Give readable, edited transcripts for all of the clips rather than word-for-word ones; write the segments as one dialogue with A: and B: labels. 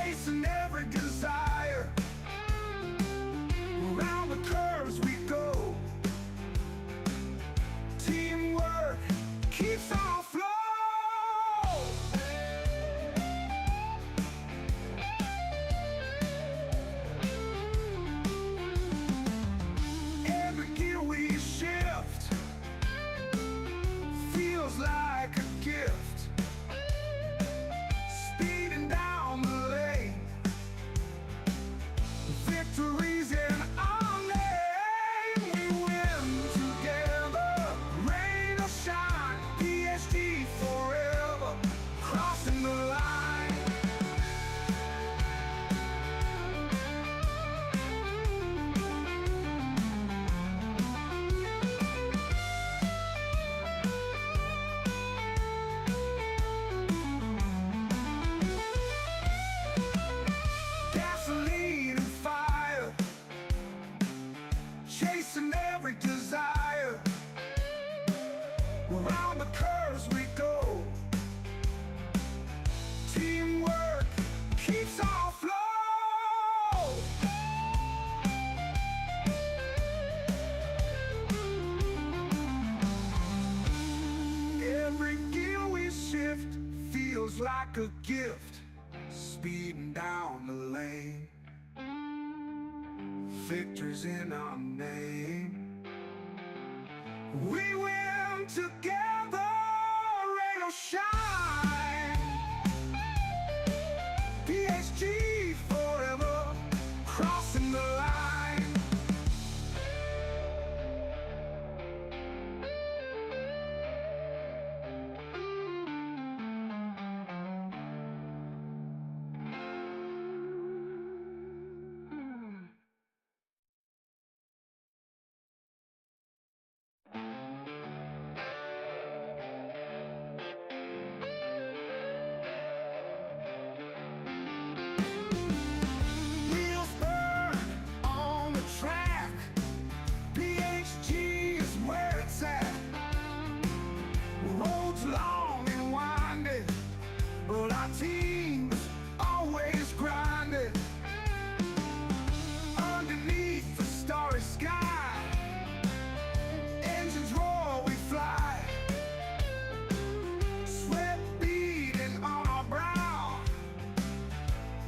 A: chasing every desire. Around the curves we go. Teamwork keeps our flow. Every gear we shift feels like a gift. Speeding down the lane, victories in our name. We win together, rain or shine. PHG forever, crossing the line. Gasoline and fire, chasing every desire. Around the curves we go. Teamwork keeps our flow. Every gear we shift feels like a gift. Speeding down the lane, victories in our name. We win together, rain or shine. PHG forever, crossing the line. Wheels burn on the track. PHG is where it's at. Roads long and winding, but our team's always grinding. Underneath the starry sky, engines roar, we fly. Sweat beading on our brow.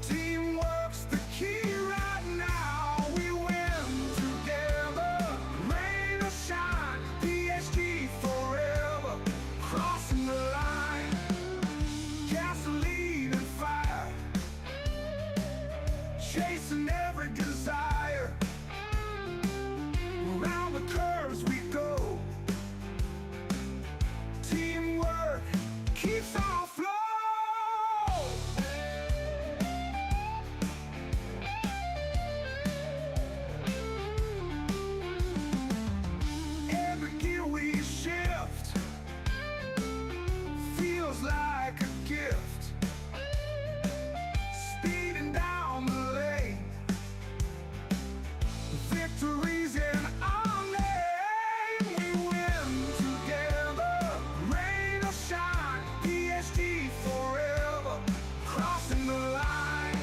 A: Teamwork's the key right now. We win together, rain or shine. PHG forever, crossing the line. Gasoline and fire, chasing every desire. Around the curves we go. Teamwork keeps our flow. Every gear we shift feels like a gift. Speeding down the lane, victories in our name. We win together, rain or shine. PHG forever, crossing the line.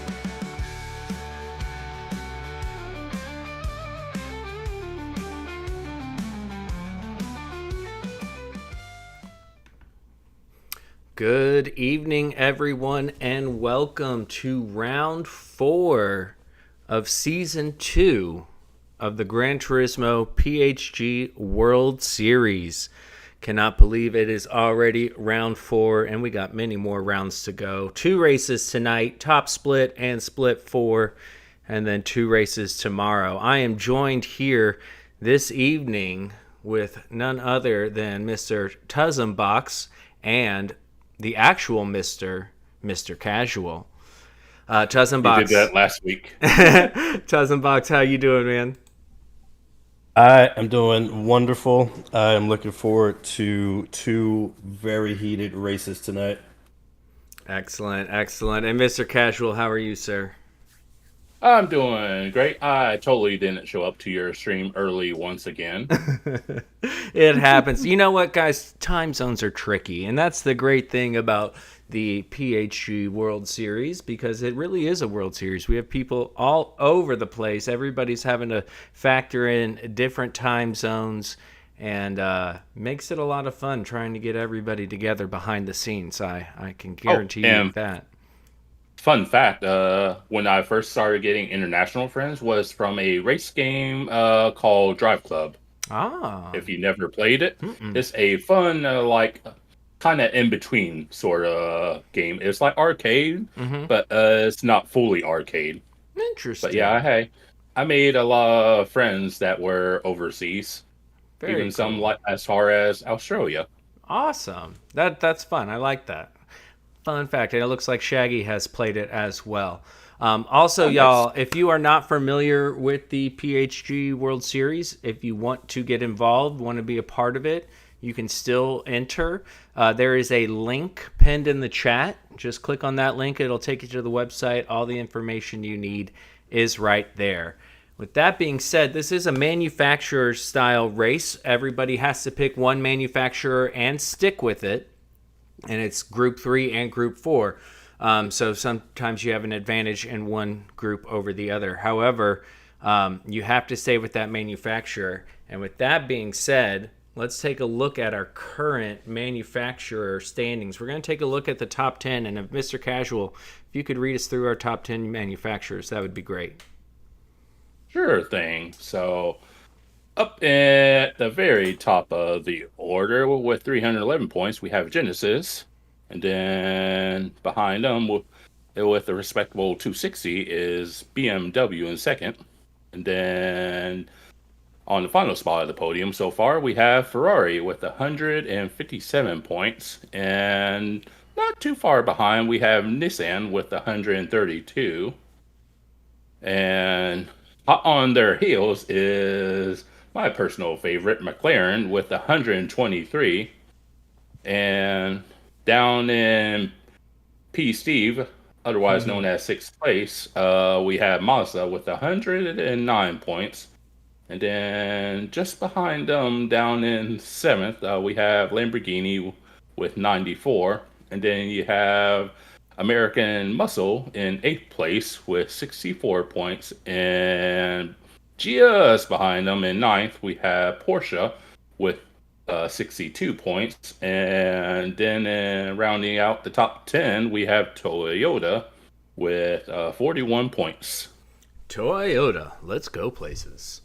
B: Good evening, everyone, and welcome to round 4 of season 2 of the Gran Turismo PHG World Series. Cannot believe it is already round 4, and we got many more rounds to go. 2 races tonight, top split and split 4, and then 2 races tomorrow. I am joined here this evening with none other than Mr. Tuzenbox and the actual Mr. Casual. Tuzenbox.
C: You did that last week.
B: Tuzenbox, how you doing, man?
D: I am doing wonderful. I am looking forward to 2 very heated races tonight.
B: Excellent. And Mr. Casual, how are you, sir?
C: I'm doing great. I totally didn't show up to your stream early once again.
B: It happens. You know what, guys? Time zones are tricky, and that's the great thing about the PHG World Series, because it really is a World Series. We have people all over the place. Everybody's having to factor in different time zones, and makes it a lot of fun trying to get everybody together behind the scenes. I can guarantee you
C: And
B: that.
C: fun fact, when I first started getting international friends was from a race game called Drive Club.
B: Ah,
C: If you never played it,
B: mm-mm.
C: it's a fun, kind of in between sort of game. It's like arcade,
B: Mm-hmm.
C: but it's not fully arcade. But yeah,
B: Interesting.
C: hey, I made a lot of friends that were overseas,
B: Very
C: even some
B: cool.
C: like as far as Australia.
B: Awesome. That's fun. I like that. Fun fact, and it looks like Shaggy has played it as well. Also,
C: Oh, nice.
B: y'all, if you are not familiar with the PHG World Series, if you want to get involved, want to be a part of it, you can still enter. There is a link pinned in the chat. Just click on that link. It'll take you to the website. All the information you need is right there. With that being said, this is a manufacturer style race. Everybody has to pick one manufacturer and stick with it, and it's group 3 and group 4. So sometimes you have an advantage in one group over the other. However, you have to stay with that manufacturer. And with that being said, let's take a look at our current manufacturer standings. We're going to take a look at the top 10. And if Mr. Casual, if you could read us through our top 10 manufacturers, that would be great.
C: Sure thing. So, up at the very top of the order with 311 points, we have Genesis. And then behind them, with a respectable 260, is BMW in second. And then on the final spot of the podium so far, we have Ferrari with 157 points. And not too far behind, we have Nissan with 132. And hot on their heels is my personal favorite, McLaren, with 123. And down in P. Steve, otherwise known as sixth place, we have Mazda with 109 points. And then just behind them, down in seventh, we have Lamborghini with 94. And then you have American Muscle in eighth place with 64 points. And just behind them in ninth, we have Porsche with 62 points. And then rounding out the top 10, we have Toyota with 41 points.
B: Toyota, let's go places.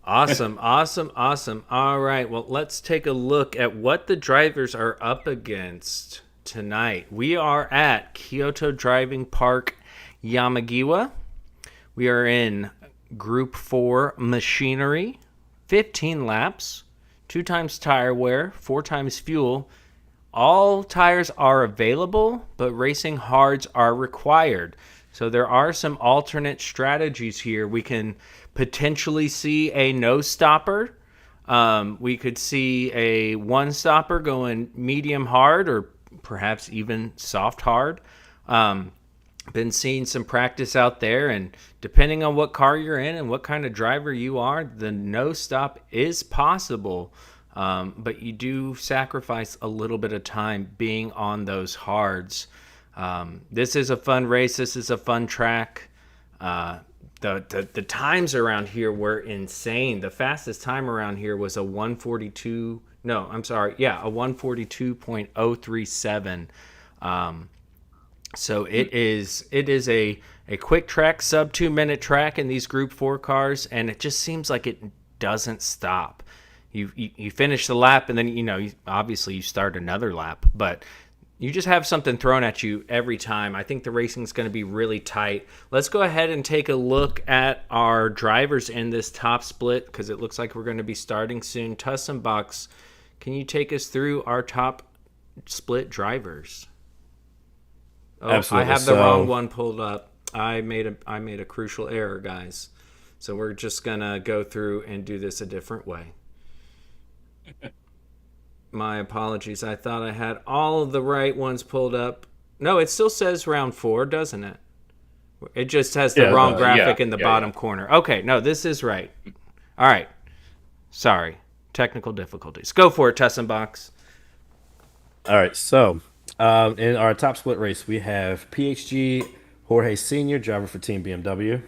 B: Awesome, awesome, awesome. All right, well, let's take a look at what the drivers are up against tonight. We are at Kyoto Driving Park, Yamagiwa. We are in Group 4 Machinery, 15 laps, 2 times tire wear, 4 times fuel. All tires are available, but racing hards are required. So there are some alternate strategies here. We can potentially see a no stopper. We could see a one stopper going medium hard or perhaps even soft hard. Been seeing some practice out there, and depending on what car you're in and what kind of driver you are, the no stop is possible. But you do sacrifice a little bit of time being on those hards. This is a fun race. This is a fun track. The times around here were insane. The fastest time around here was a 142. No, I'm sorry. Yeah, a 142.037. So it is a quick track, sub 2 minute track in these Group 4 cars, and it just seems like it doesn't stop. You finish the lap, and then obviously you start another lap, but you just have something thrown at you every time. I think the racing's going to be really tight. Let's go ahead and take a look at our drivers in this top split, because it looks like we're going to be starting soon. Tussenbox, can you take us through our top split drivers? Oh,
D: Absolutely.
B: I have the wrong one pulled up. I made a crucial error, guys. So we're just going to go through and do this a different way. My apologies. I thought I had all of the right ones pulled up. No, it still says round 4, doesn't it? It just has the wrong graphic in the bottom corner. Okay, no, this is right. All right. Sorry. Technical difficulties. Go for it, Tussenbox.
D: All right, so In our top split race, we have PHG Jorge Sr., driver for Team BMW.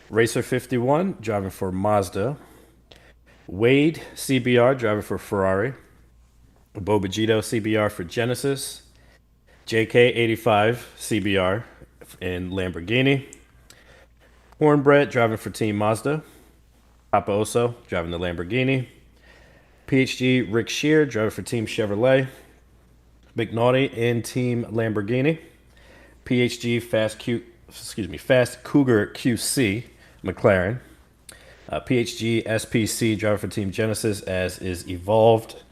D: Racer 51, driving for Mazda. Wade CBR, driver for Ferrari. Bobagito CBR for Genesis. JK85 CBR in Lamborghini. Hornbrett, driving for Team Mazda. Papa Oso, driving the Lamborghini. PHG Rick Shear, driver for Team Chevrolet. McNaughty in Team Lamborghini. PHG Fast Cougar QC McLaren. PHG SPC driver for Team Genesis, as is Evolved.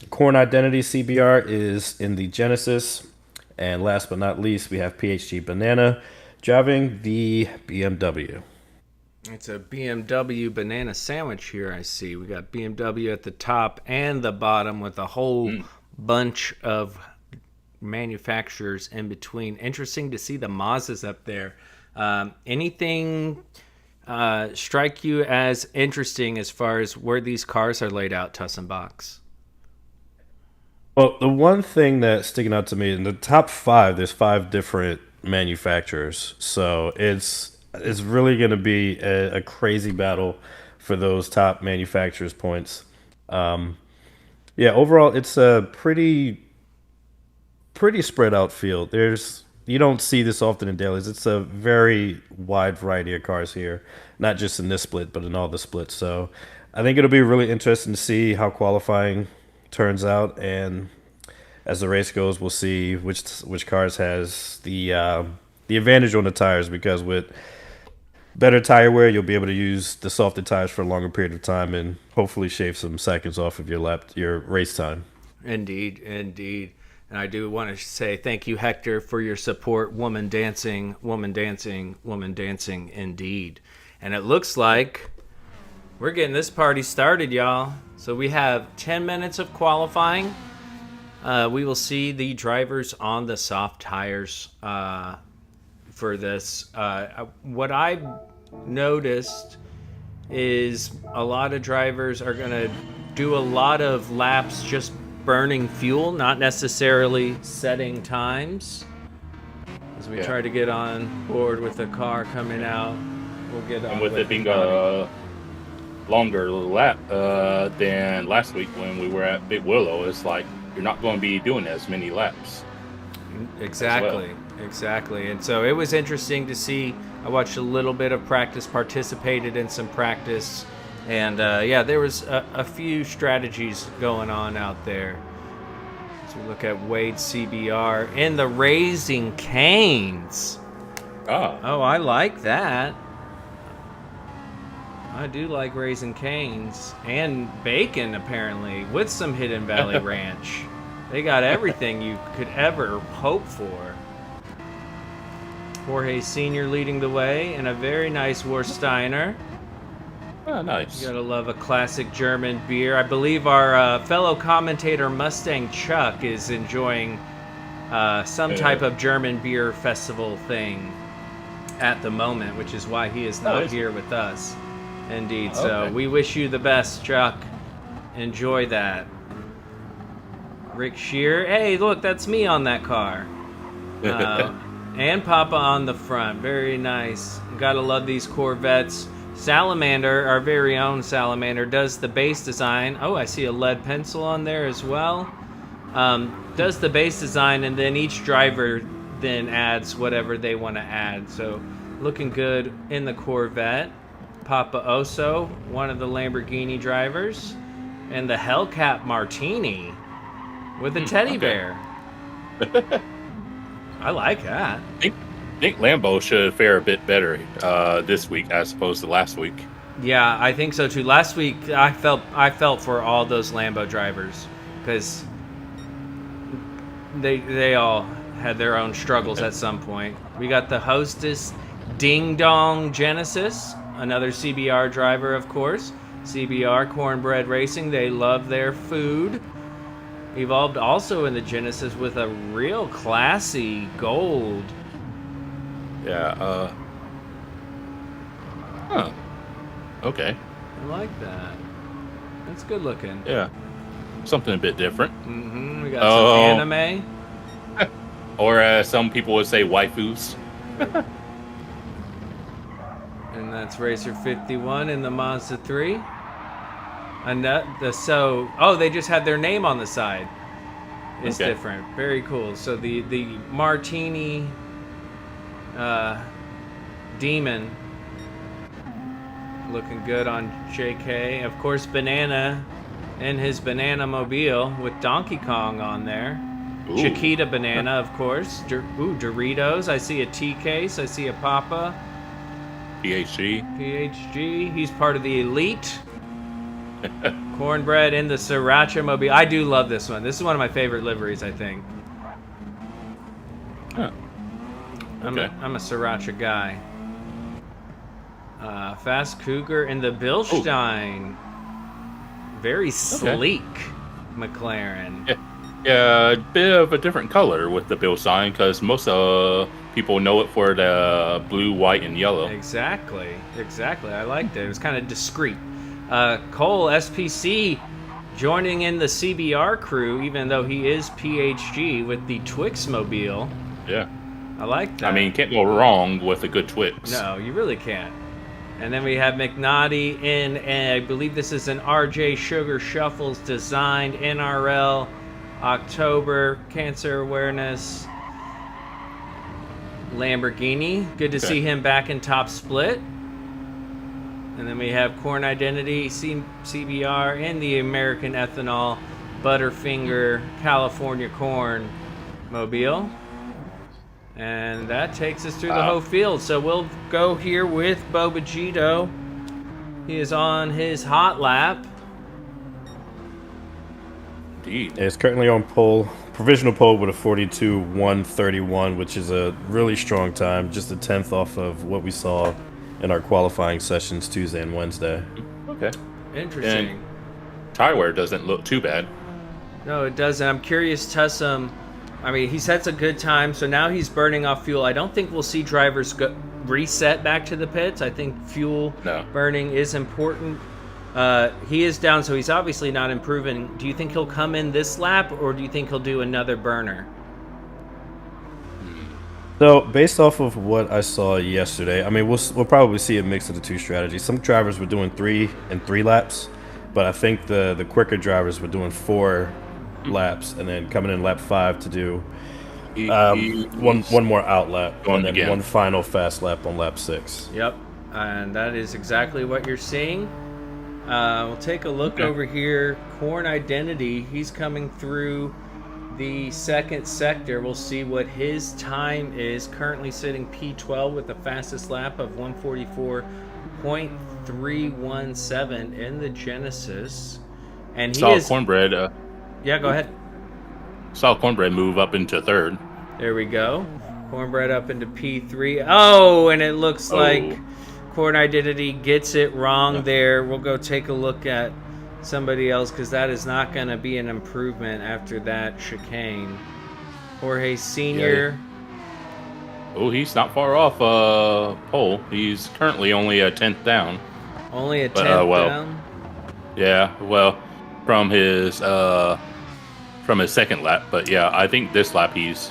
D: Corn Identity CBR is in the Genesis. And last but not least, we have PHG Banana driving the BMW.
B: It's a BMW banana sandwich here, I see. We got BMW at the top and the bottom with a whole bunch of manufacturers in between. Interesting to see the Mazdas up there. Anything strike you as interesting as far as where these cars are laid out, Tussenbox?
D: Well, the one thing that's sticking out to me in the top five, there's 5 different manufacturers, so it's really going to be a crazy battle for those top manufacturers' points. Yeah, overall, it's a pretty spread out field. You don't see this often in dailies. It's a very wide variety of cars here, not just in this split, but in all the splits. So I think it'll be really interesting to see how qualifying turns out, and as the race goes, we'll see which cars has the advantage on the tires, because with better tire wear, you'll be able to use the softer tires for a longer period of time and hopefully shave some seconds off of your race time.
B: Indeed. And I do want to say thank you, Hector, for your support. Woman dancing, indeed. And it looks like we're getting this party started, y'all. So we have 10 minutes of qualifying. We will see the drivers on the soft tires for this. What I noticed is a lot of drivers are going to do a lot of laps just burning fuel, not necessarily setting times. As we try to get on board with the car coming out, we'll get on.
C: And with it being a longer lap than last week when we were at Big Willow, it's like you're not going to be doing as many laps.
B: Exactly. And so it was interesting to see. I watched a little bit of practice, participated in some practice, and there was a few strategies going on out there. So we look at Wade CBR in the Raising Canes. Oh, I like that. I do like Raising Canes and bacon, apparently, with some Hidden Valley Ranch. They got everything you could ever hope for. Jorge Sr. leading the way in a very nice Warsteiner.
C: Oh, nice.
B: You gotta love a classic German beer. I believe our fellow commentator Mustang Chuck is enjoying some type of German beer festival thing at the moment, which is why he is not here with us. Indeed. So we wish you the best, Chuck. Enjoy that. Rick Shear. Hey, look, that's me on that car. And Papa on the front. Very nice. Gotta love these Corvettes. Salamander, our very own Salamander, does the base design. Oh, I see a lead pencil on there as well. Does the base design, and then each driver then adds whatever they want to add. So looking good in the Corvette. Papa Oso, one of the Lamborghini drivers, and the Hellcat Martini with a teddy bear. I like that.
C: I think Lambo should fare a bit better this week as opposed to last week.
B: Yeah, I think so too. Last week, I felt for all those Lambo drivers because they all had their own struggles at some point. We got the Hostess Ding Dong Genesis, another CBR driver, of course. CBR Cornbread Racing, they love their food. Evolved also in the Genesis with a real classy gold.
C: Yeah, okay.
B: I like that. That's good looking.
C: Yeah. Something a bit different.
B: We got some anime.
C: Or as some people would say, waifus.
B: And that's Racer 51 in the Mazda 3. They just had their name on the side. It's
C: Okay.
B: different. Very cool. So the Martini Demon looking good on JK. Of course, Banana and his Banana Mobile with Donkey Kong on there.
C: Ooh.
B: Chiquita Banana, of course. Doritos. I see a T-Case. I see a Papa. PHG. He's part of the Elite. Cornbread in the Sriracha Mobile. I do love this one. This is one of my favorite liveries, I think.
C: Huh. Okay.
B: I'm a Sriracha guy. Fast Cougar in the Bilstein. Very sleek McLaren.
C: Yeah, a bit of a different color with the Bill sign because most people know it for the blue, white, and yellow.
B: Exactly. I liked it. It was kind of discreet. Cole SPC joining in the CBR crew, even though he is PHG with the Twix Mobile.
C: Yeah.
B: I like that.
C: I mean, can't go wrong with a good Twix.
B: No, you really can't. And then we have McNaughty in, and I believe this is an RJ Sugar Shuffles designed NRL October Cancer Awareness Lamborghini. Good to see him back in top split. And then we have Corn Identity, CBR, and the American Ethanol Butterfinger California Corn Mobile. And that takes us through the whole field. So we'll go here with Bobagito. He is on his hot lap.
C: Indeed.
D: It's currently on pole, provisional pole with a 42.131, which is a really strong time, just a tenth off of what we saw in our qualifying sessions Tuesday and Wednesday.
C: Okay.
B: Interesting.
C: And tire wear doesn't look too bad.
B: No, it doesn't. I'm curious, Tussum. I mean, he sets a good time, so now he's burning off fuel. I don't think we'll see drivers reset back to the pits. I think fuel burning is important. He is down, so he's obviously not improving. Do you think he'll come in this lap, or do you think he'll do another burner?
D: So, based off of what I saw yesterday, I mean, we'll probably see a mix of the two strategies. Some drivers were doing 3 and 3 laps, but I think the quicker drivers were doing 4 laps and then coming in lap 5 to do one more out lap and then one final fast lap on lap 6.
B: Yep, and that is exactly what you're seeing. We'll take a look over here. Corn Identity, he's coming through the second sector. We'll see what his time is. Currently sitting P12 with the fastest lap of 144.317 in the Genesis. And he is
C: Cornbread.
B: Yeah, go ahead.
C: Saw Cornbread move up into third.
B: There we go. Cornbread up into P3. Oh, and it looks like Corn Identity gets it wrong there. We'll go take a look at somebody else because that is not going to be an improvement after that chicane. Jorge Sr.
C: Oh, he's not far off pole. He's currently only a 10th down.
B: Only a 10th down?
C: Yeah, well, from his second lap. But yeah, I think this lap he's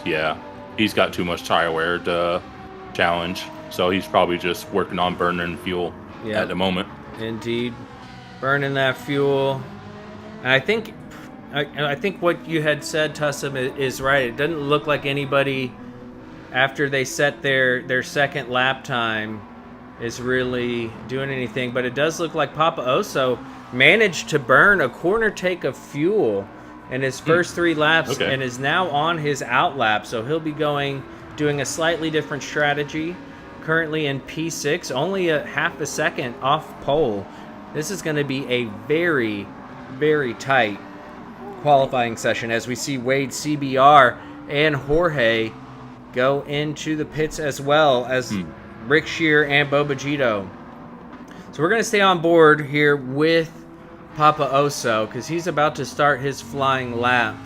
C: got too much tire wear to challenge. So he's probably just working on burning fuel at the moment.
B: Indeed. Burning that fuel. And I think what you had said, Tussum, is right. It doesn't look like anybody, after they set their second lap time, is really doing anything. But it does look like Papa Oso managed to burn a corner take of fuel in his first 3 laps and is now on his out lap. So he'll be doing a slightly different strategy. Currently in P6, only a half a second off pole. This is going to be a very, very tight qualifying session as we see Wade, CBR, and Jorge go into the pits as well as Rick Shear and Bobagito. So we're going to stay on board here with Papa Oso because he's about to start his flying lap.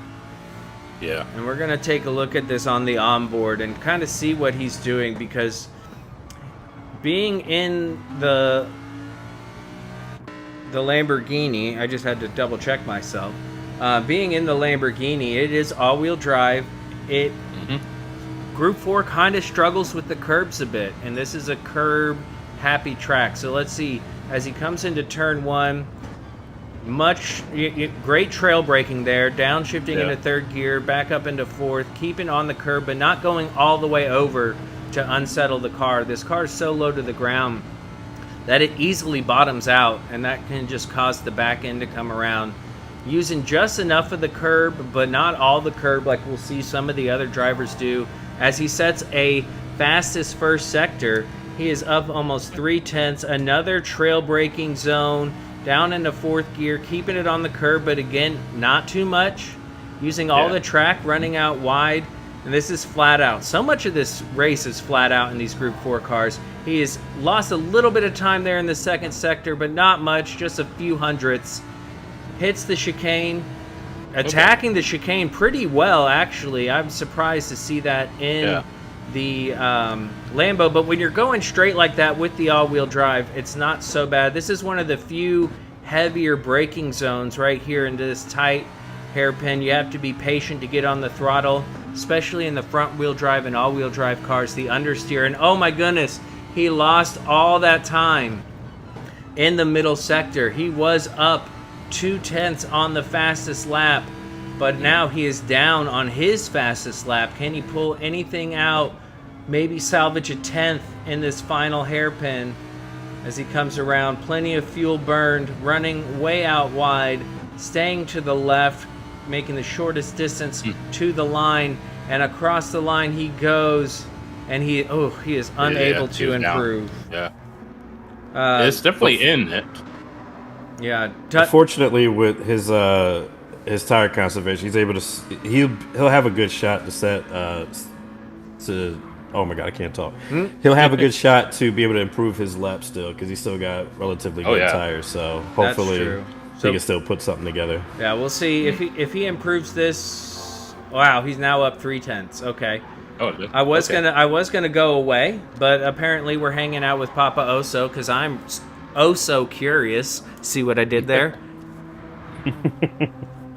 C: Yeah.
B: And we're going to take a look at this on the onboard and kind of see what he's doing because being in the Lamborghini, I just had to double check myself. Being in the Lamborghini, it is all-wheel drive. It Group 4 kind of struggles with the curbs a bit, and this is a curb-happy track. So let's see, as he comes into turn 1, great trail braking there, downshifting into third gear, back up into fourth, keeping on the curb, but not going all the way over to unsettle the car. This car is so low to the ground that it easily bottoms out, and that can just cause the back end to come around. Using just enough of the curb, but not all the curb like we'll see some of the other drivers do. As he sets a fastest first sector, he is up almost 3/10. Another trail braking zone, down into fourth gear, keeping it on the curb, but again, not too much. Using all the track, running out wide. And this is flat out. So much of this race is flat out in these Group 4 cars. He has lost a little bit of time there in the second sector, but not much, just a few hundredths. Hits the chicane, attacking the chicane pretty well, actually. I'm surprised to see that in the Lambo. But when you're going straight like that with the all-wheel drive, it's not so bad. This is one of the few heavier braking zones right here into this tight hairpin. You have to be patient to get on the throttle, especially in the front-wheel drive and all-wheel drive cars, the understeer. And oh my goodness, he lost all that time in the middle sector. He was up 2/10 on the fastest lap, but now he is down on his fastest lap. Can he pull anything out? Maybe salvage a 10th in this final hairpin as he comes around. Plenty of fuel burned, running way out wide, staying to the left, making the shortest distance to the line, and across the line he goes, and he is unable to improve.
C: It's definitely in it.
B: Yeah.
D: Fortunately, with his tire conservation, he's able to he'll have a good shot to set to. Oh my God, I can't talk. He'll have a good shot to be able to improve his lap still because he's still got relatively good tires. So hopefully he can still put something together.
B: Yeah, we'll see if he improves this. Wow, he's now up 3/10. Okay. I was gonna go away, but apparently we're hanging out with Papa Oso because I'm so curious. See what I did there?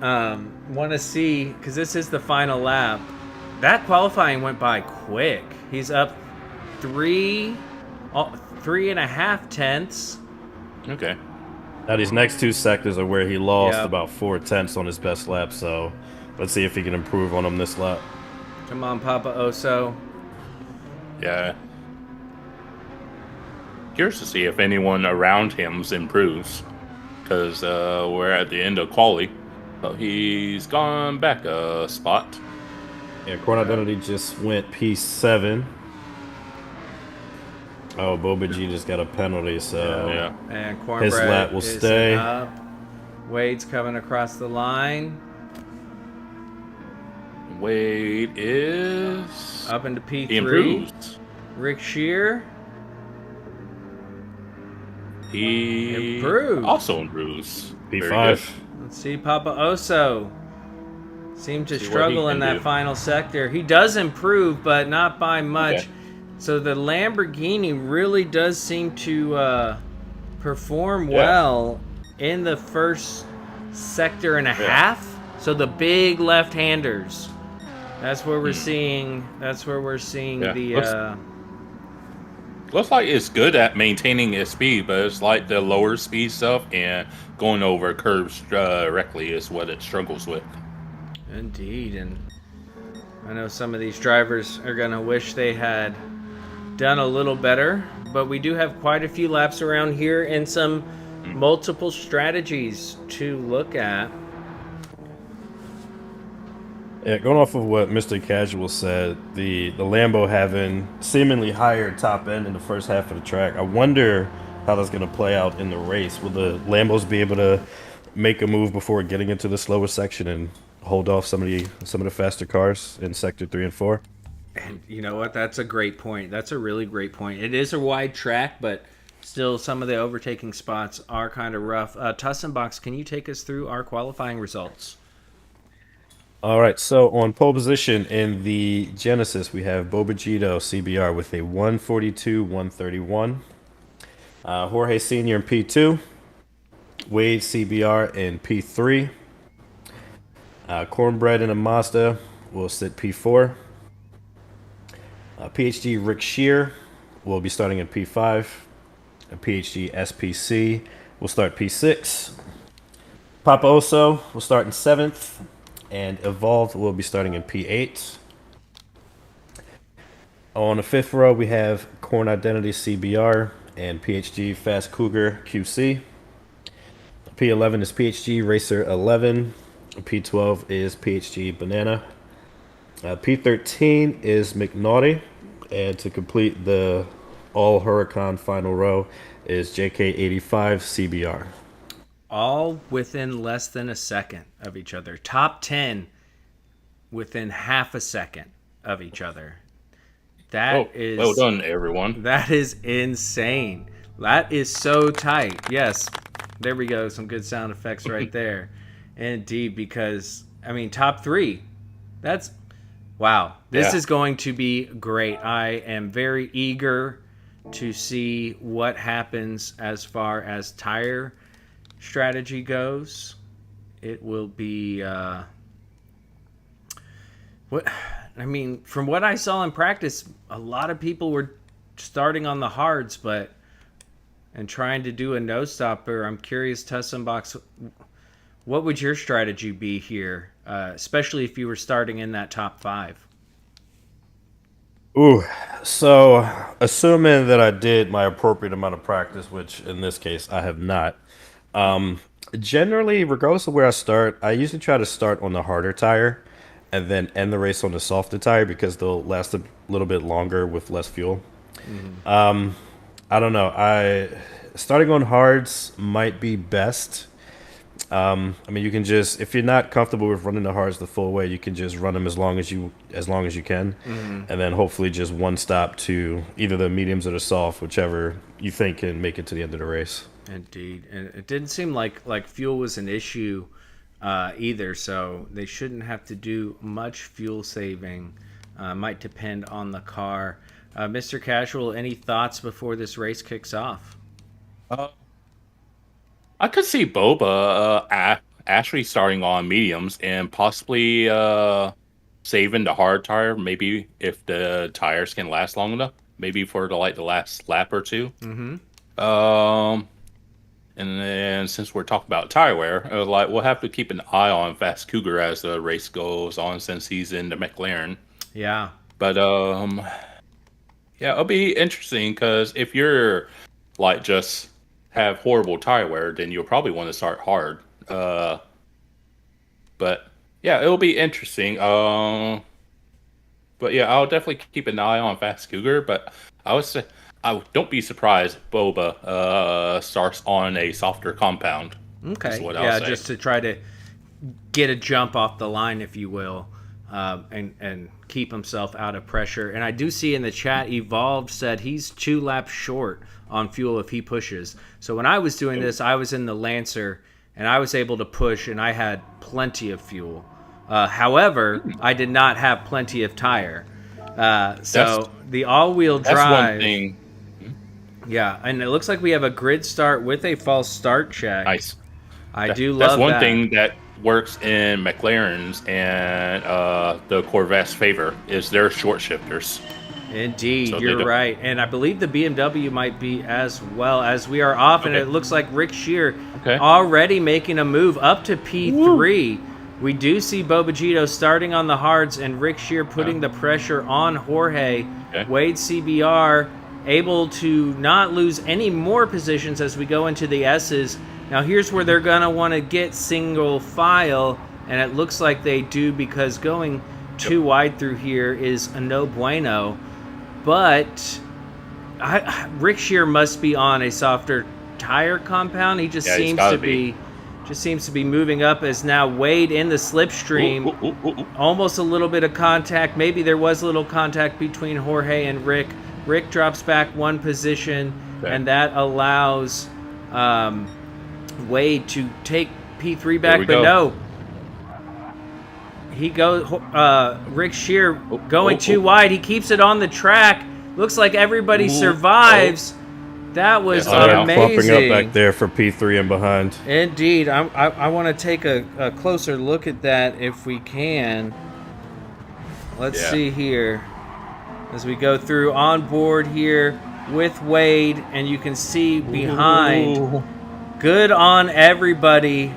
B: Want to see, because this is the final lap. That qualifying went by quick. He's up 3.5 tenths.
C: Okay.
D: Now these next two sectors are where he lost about 4/10 on his best lap. So let's see if he can improve on them this lap.
B: Come on, Papa Oso.
C: Yeah. Curious to see if anyone around him improves, because we're at the end of quali. So he's gone back a spot.
D: Yeah, Corn Identity just went P7. Oh, Boba G just got a penalty, so
B: And
D: his lap will stay.
B: Up. Wade's coming across the line.
C: Wade is
B: up into P3.
C: He improves.
B: Rick Shear.
C: He
B: improves.
C: Also improves.
D: P5.
B: Let's see, Papa Oso seemed to struggle in that final sector. He does improve, but not by much. Okay. So the Lamborghini really does seem to perform well in the first sector and a half. So the big left-handers. That's where we're seeing. That's where we're seeing the.
C: Looks like it's good at maintaining its speed, but it's like the lower speed stuff and going over curves directly is what it struggles with.
B: Indeed, and I know some of these drivers are gonna wish they had done a little better, but we do have quite a few laps around here and some multiple strategies to look at.
D: Yeah, going off of what Mr. Casual said, the Lambo having seemingly higher top end in the first half of the track, I wonder how that's going to play out in the race. Will the Lambos be able to make a move before getting into the slower section and hold off some of the faster cars in sector 3 and 4?
B: And you know what? That's a great point. That's a really great point. It is a wide track, but still some of the overtaking spots are kind of rough. Tussenbox, can you take us through our qualifying results?
D: All right, so on pole position in the Genesis, we have Bobagito CBR with a 142.131. Jorge Sr. in P2. Wade CBR in P3. Cornbread in a Mazda will sit P4. PHG Rick Shear will be starting in P5. PHG SPC will start P6. Papa Oso will start in 7th. And Evolved will be starting in P8. On the 5th row, we have Corn Identity CBR and PHG Fast Cougar QC. P11 is PHG Racer 11. P12 is PHG Banana. P13 is McNaughty. And to complete the All Huracan final row is JK85 CBR.
B: All within less than a second of each other. Top 10 within half a second of each other. That is
C: well done, everyone.
B: That is insane. That is so tight. Yes, there we go. Some good sound effects right there. Indeed, because, I mean, top 3. That's, wow. This is going to be great. I am very eager to see what happens as far as tire strategy goes. It will be from what I saw in practice, a lot of people were starting on the hards and trying to do a no stopper. I'm curious, Tussenbox, what would your strategy be here, especially if you were starting in that top 5?
D: Ooh, so assuming that I did my appropriate amount of practice, which in this case I have not, generally, regardless of where I start, I usually try to start on the harder tire and then end the race on the softer tire because they'll last a little bit longer with less fuel. I don't know. Starting on hards might be best. I mean, you can just, if you're not comfortable with running the hards the full way, you can just run them as long as you can, and then hopefully just one stop to either the mediums or the soft, whichever you think can make it to the end of the race.
B: Indeed, and it didn't seem like fuel was an issue either, so they shouldn't have to do much fuel saving. Might depend on the car. Mr. Casual, any thoughts before this race kicks off?
C: I could see Boba actually starting on mediums and possibly saving the hard tire. Maybe if the tires can last long enough, maybe for the last lap or two. And then since we're talking about tire wear, we'll have to keep an eye on Fast Cougar as the race goes on since he's in the McLaren.
B: Yeah.
C: But it'll be interesting because if you're just have horrible tire wear, then you'll probably want to start hard. But yeah, it'll be interesting. But yeah, I'll definitely keep an eye on Fast Cougar. But I would say, don't be surprised if Boba starts on a softer compound.
B: Okay. Yeah, just to try to get a jump off the line, if you will, and keep himself out of pressure. And I do see in the chat, Evolved said he's 2 laps short on fuel if he pushes. So when I was doing this, I was in the Lancer, and I was able to push, and I had plenty of fuel. However, I did not have plenty of tire. So the all-wheel drive...
C: That's one thing.
B: Yeah, and it looks like we have a grid start with a false start check.
C: Nice.
B: I do love
C: that. That's one
B: that.
C: thing that works in McLaren's and the Corvette's favor is their short shifters.
B: Indeed, so you're right. And I believe the BMW might be as well, as we are off, and it looks like Rick Shear already making a move up to P3. Woo. We do see Bobagito starting on the hards and Rick Shear putting the pressure on Jorge. Wade CBR able to not lose any more positions as we go into the S's. Now here's where they're going to want to get single file, and it looks like they do because going too wide through here is a no bueno. But Rick Shear must be on a softer tire compound. He just seems to be moving up as now Wade in the slipstream. Almost a little bit of contact. Maybe there was a little contact between Jorge and Rick. Rick drops back one position, and that allows Wade to take P3 back. But no, he goes. Rick Shear going too wide. He keeps it on the track. Looks like everybody survives. That was amazing.
D: Flopping up back there for P3 and behind.
B: Indeed. I want to take a closer look at that if we can. Let's see here. as we go through on board here with Wade, and you can see behind.
C: Ooh.
B: Good on everybody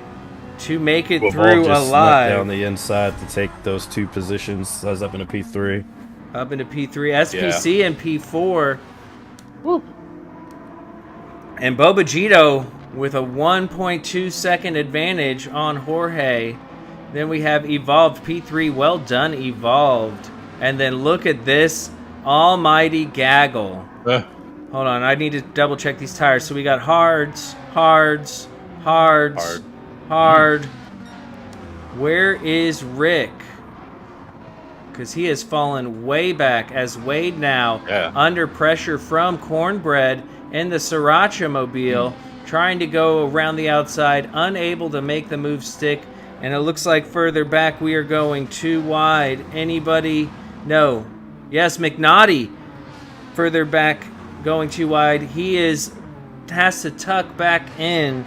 B: to make it
D: We've
B: through
D: all just snuck
B: alive.
D: down the inside to take those 2 positions. I was up in a P3.
B: Up into P3, SPC and P4.
C: Woo.
B: And Bobagito with a 1.2 second advantage on Jorge. Then we have Evolved P3. Well done, Evolved. And then look at this almighty gaggle. Hold on, I need to double check these tires. So we got hards. Hard. Where is Rick? Because he has fallen way back as Wade now under pressure from Cornbread in the Sriracha Mobile, trying to go around the outside, unable to make the move stick. And it looks like further back we are going too wide. Anybody? No. Yes, McNaughty further back going too wide. He has to tuck back in.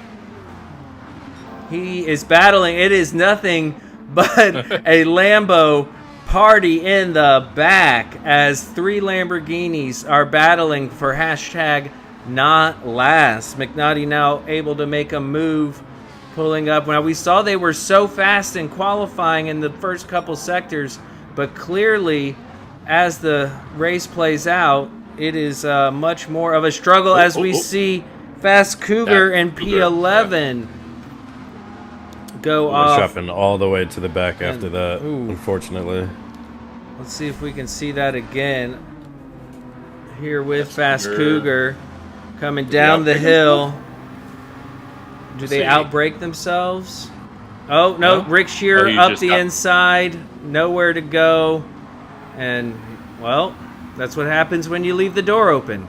B: He is battling. It is nothing but a Lambo party in the back as 3 Lamborghinis are battling for hashtag not last. McNaughty now able to make a move, pulling up. Now we saw they were so fast in qualifying in the first couple sectors, but clearly as the race plays out, it is much more of a struggle as we see Fast Cougar and P11 go off.
D: Dropping all the way to the back after that, unfortunately.
B: Let's see if we can see that again. Here with Fast Cougar coming down the hill. Do they outbrake themselves? Oh, no. Rick Shearer up the inside. Nowhere to go. And, well, that's what happens when you leave the door open.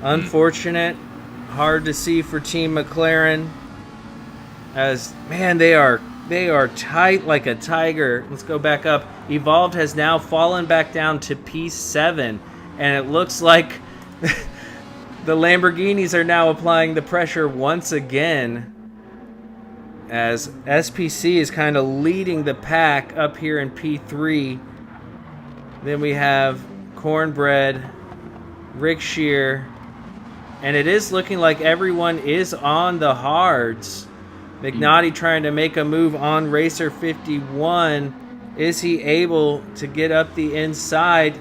B: Unfortunate. Hard to see for Team McLaren. As, man, they are tight like a tiger. Let's go back up. Evolved has now fallen back down to P7. And it looks like the Lamborghinis are now applying the pressure once again. As SPC is kind of leading the pack up here in P3. Then we have Cornbread, Rick Shear, and it is looking like everyone is on the hards. McNaughty trying to make a move on Racer 51. Is he able to get up the inside?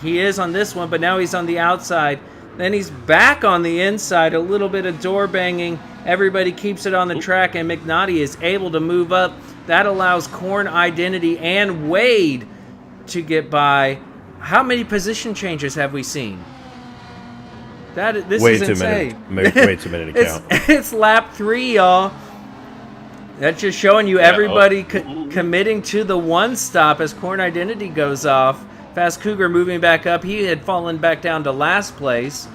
B: He is on this one, but now he's on the outside. Then he's back on the inside. A little bit of door banging. Everybody keeps it on the track, and McNaughty is able to move up. That allows Corn Identity and Wade to get by. How many position changes have we seen? This
D: way
B: is
D: too
B: insane.
D: many. Way too many to count.
B: It's lap 3, y'all. That's just showing you everybody committing to the one stop as Corn Identity goes off. Fast Cougar moving back up. He had fallen back down to last place.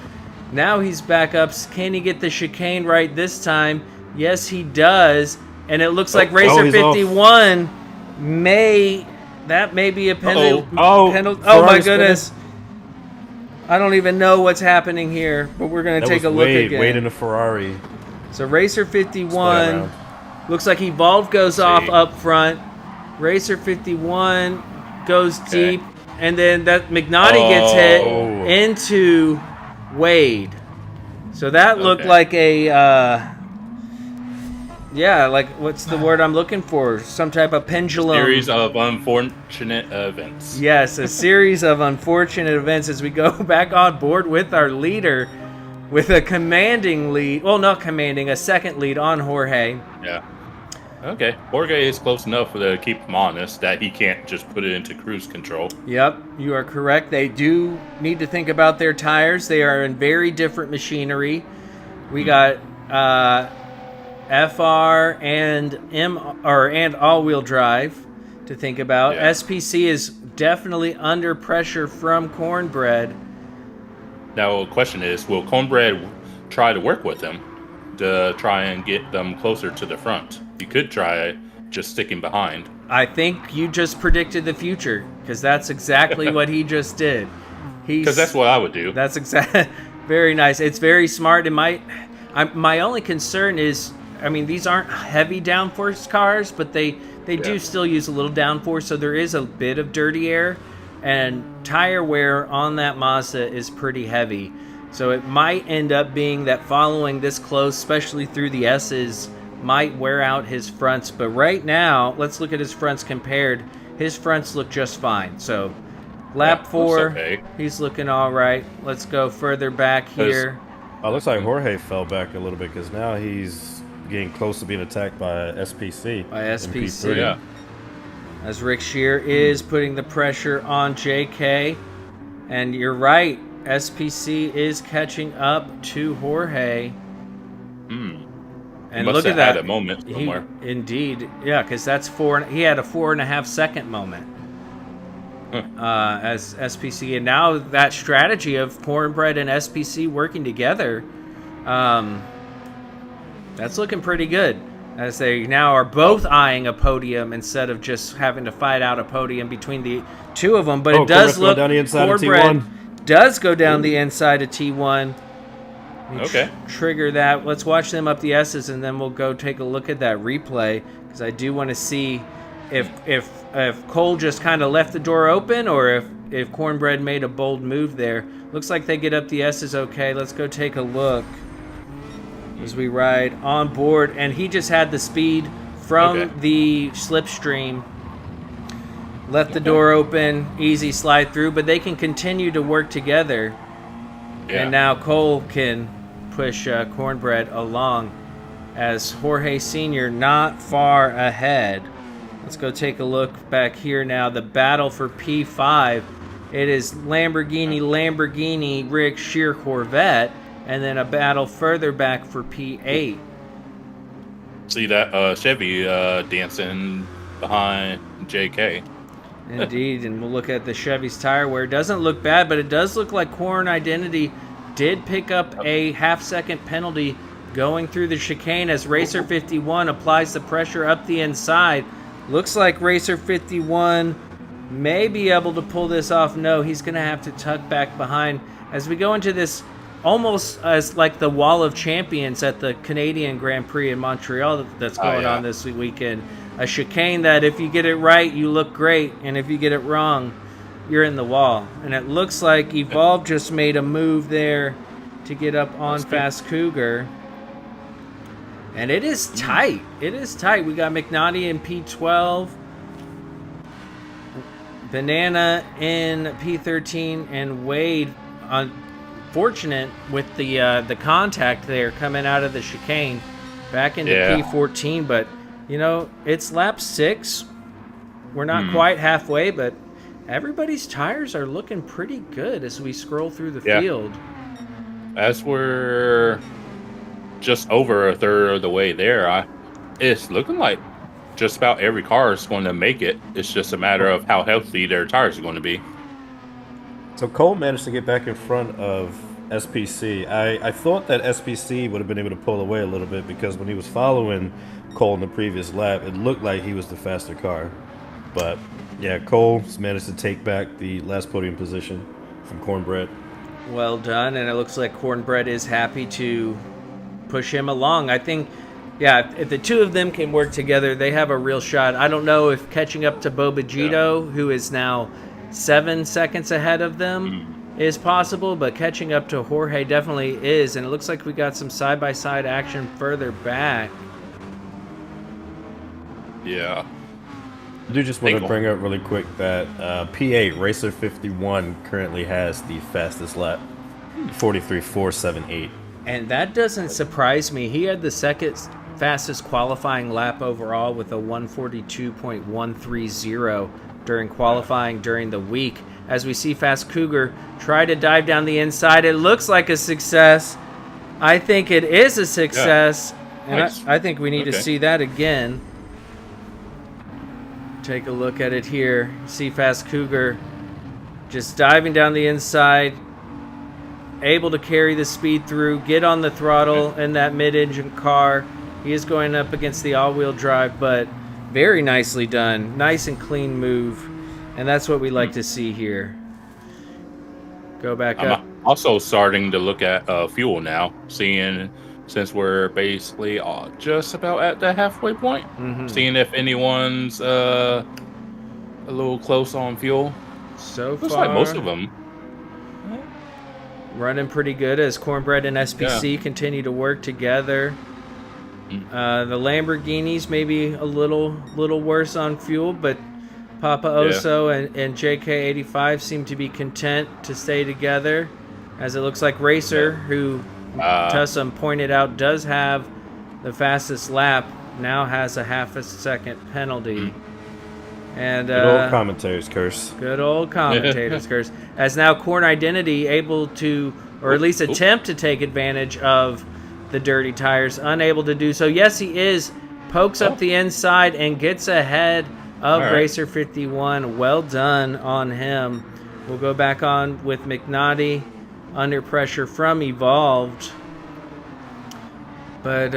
B: Now he's back up. Can he get the chicane right this time? Yes, he does. And it looks like Racer 51 may be a penalty. Oh my goodness. I don't even know what's happening here, but we're going to take a look again.
D: Wade in a Ferrari.
B: So Racer 51 looks like Evolve goes off up front. Racer 51 goes deep, and then that McNaughty gets hit into Wade. So that looked like a like what's the word I'm looking for? Some type of pendulum.
C: Series of unfortunate events.
B: Yes, a series of unfortunate events as we go back on board with our leader with a commanding lead. Well, not commanding, a second lead on Jorge.
C: Yeah. Okay. Jorge is close enough to keep him honest that he can't just put it into cruise control.
B: Yep, you are correct. They do need to think about their tires. They are in very different machinery. We got FR and all-wheel drive to think about.
C: Yeah.
B: SPC is definitely under pressure from Cornbread.
C: Now, the question is, will Cornbread try to work with him to try and get them closer to the front? You could try just sticking behind.
B: I think you just predicted the future, because that's exactly what he just did.
C: Because that's what I would do.
B: That's very nice. It's very smart. My only concern is, I mean, these aren't heavy downforce cars, but they do still use a little downforce, so there is a bit of dirty air. and tire wear on that Mazda is pretty heavy. So it might end up being that following this close, especially through the S's, might wear out his fronts. But right now, let's look at his fronts compared. His fronts look just fine. So lap 4,
C: okay.
B: He's looking all right. Let's go further back here.
D: Oh, looks like Jorge fell back a little bit because now he's getting close to being attacked by SPC.
B: By
D: in
B: SPC.
D: P3.
C: Yeah.
B: As Rick Shear is putting the pressure on JK. And you're right, SPC is catching up to Jorge. And
C: Must
B: look
C: have
B: at that.
C: had a moment somewhere.
B: Indeed. Yeah, because that's he had a 4.5 second moment. As SPC. And now that strategy of Cornbread and SPC working together, that's looking pretty good. As they now are both eyeing a podium instead of just having to fight out a podium between the two of them. But it does look
D: down the inside of
B: Cornbread
D: T1.
B: does go down the inside of T1.
C: Okay.
B: Trigger that. Let's watch them up the S's, and then we'll go take a look at that replay because I do want to see if Cole just kind of left the door open or if Cornbread made a bold move there. Looks like they get up the S's okay. Let's go take a look as we ride on board, and he just had the speed from the slipstream. Left the door open, easy slide through, but they can continue to work together.
C: Yeah.
B: And now Cole can push Cornbread along as Jorge Sr. not far ahead. Let's go take a look back here now. The battle for P5. It is Lamborghini, Rick Shear Corvette, and then a battle further back for P8.
C: See that Chevy dancing behind JK.
B: Indeed, and we'll look at the Chevy's tire wear. It doesn't look bad, but it does look like Corn Identity did pick up a half-second penalty going through the chicane as Racer 51 applies the pressure up the inside. Looks like Racer 51 may be able to pull this off. No, he's going to have to tuck back behind as we go into this almost as like the Wall of Champions at the Canadian Grand Prix in Montreal that's going on this weekend. A chicane that if you get it right, you look great, and if you get it wrong, you're in the wall. And it looks like Evolve just made a move there to get up on Fast Cougar. And it is tight. It is tight. We got McNaughty in P12, Banana in P13, and Wade unfortunate with the contact there coming out of the chicane back into P14, but you know, it's lap 6. We're not quite halfway, but everybody's tires are looking pretty good as we scroll through the field.
C: As we're just over a third of the way there, it's looking like just about every car is going to make it. It's just a matter of how healthy their tires are going to be.
D: So Cole managed to get back in front of SPC. I thought that SPC would have been able to pull away a little bit because when he was following Cole in the previous lap, it looked like he was the faster car. But yeah, Cole's managed to take back the last podium position from Cornbread.
B: Well done, and it looks like Cornbread is happy to push him along. I think, yeah, if the two of them can work together, they have a real shot. I don't know if catching up to Bobagito, who is now 7 seconds ahead of them, is possible, but catching up to Jorge definitely is, and it looks like we got some side-by-side action further back.
C: Yeah.
D: I do just want to bring up really quick that P8 Racer 51 currently has the fastest lap, 43.478.
B: And that doesn't surprise me. He had the second fastest qualifying lap overall with a 142.130 during qualifying during the week. As we see Fast Cougar try to dive down the inside, it looks like a success. I think it is a success, and I think we need to see that again. Take a look at it here. See Fast Cougar just diving down the inside, able to carry the speed through, get on the throttle in that mid-engine car. He is going up against the all-wheel drive, but very nicely done. Nice and clean move, and that's what we like to see here. Go back up.
C: I'm also starting to look at fuel now, seeing since we're basically just about at the halfway point, seeing if anyone's a little close on fuel.
B: So
C: Looks
B: far,
C: like most of them.
B: running pretty good as Cornbread and SPC continue to work together. The Lamborghinis maybe a little worse on fuel, but Papa Oso and JK85 seem to be content to stay together, as it looks like Racer, who Tussum pointed out does have the fastest lap, now has a half a second penalty. And
D: Good old commentator's curse.
B: Good old commentator's curse. As now Corn Identity able to, or at least attempt to take advantage of the dirty tires, unable to do so. Yes, he is. Pokes up the inside and gets ahead of Racer 51. Well done on him. We'll go back on with McNaughty under pressure from Evolved. But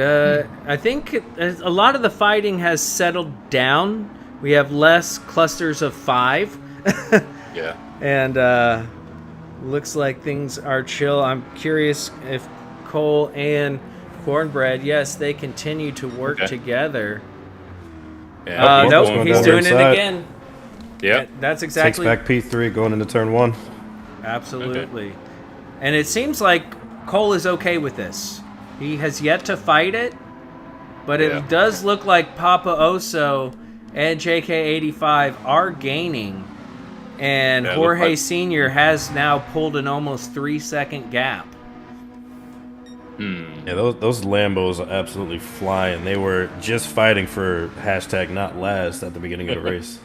B: I think a lot of the fighting has settled down. We have less clusters of 5.
C: Yeah.
B: And looks like things are chill. I'm curious if Cole and Cornbread, yes, they continue to work together.
C: Yeah,
B: Nope, he's doing it again.
C: Yeah.
B: That's exactly.
D: Takes back P3 going into turn 1.
B: Absolutely. Okay. And it seems like Cole is okay with this. He has yet to fight it, but it does look like Papa Oso and JK85 are gaining. And Jorge Sr. has now pulled an almost 3-second gap.
D: Yeah, those Lambos are absolutely flying. They were just fighting for hashtag not last at the beginning of the race.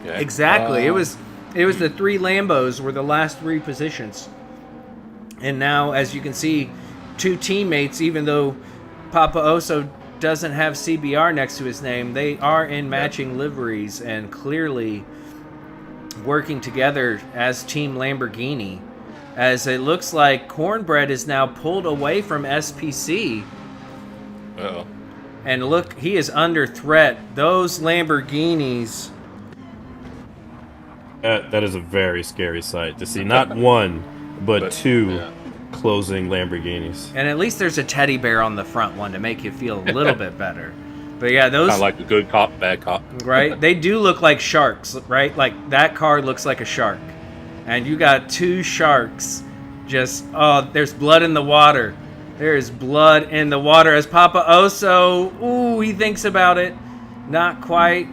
C: Okay.
B: Exactly. It was the 3 Lambos were the last 3 positions. And now, as you can see, 2 teammates, even though Papa Oso doesn't have CBR next to his name, they are in matching liveries and clearly working together as Team Lamborghini. As it looks like Cornbread is now pulled away from SPC.
C: Uh-oh.
B: And look, he is under threat. Those Lamborghinis.
D: That is a very scary sight to see. Not one, but 2 closing Lamborghinis.
B: And at least there's a teddy bear on the front one to make you feel a little bit better. But yeah, those...
C: Kind of like a good cop, bad cop.
B: Right? They do look like sharks, right? Like, that car looks like a shark. And you got 2 sharks just... Oh, there's blood in the water. There is blood in the water as Papa Oso... Ooh, he thinks about it. Not quite.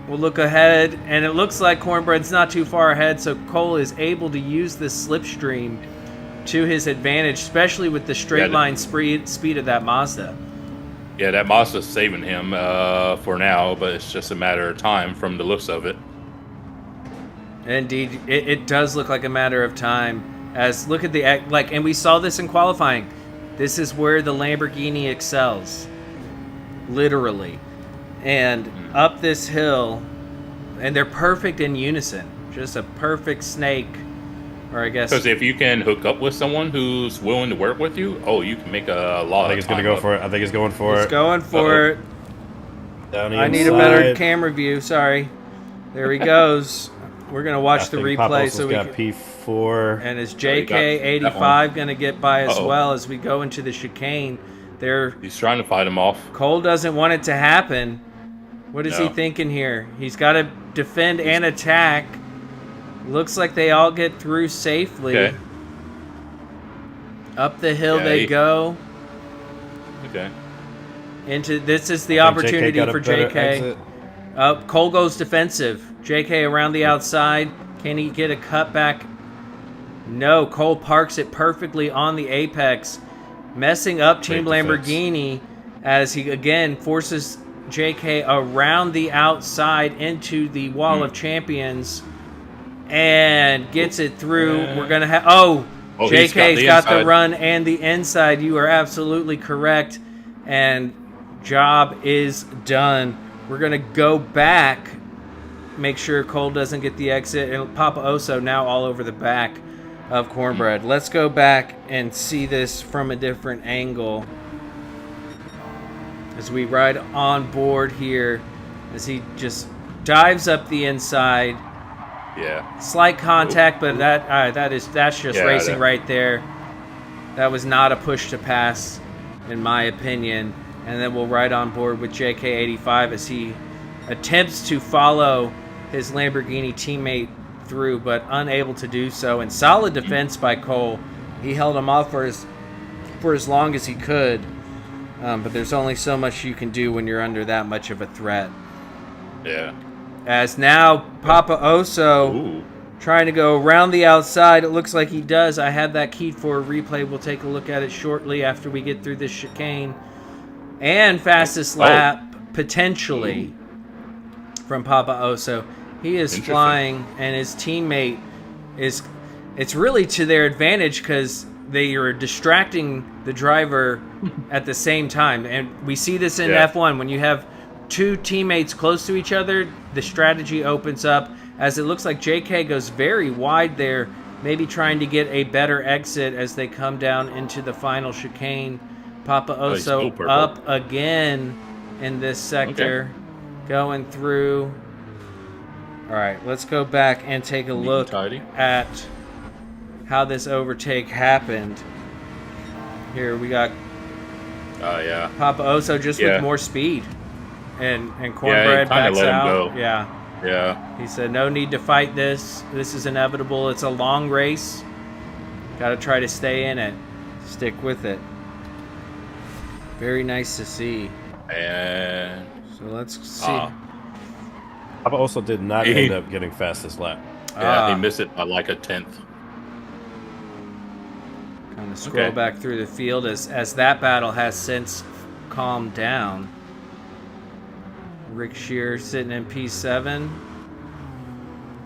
B: We'll look ahead. And it looks like Cornbread's not too far ahead, so Cole is able to use this slipstream to his advantage, especially with the straight line speed of that Mazda.
C: Yeah, that Mazda's saving him for now, but it's just a matter of time from the looks of it.
B: Indeed, it does look like a matter of time. As look at the and we saw this in qualifying. This is where the Lamborghini excels, literally, and up this hill, and they're perfect in unison. Just a perfect snake, or I guess.
C: Because if you can hook up with someone who's willing to work with you, you can make a lot.
D: I think it's gonna go for it. I think it's going for it.
B: It's going for it. I need a better camera view. Sorry. There he goes. We're gonna watch the replay so we
D: got P4.
B: And is JK85 gonna get by as well as we go into the chicane?
C: He's trying to fight him off.
B: Cole doesn't want it to happen. What is he thinking here? He's got to defend and attack. Looks like they all get through safely.
C: Okay.
B: Up the hill they go.
C: Okay.
B: This is the opportunity for JK. Cole goes defensive. JK around the outside. Can he get a cutback? No. Cole parks it perfectly on the apex, messing up Team Lamborghini as he again forces JK around the outside into the wall of champions and gets it through. We're gonna have JK's got the run and the inside. You are absolutely correct, and job is done. We're gonna go back, make sure Cole doesn't get the exit, and Papa Oso now all over the back of Cornbread. Let's go back and see this from a different angle as we ride on board here as he just dives up the inside.
C: Yeah.
B: Slight contact, but that's just racing right there. That was not a push to pass, in my opinion. And then we'll ride on board with JK85 as he attempts to follow his Lamborghini teammate through, but unable to do so. And solid defense by Cole. He held him off for as long as he could. But there's only so much you can do when you're under that much of a threat.
C: Yeah.
B: As now Papa Oso
C: Ooh.
B: trying to go around the outside. It looks like he does. I have that keyed for a replay. We'll take a look at it shortly after we get through this chicane. And fastest lap, potentially, from Papa Oso. He is flying, and his teammate is... It's really to their advantage because they are distracting the driver at the same time. And we see this in F1. When you have two teammates close to each other, the strategy opens up. As it looks like JK goes very wide there, maybe trying to get a better exit as they come down into the final chicane. Papa Oso up again in this sector, going through. All right, let's go back and take a look at how this overtake happened. Here we got Papa Oso just with more speed. And Cornbread backs out. Yeah. He said, no need to fight this. This is inevitable. It's a long race. Got to try to stay in it. Stick with it. Very nice to see.
C: And
B: so let's see.
D: Papa also did not end up getting fastest lap.
C: Yeah, he missed it by like a 10th.
B: Kind of scroll back through the field as that battle has since calmed down. Rick Shear sitting in P7.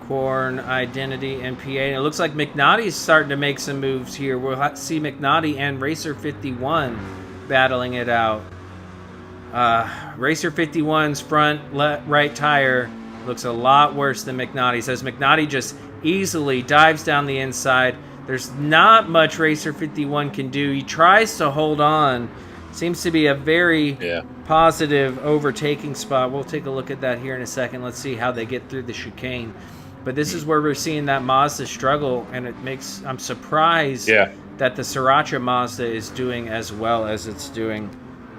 B: Corn Identity in P8. And it looks like McNaughty's starting to make some moves here. We'll see McNaughty and Racer 51 battling it out. Racer 51's front right tire looks a lot worse than McNaughty's, as McNaughty just easily dives down the inside. There's not much Racer 51 can do. He tries to hold on. Seems to be a very positive overtaking spot. We'll take a look at that here in a second. Let's see how they get through the chicane. But this is where we're seeing that Mazda struggle, and I'm surprised that the Sriracha Mazda is doing as well as it's doing.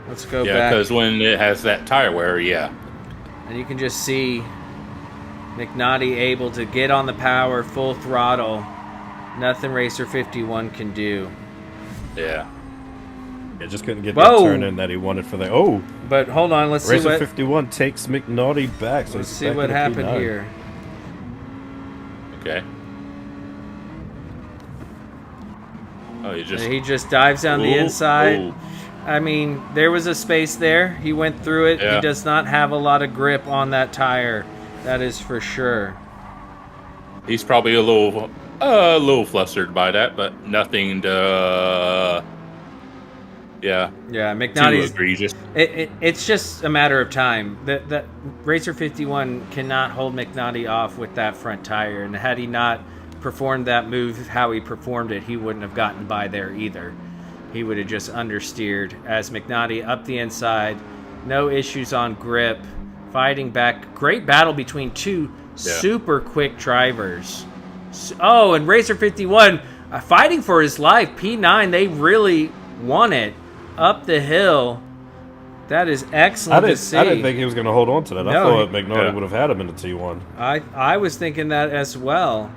B: Let's go back.
C: Yeah, because when it has that tire wear,
B: and you can just see McNaughty able to get on the power, full throttle. Nothing Racer 51 can do.
C: Yeah.
D: It just couldn't get that turn in that he wanted for the...
B: But hold on, let's see what...
D: Racer 51 takes McNaughty back. So
B: let's see what happened here.
C: Okay. Oh,
B: he just dives down the inside. I mean, there was a space there. He went through it. He does not have a lot of grip on that tire. That is for sure.
C: He's probably a little flustered by that, but nothing to... Yeah,
B: McNaughty's
C: egregious.
B: It's just a matter of time. That Racer 51 cannot hold McNaughty off with that front tire, and had he not performed that move how he performed it, he wouldn't have gotten by there either. He would have just understeered. As McNaughty up the inside, no issues on grip, fighting back. Great battle between two super quick drivers. Oh, and Racer 51 fighting for his life. P9, they really won it. Up the hill. That is excellent to see.
D: I didn't think he was going to hold on to that. I thought McNaughty would have had him in the T1.
B: I was thinking that as well.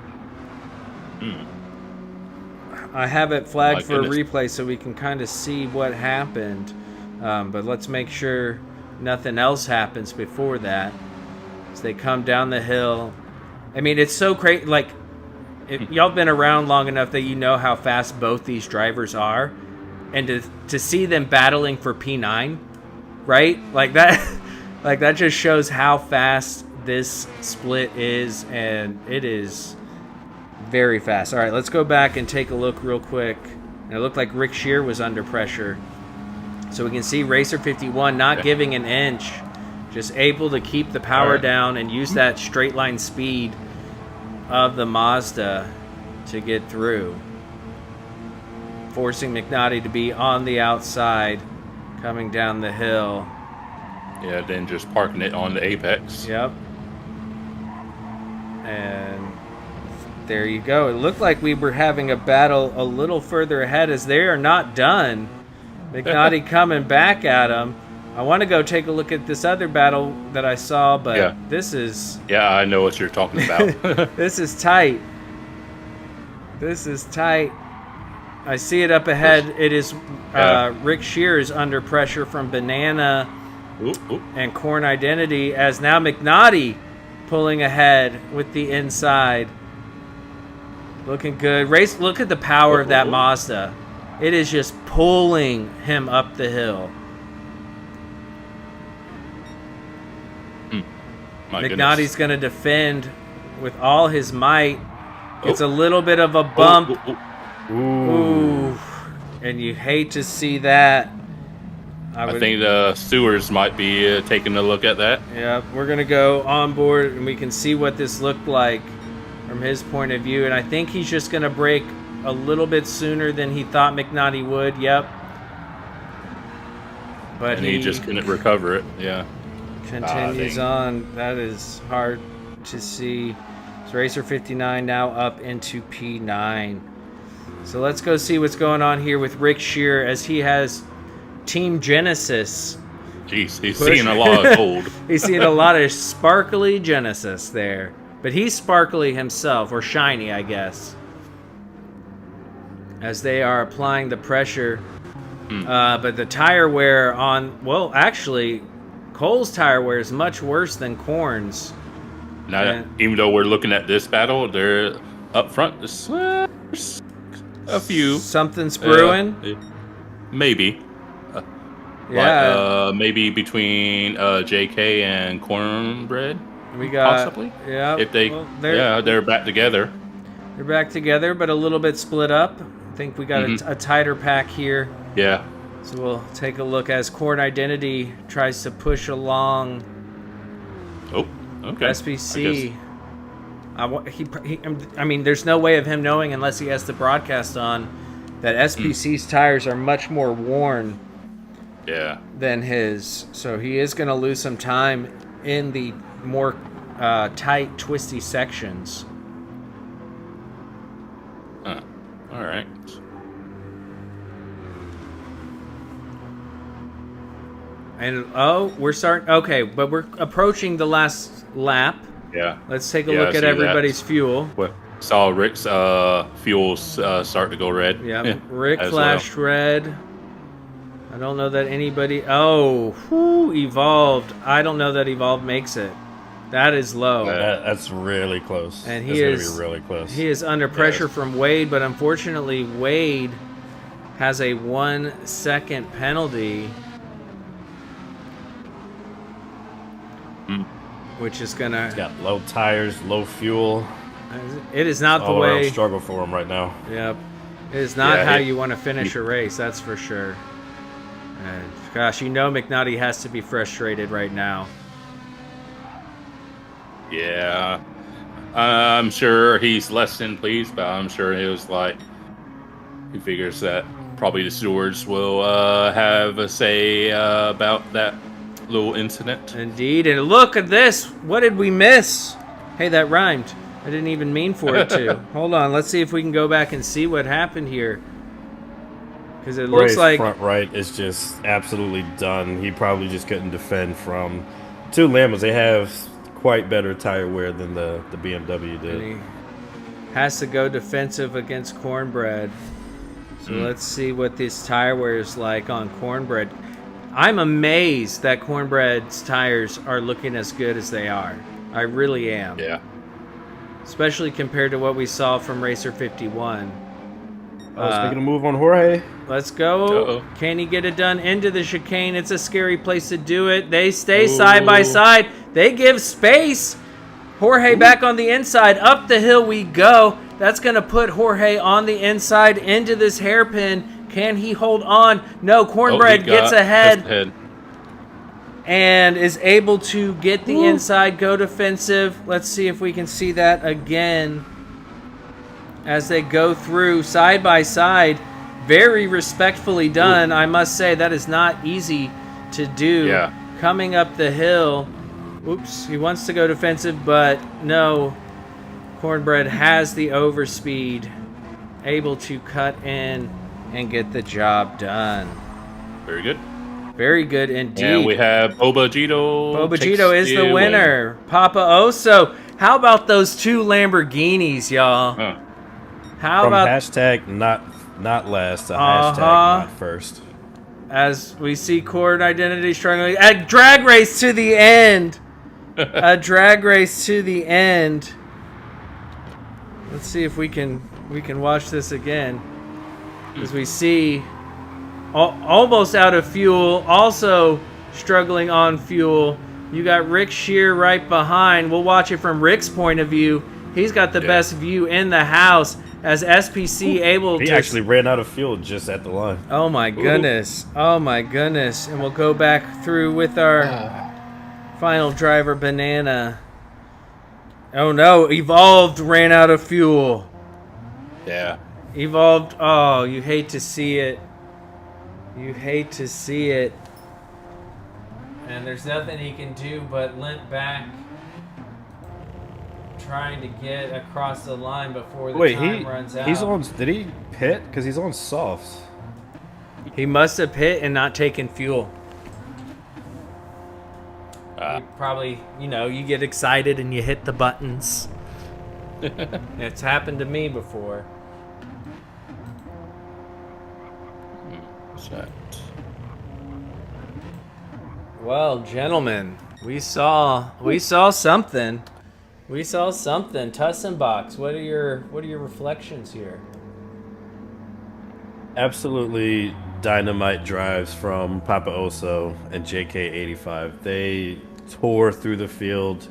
B: I have it flagged for a replay so we can kind of see what happened. But let's make sure nothing else happens before that. As they come down the hill. I mean, it's so crazy. Like, y'all been around long enough that you know how fast both these drivers are. And to see them battling for P9, right? Like that just shows how fast this split is, and it is very fast. All right, let's go back and take a look real quick. And it looked like Rick Shear was under pressure. So we can see Racer 51 not giving an inch, just able to keep the power down and use that straight line speed of the Mazda to get through. Forcing McNaughty to be on the outside, coming down the hill.
C: Yeah, then just parking it on the apex.
B: Yep. And there you go. It looked like we were having a battle a little further ahead, as they are not done. McNaughty coming back at him. I want to go take a look at this other battle that I saw, but
C: Yeah.
B: this is
C: Yeah, I know what you're talking about.
B: this is tight. This is tight. I see it up ahead. It is Rick Shears under pressure from Banana and Corn Identity, as now McNaughty pulling ahead with the inside. Looking good. Race. Look at the power of that Mazda. It is just pulling him up the hill. McNaughty's going to defend with all his might. It's a little bit of a bump. Ooh. And you hate to see that.
C: I think the stewards might be taking a look at that.
B: Yeah, we're going to go on board and we can see what this looked like from his point of view. And I think he's just going to brake a little bit sooner than he thought McNaughty would. Yep. But
C: And he just couldn't recover it. Yeah.
B: Continues on. That is hard to see. So Racer 59 now up into P9. So let's go see what's going on here with Rick Shear as he has Team Genesis.
C: Jeez, he's seeing a lot of gold.
B: He's seeing a lot of sparkly Genesis there. But he's sparkly himself, or shiny, I guess. As they are applying the pressure. But the tire wear on... Well, actually, Cole's tire wear is much worse than Corn's.
C: Now, even though we're looking at this battle, they're up front. There's a few.
B: Something's brewing?
C: Maybe.
B: Yeah.
C: Maybe between JK and Cornbread.
B: We got...
C: Possibly.
B: Yeah.
C: If they...
B: Well,
C: they're back together.
B: They're back together, but a little bit split up. I think we got a tighter pack here.
C: Yeah.
B: So we'll take a look as Corn Identity tries to push along
C: Oh, okay.
B: SBC. I mean, there's no way of him knowing unless he has the broadcast on that SBC's tires are much more worn than his. So he is going to lose some time in the more tight, twisty sections.
C: All right.
B: And we're starting. Okay, but we're approaching the last lap.
C: Yeah.
B: Let's take a look at everybody's fuel.
C: Saw Rick's fuel start to go red.
B: Yeah, Rick flashed red. I don't know that anybody... Evolved. I don't know that Evolved makes it. That is low.
D: That's really close.
B: And
D: That's going to be really close.
B: He is under pressure from Wade, but unfortunately Wade has a 1 second penalty. Which is going to...
D: He's got low tires, low fuel.
B: It is not the way...
D: struggle for him right now.
B: Yep. It is not how you want to finish a race, that's for sure. And gosh, you know McNaughty has to be frustrated right now.
C: Yeah. I'm sure he's less than pleased, but I'm sure he was like... He figures that probably the stewards will have a say about that little incident.
B: Indeed, and look at this. What did we miss? Hey, that rhymed. I didn't even mean for it to. Hold on, let's see if we can go back and see what happened here. Because it looks like
D: front right is just absolutely done. He probably just couldn't defend from two Lambos. They have quite better tire wear than the BMW did.
B: And he has to go defensive against Cornbread. So let's see what this tire wear is like on Cornbread. I'm amazed that Cornbread's tires are looking as good as they are. I really am.
C: Yeah.
B: Especially compared to what we saw from Racer 51.
D: Making a move on Jorge.
B: Let's go. Can he get it done into the chicane? It's a scary place to do it. They stay side by side. They give space. Jorge back on the inside. Up the hill we go. That's going to put Jorge on the inside into this hairpin. Can he hold on? No, Cornbread gets ahead and is able to get the inside, go defensive. Let's see if we can see that again as they go through side by side. Very respectfully done. I must say that is not easy to do.
C: Yeah.
B: Coming up the hill. Oops, he wants to go defensive, but no. Cornbread has the overspeed, able to cut in and get the job done.
C: Very good.
B: Very good indeed.
C: And we have Bobajito.
B: Bobajito is the winner. Papa Oso. How about those two Lamborghinis, y'all? How
D: From
B: about
D: hashtag not last to hashtag not first.
B: as we see Cord Identity struggling? A drag race to the end. A drag race to the end. Let's see if we can watch this again. As we see almost out of fuel, also struggling on fuel. You got Rick Shear right behind. We'll watch it from Rick's point of view. He's got the best view in the house as SPC able to...
D: He actually ran out of fuel just at the line.
B: Oh my goodness. Oh my goodness. And we'll go back through with our final driver, Banana. Oh no, Evolved ran out of fuel.
C: Yeah.
B: Evolved, oh, you hate to see it. You hate to see it. And there's nothing he can do but limp back, trying to get across the line before the time runs out.
D: He's on. Did he pit? Because he's on softs.
B: He must have hit and not taken fuel. Probably, you get excited and you hit the buttons. It's happened to me before.
C: What's that?
B: Well, gentlemen, we saw something. We saw something. Tussenbox, what are your reflections here?
D: Absolutely dynamite drives from Papa Oso and JK85. They tore through the field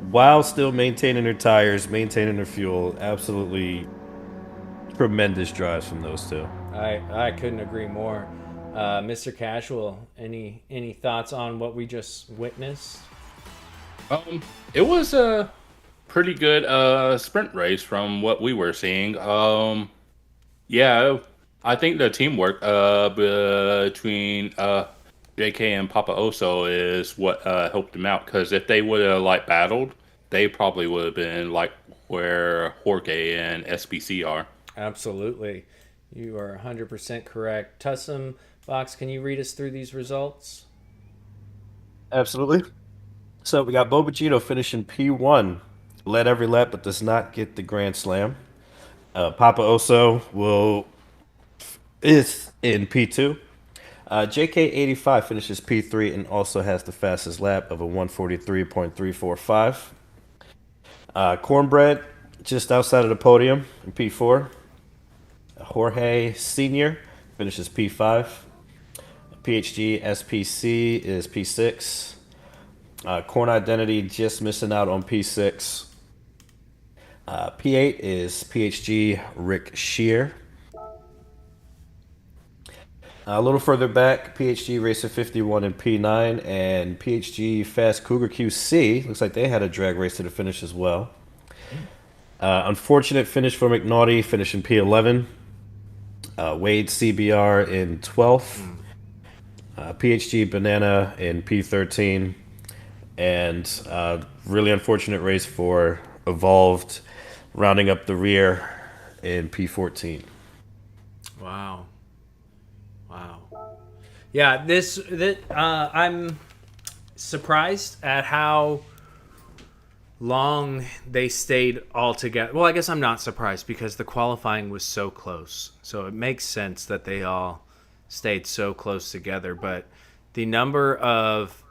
D: while still maintaining their tires, maintaining their fuel. Absolutely tremendous drives from those two.
B: I couldn't agree more. Mr. Casual, any thoughts on what we just witnessed?
C: It was a pretty good sprint race from what we were seeing. Yeah, I think the teamwork between JK and Papa Oso is what helped them out. Because if they would have battled, they probably would have been where Jorge and SBC are.
B: Absolutely, you are 100% correct. Tussum Box, can you read us through these results?
D: Absolutely. So we got Bobajito finishing P1, led every lap but does not get the Grand Slam. Papa Oso is in P2. JK85 finishes P3 and also has the fastest lap of a 143.345. Cornbread just outside of the podium in P4. Jorge Sr. finishes P5. PHG SPC is P6. Corn Identity just missing out on P6. P8 is PHG Rick Shear. A little further back, PHG Racer 51 in P9 and PHG Fast Cougar QC. Looks like they had a drag race to the finish as well. Unfortunate finish for McNaughty, finishing P11. Wade CBR in 12th. PHG Banana in P13. And really unfortunate race for Evolved, rounding up the rear in P14.
B: Wow. Yeah, I'm surprised at how long they stayed all together. Well, I guess I'm not surprised because the qualifying was so close. So it makes sense that they all stayed so close together. But the number of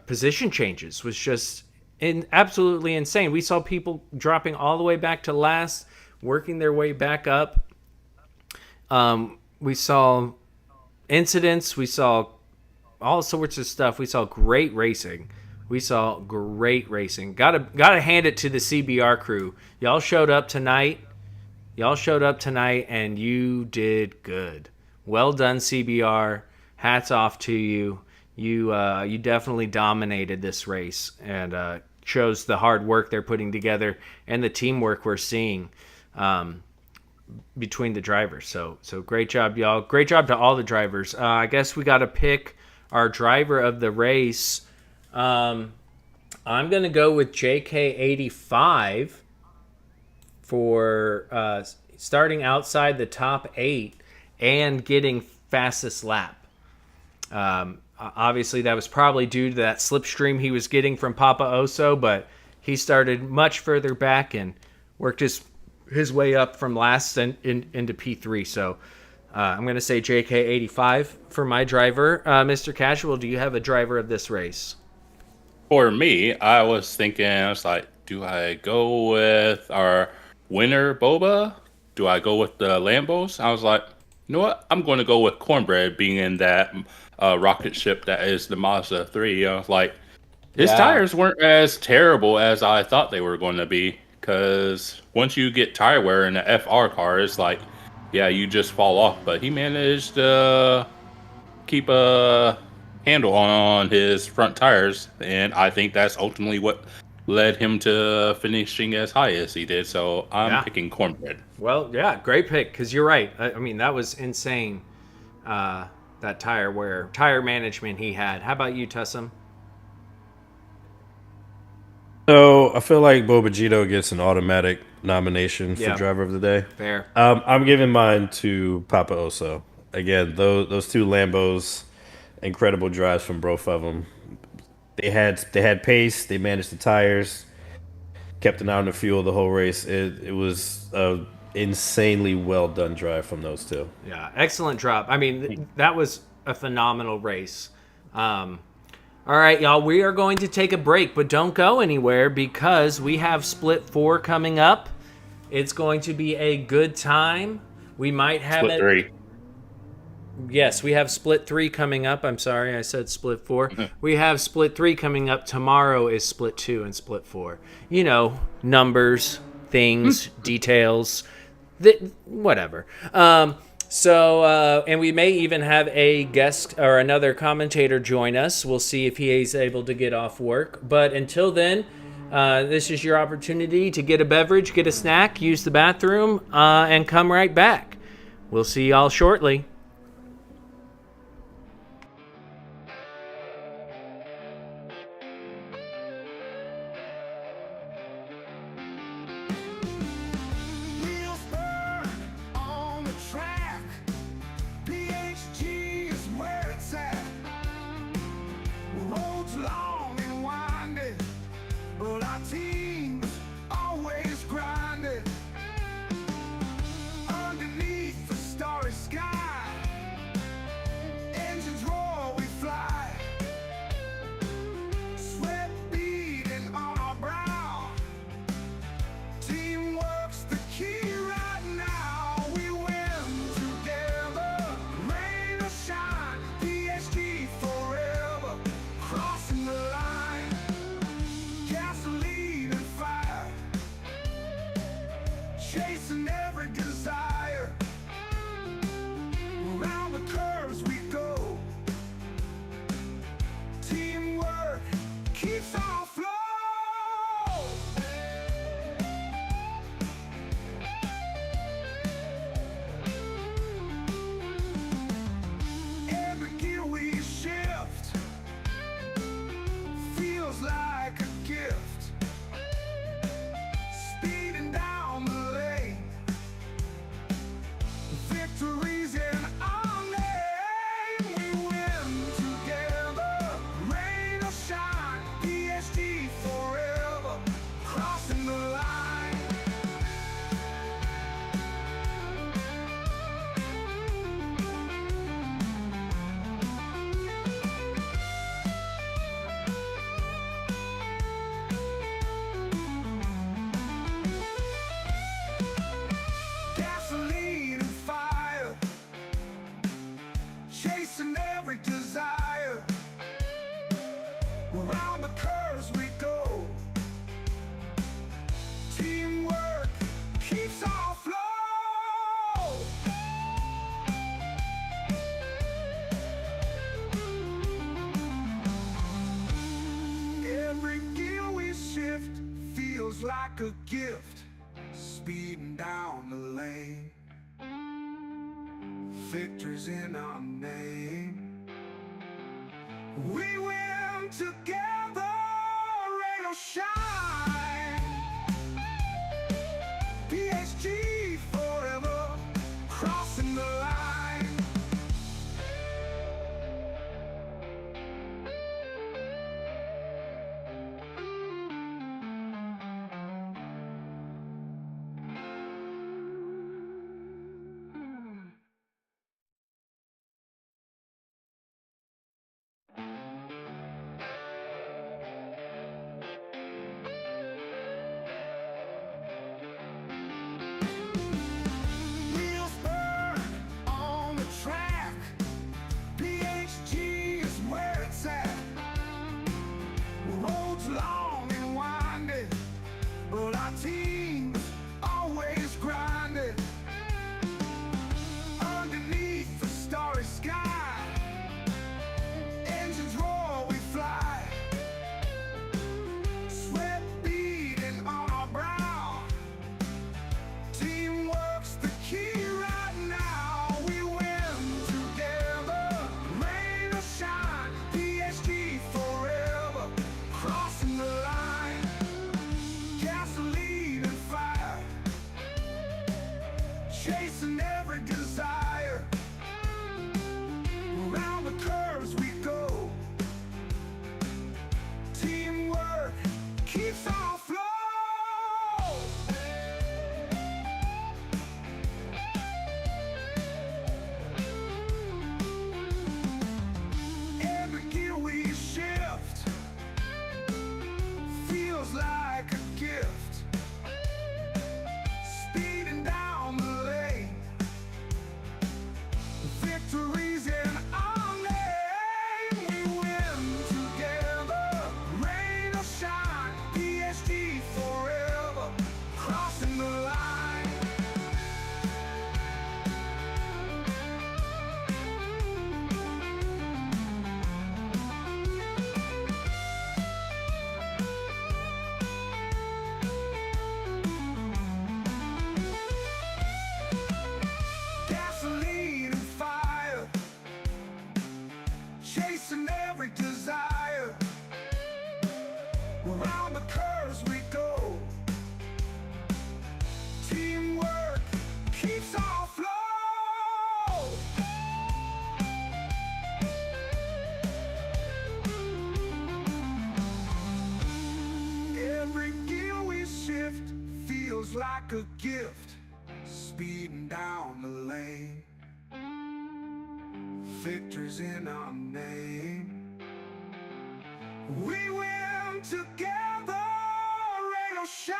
B: position changes was just absolutely insane. We saw people dropping all the way back to last, working their way back up. We saw incidents. We saw all sorts of stuff. We saw great racing. Gotta hand it to the CBR crew. Y'all showed up tonight, and you did good. Well done, CBR. Hats off to you. You definitely dominated this race and shows the hard work they're putting together and the teamwork we're seeing between the drivers. So great job, y'all. Great job to all the drivers. I guess we got to pick our driver of the race. I'm going to go with JK85 for starting outside the top 8 and getting fastest lap. Obviously, that was probably due to that slipstream he was getting from Papa Oso, but he started much further back and worked his way up from last into P3. So I'm going to say JK85 for my driver. Mr. Casual, do you have a driver of this race?
C: For me, I was thinking, I was like, do I go with our winner, Boba? Do I go with the Lambos? I was like, you know what? I'm going to go with Cornbread being in that rocket ship that is the Mazda 3. I was like, his tires weren't as terrible as I thought they were going to be. Because once you get tire wear in the FR car, it's like, yeah, you just fall off. But he managed to keep a handle on his front tires, and I think that's ultimately what led him to finishing as high as he did. So I'm picking Cornbread.
B: Well, yeah, great pick, because you're right. I mean, that was insane, that tire management he had. How about you, Tussum?
D: So I feel like Bobagito gets an automatic nomination for driver of the day.
B: Fair.
D: I'm giving mine to Papa Oso. Again, those two Lambos, incredible drives from both of them. They had pace. They managed the tires, kept an eye on the fuel the whole race. It was a insanely well done drive from those two.
B: Yeah, excellent drop. I mean, that was a phenomenal race. All right, y'all, we are going to take a break, but don't go anywhere because we have Split 4 coming up. It's going to be a good time. We might have
C: Split 3.
B: Yes, we have Split 3 coming up. I'm sorry, I said Split 4. We have Split 3 coming up. Tomorrow is Split 2 and Split 4. You know, numbers, things, details, whatever. And we may even have a guest or another commentator join us. We'll see if he is able to get off work. But until then, this is your opportunity to get a beverage, get a snack, use the bathroom, and come right back. We'll see y'all shortly.
A: Wheels burn on the track. PHG is where it's at. Roads long and winding, but our team's always grinding. Underneath the starry sky, engines roar, we fly. Sweat beading on our brow. Teamwork's the key right now. We win together, rain or shine. PSG forever, crossing the line. Gasoline and fire, chasing every desire. Around the curves we go. Teamwork keeps our flow. Every gear we shift feels like a gift. Speeding down the lane, victories in our name. We win together, rain or shine. PSG forever, crossing the line. Gasoline and fire, chasing every desire. Around the curves we go. Teamwork keeps our flow. Every gear we shift feels like a gift. Speeding down the lane, victory's in our name. We win together, rain or shine. PSG forever, crossing the line. like a gift, speeding down the lane. Victor's in our name. We win together, rain or shine.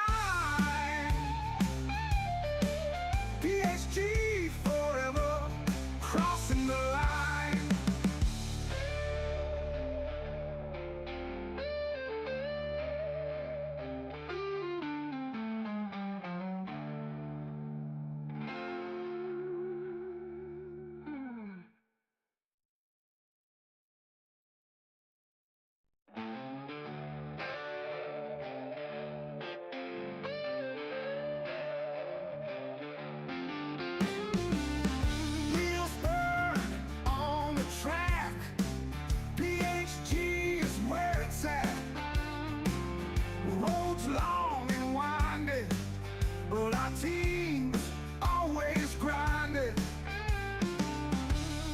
A: PHG forever, crossing the line. Wheels burn on the track. PHG is where it's at. Roads long and winding, but our team's always grinding.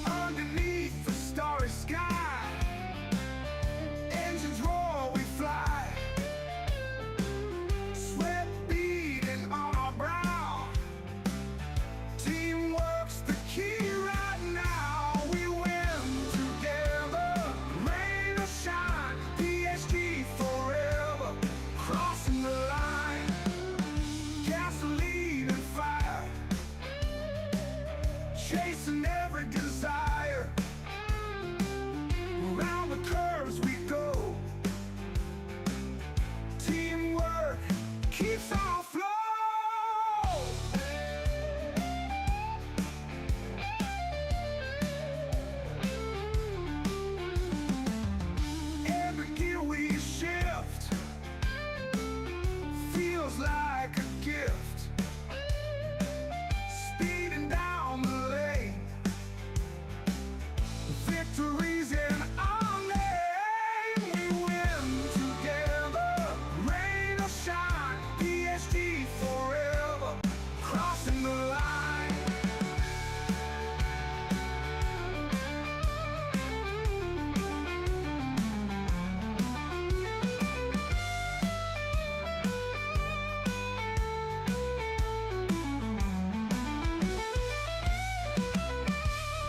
A: Underneath the starry sky, engines roar, we fly. Sweat beading on our brow. Teamwork's the key right now. We win together, rain or shine. PSG forever, crossing the line. Gasoline and fire, chasing every desire. Around the curves we go. Teamwork keeps our flow. Every gear we shift feels like a gift, speeding down the lane. Victories in our name. We win together, rain or shine. PSG forever, crossing the line.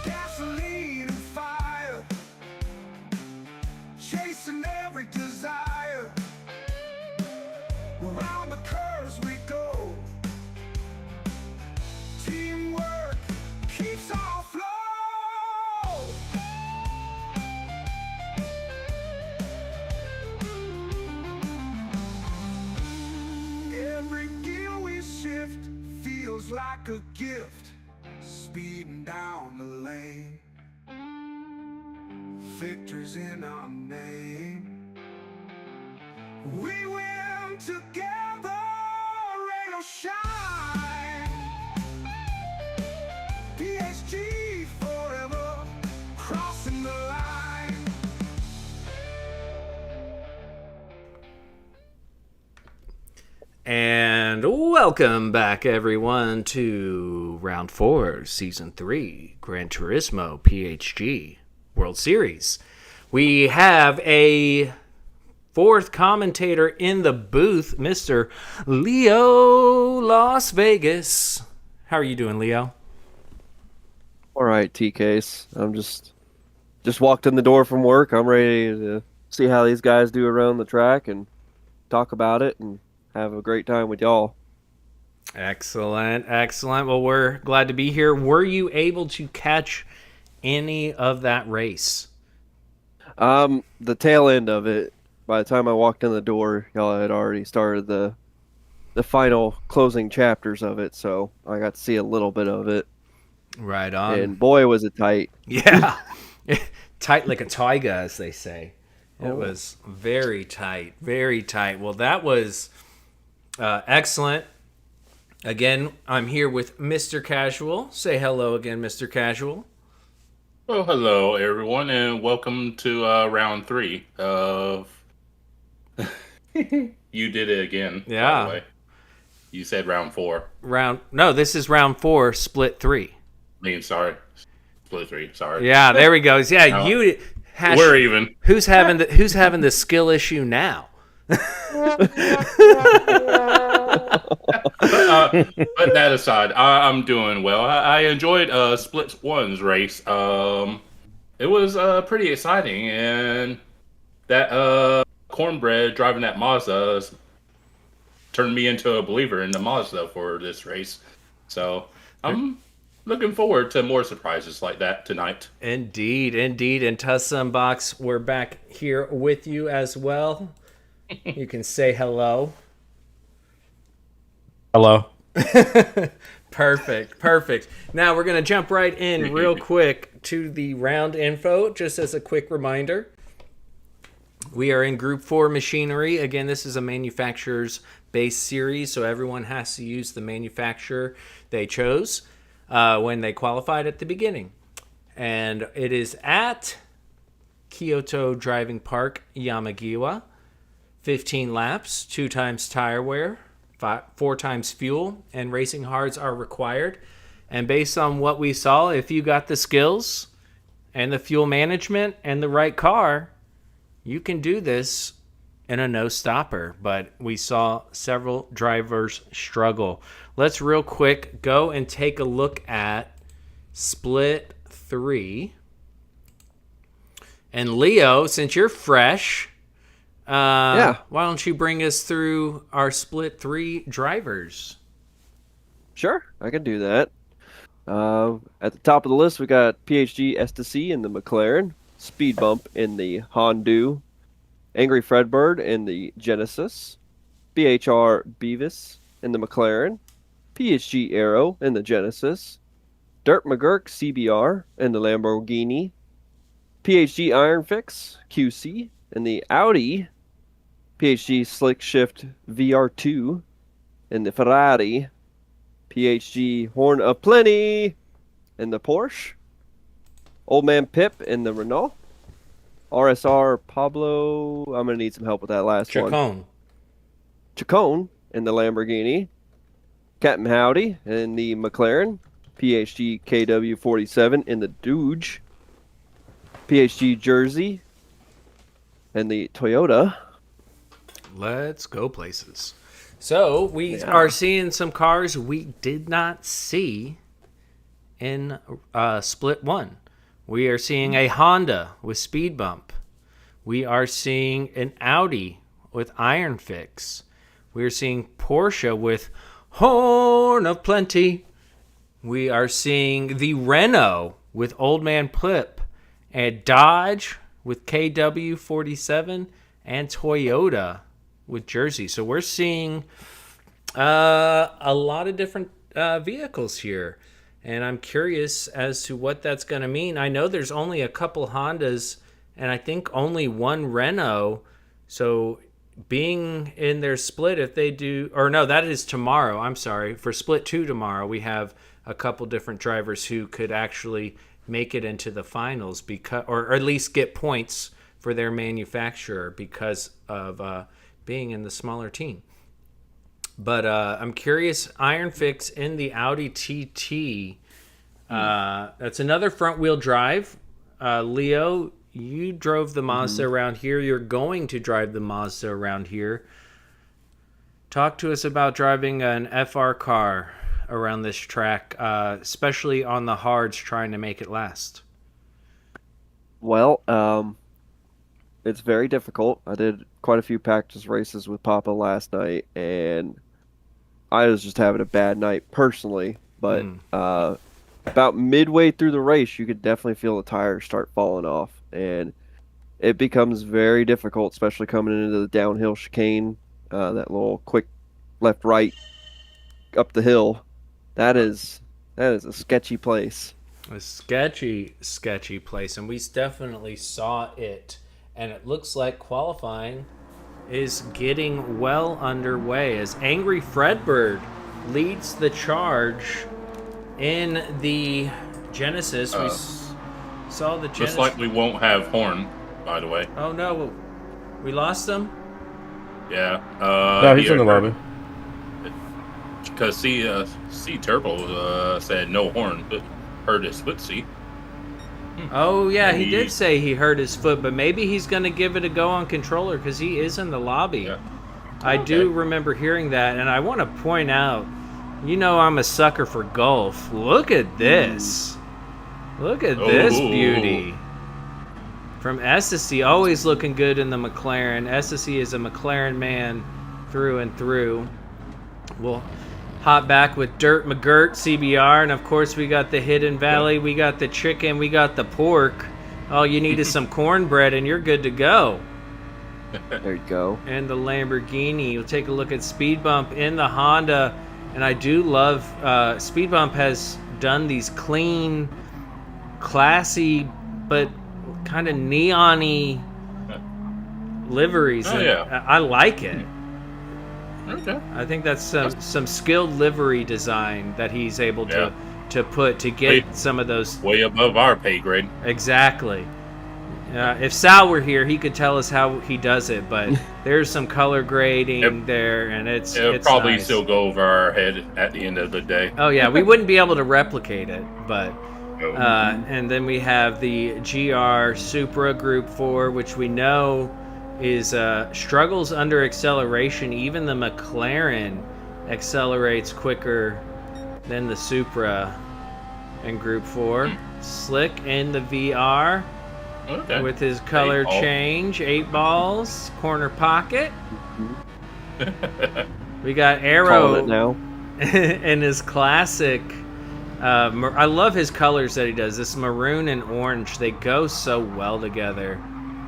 A: Gasoline and fire, chasing every desire. Around the curves we go. Teamwork keeps our flow. Every gear we shift feels like a gift, speeding down the lane. Victor's in our name. We win together, rain or shine. PSG forever, crossing the line.
B: And welcome back, everyone, to Round 4, Season 3, Gran Turismo PHG World Series. We have a fourth commentator in the booth, Mr. Leo Las Vegas. How are you doing, Leo?
E: All right, TKs. I'm just walked in the door from work. I'm ready to see how these guys do around the track and talk about it and have a great time with y'all.
B: Excellent, excellent. Well, we're glad to be here. Were you able to catch any of that race?
E: The tail end of it. By the time I walked in the door, y'all had already started the final closing chapters of it, so I got to see a little bit of it.
B: Right on.
E: And boy, was it tight.
B: Yeah. Tight like a tiger, as they say. It was very tight, very tight. Well, that was excellent. Again, I'm here with Mr. Casual. Say hello again, Mr. Casual.
C: Well, hello, everyone, and welcome to round 3 of... You did it again,
B: Yeah.
C: by the way. You said round 4.
B: No, this is round 4, split 3.
C: Sorry. Split 3, sorry.
B: Yeah, there we go. Yeah,
C: No.
B: you...
C: We're even.
B: Who's having the skill issue now?
C: But that aside, I'm doing well. I enjoyed Split One's race. It was pretty exciting, and that cornbread driving that Mazda turned me into a believer in the Mazda for this race. So I'm looking forward to more surprises like that tonight.
B: Indeed, indeed. And Tussum Box, we're back here with you as well. You can say hello.
D: Hello.
B: Perfect, perfect. Now we're going to jump right in real quick to the round info, just as a quick reminder. We are in Group 4 machinery. Again, this is a manufacturer's based series, so everyone has to use the manufacturer they chose when they qualified at the beginning. And it is at Kyoto Driving Park, Yamagiwa. 15 laps, 2 times tire wear, 4 times fuel, and racing hards are required. And based on what we saw, if you got the skills and the fuel management and the right car, you can do this in a no-stopper. But we saw several drivers struggle. Let's real quick go and take a look at Split 3. And Leo, since you're fresh, why don't you bring us through our Split 3 drivers?
E: Sure, I can do that. At the top of the list, we got PHG S2C in the McLaren, Speed Bump in the Honda, Angry Fredbird in the Genesis, BHR Beavis in the McLaren, PHG Aero in the Genesis, Dirt McGurk CBR in the Lamborghini, PHG Iron Fix QC in the Audi, PHG Slick Shift VR2 in the Ferrari, PHG Horn of Plenty in the Porsche, Old Man Pip in the Renault, RSR Pablo, I'm going to need some help with that last one. Chacon in the Lamborghini, Captain Howdy in the McLaren, PHG KW47 in the Dodge, PHG Jersey in the Toyota.
B: Let's go places. So we are seeing some cars we did not see in Split 1. We are seeing a Honda with Speed Bump. We are seeing an Audi with Iron Fix. We are seeing Porsche with Horn of Plenty. We are seeing the Renault with Old Man Plip, and Dodge with KW47, and Toyota with Jersey. So we're seeing a lot of different vehicles here. And I'm curious as to what that's going to mean. I know there's only a couple Hondas and I think only one Renault. So being in their split, if they do, or no, that is tomorrow. I'm sorry. For Split 2 tomorrow, we have a couple different drivers who could actually make it into the finals, because, or at least get points for their manufacturer because of being in the smaller team. But I'm curious, Iron Fix in the Audi TT. That's another front-wheel drive. Leo, you drove the Mazda around here. You're going to drive the Mazda around here. Talk to us about driving an FR car around this track, especially on the hards, trying to make it last.
E: Well, it's very difficult. I did quite a few practice races with Papa last night, and I was just having a bad night personally. But about midway through the race, you could definitely feel the tires start falling off, and it becomes very difficult, especially coming into the downhill chicane, that little quick left-right up the hill. That is a sketchy place.
B: A sketchy place, and we definitely saw it. And it looks like qualifying is getting well underway as Angry Fredbird leads the charge in the Genesis. We saw the Genesis.
C: Looks like we won't have Horn, by the way.
B: Oh no, we lost him?
C: Yeah.
D: No, he's in the lobby.
C: Because C Turbo said no Horn, but heard his foot C.
B: Oh yeah, he did say he hurt his foot, but maybe he's going to give it a go on controller because he is in the lobby.
C: Yeah.
B: I do remember hearing that, and I want to point out, I'm a sucker for golf. Look at this. Look at this beauty. From Essesy, always looking good in the McLaren. Essesy is a McLaren man through and through. We'll hop back with Dirt McGirt CBR, and of course we got the Hidden Valley, we got the chicken, we got the pork. All you need is some cornbread and you're good to go.
E: There you go.
B: And the Lamborghini. You'll take a look at Speed Bump in the Honda, and I do love Speed Bump has done these clean, classy, but kind of neon-y liveries. I like it.
C: Okay.
B: I think that's some skilled livery design that he's able to put to get some of those
C: way above our pay grade.
B: Exactly. If Sal were here, he could tell us how he does it, but there's some color grading there, and it's
C: probably
B: nice.
C: still go over our head at the end of the day.
B: Oh yeah, we wouldn't be able to replicate it, but and then we have the GR Supra Group 4, which we know is struggles under acceleration. Even the McLaren accelerates quicker than the Supra in Group 4. Slick in the VR with his color change. 8 balls, corner pocket. We got Arrow
E: now.
B: in his classic. I love his colors that he does. This maroon and orange, they go so well together.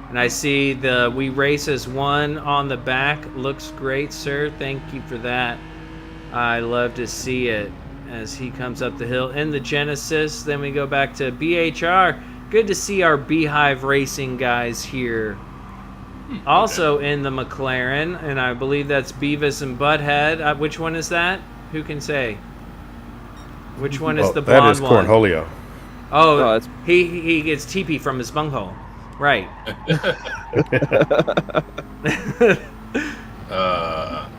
B: And I see the We Race as One on the back. Looks great, sir. Thank you for that. I love to see it as he comes up the hill in the Genesis. Then we go back to BHR. Good to see our Beehive Racing guys here. Also in the McLaren, and I believe that's Beavis and Butthead. Which one is that? Who can say? Which one is the blonde one?
D: That is Cornholio.
B: Oh, he gets TP from his bunghole. Right.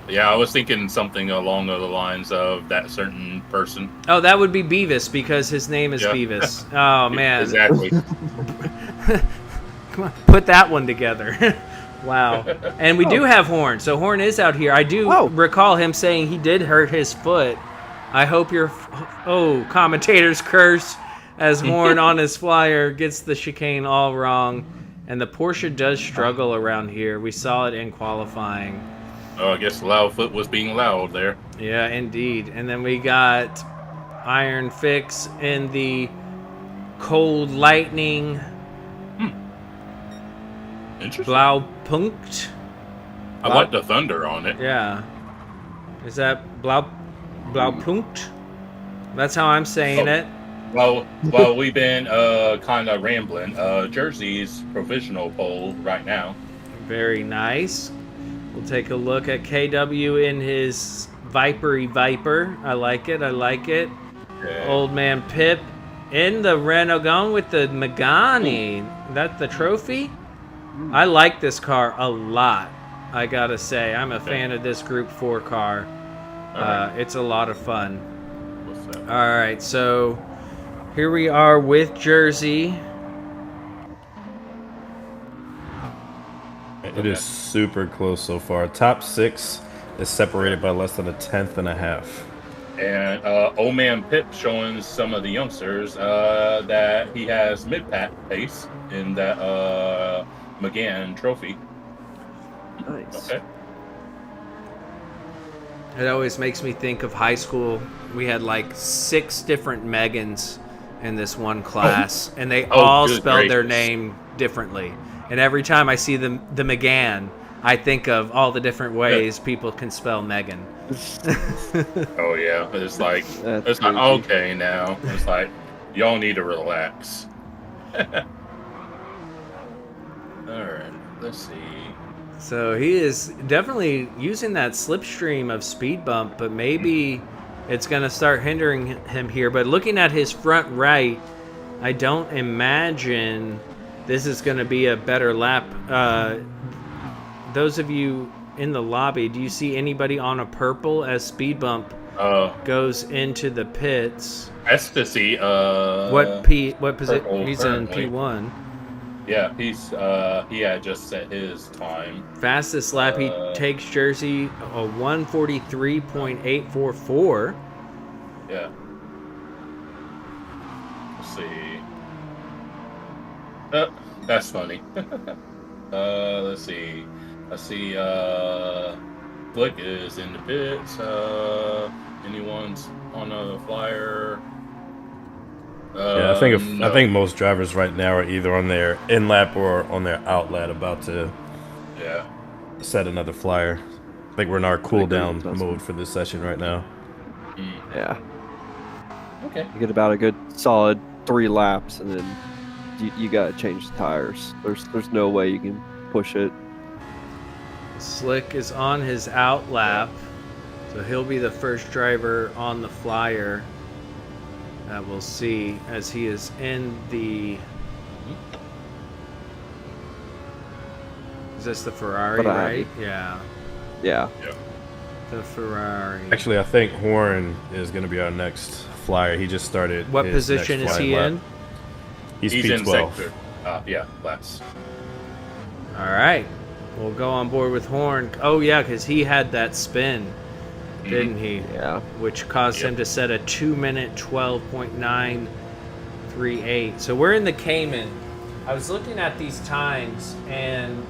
C: Yeah, I was thinking something along the lines of that certain person.
B: Oh, that would be Beavis because his name is Beavis. Oh, man.
C: Exactly.
B: Come on, put that one together. Wow. And we do have Horn. So Horn is out here. I do recall him saying he did hurt his foot. I hope your commentator's curse as Horn on his flyer gets the chicane all wrong. And the Porsche does struggle around here. We saw it in qualifying.
C: Oh, I guess Loudfoot was being loud there.
B: Yeah, indeed. And then we got Iron Fix in the Cold Lightning.
C: Interesting.
B: Blaupunkt.
C: I like the thunder on it.
B: Yeah. Is that Blaupunkt? That's how I'm saying it.
C: Well, we've been kind of rambling. Jersey's provisional poll right now.
B: Very nice. We'll take a look at KW in his Viper. I like it.
C: Yeah.
B: Old man Pip in the Renault going with the Megane. That's the trophy? I like this car a lot, I gotta say. I'm a fan of this Group 4 car. It's a lot of fun.
C: What's that?
B: All right, so here we are with Jersey.
D: It is super close so far. Top 6 is separated by less than a tenth and a half.
C: And old man Pip showing some of the youngsters that he has mid-pack pace in that McGann trophy.
E: Nice.
C: Okay.
B: It always makes me think of high school. We had like 6 different Megans in this one class, and they all spelled their name differently. And every time I see the McGann, I think of all the different ways people can spell Megan.
C: Oh yeah, it's like okay now. It's like y'all need to relax. All right, let's see.
B: So he is definitely using that slipstream of Speed Bump, but maybe it's going to start hindering him here. But looking at his front right, I don't imagine this is going to be a better lap. Those of you in the lobby, do you see anybody on a purple as Speed Bump goes into the pits?
C: Ecstasy.
B: What position? He's in P1.
C: Yeah, he had just set his time.
B: Fastest lap he takes Jersey a 143.844.
C: Yeah. Let's see. That's funny. Let's see. Flick is in the pits. Anyone's on a flyer?
D: Yeah, I
C: No.
D: think most drivers right now are either on their in lap or on their out lap, about to set another flyer. I think we're in our cool down mode for this session right now.
E: Yeah.
C: Okay.
E: You get about a good solid 3 laps, and then you got to change the tires. There's no way you can push it.
B: Slick is on his out lap, so he'll be the first driver on the flyer that we'll see as he is in the... Is this the Ferrari, right? Yeah.
E: Yeah.
B: The Ferrari.
D: Actually, I think Horn is going to be our next flyer. He just started.
B: What
D: his
B: position
D: next
B: is he
D: flying
B: in?
D: lap. He's
C: in
D: P12.
C: sector. Laps.
B: All right. We'll go on board with Horn. Oh, yeah, because he had that spin, didn't he?
E: Yeah.
B: Which caused him to set a 2-minute 12.938. So we're in the Cayman. I was looking at these times, and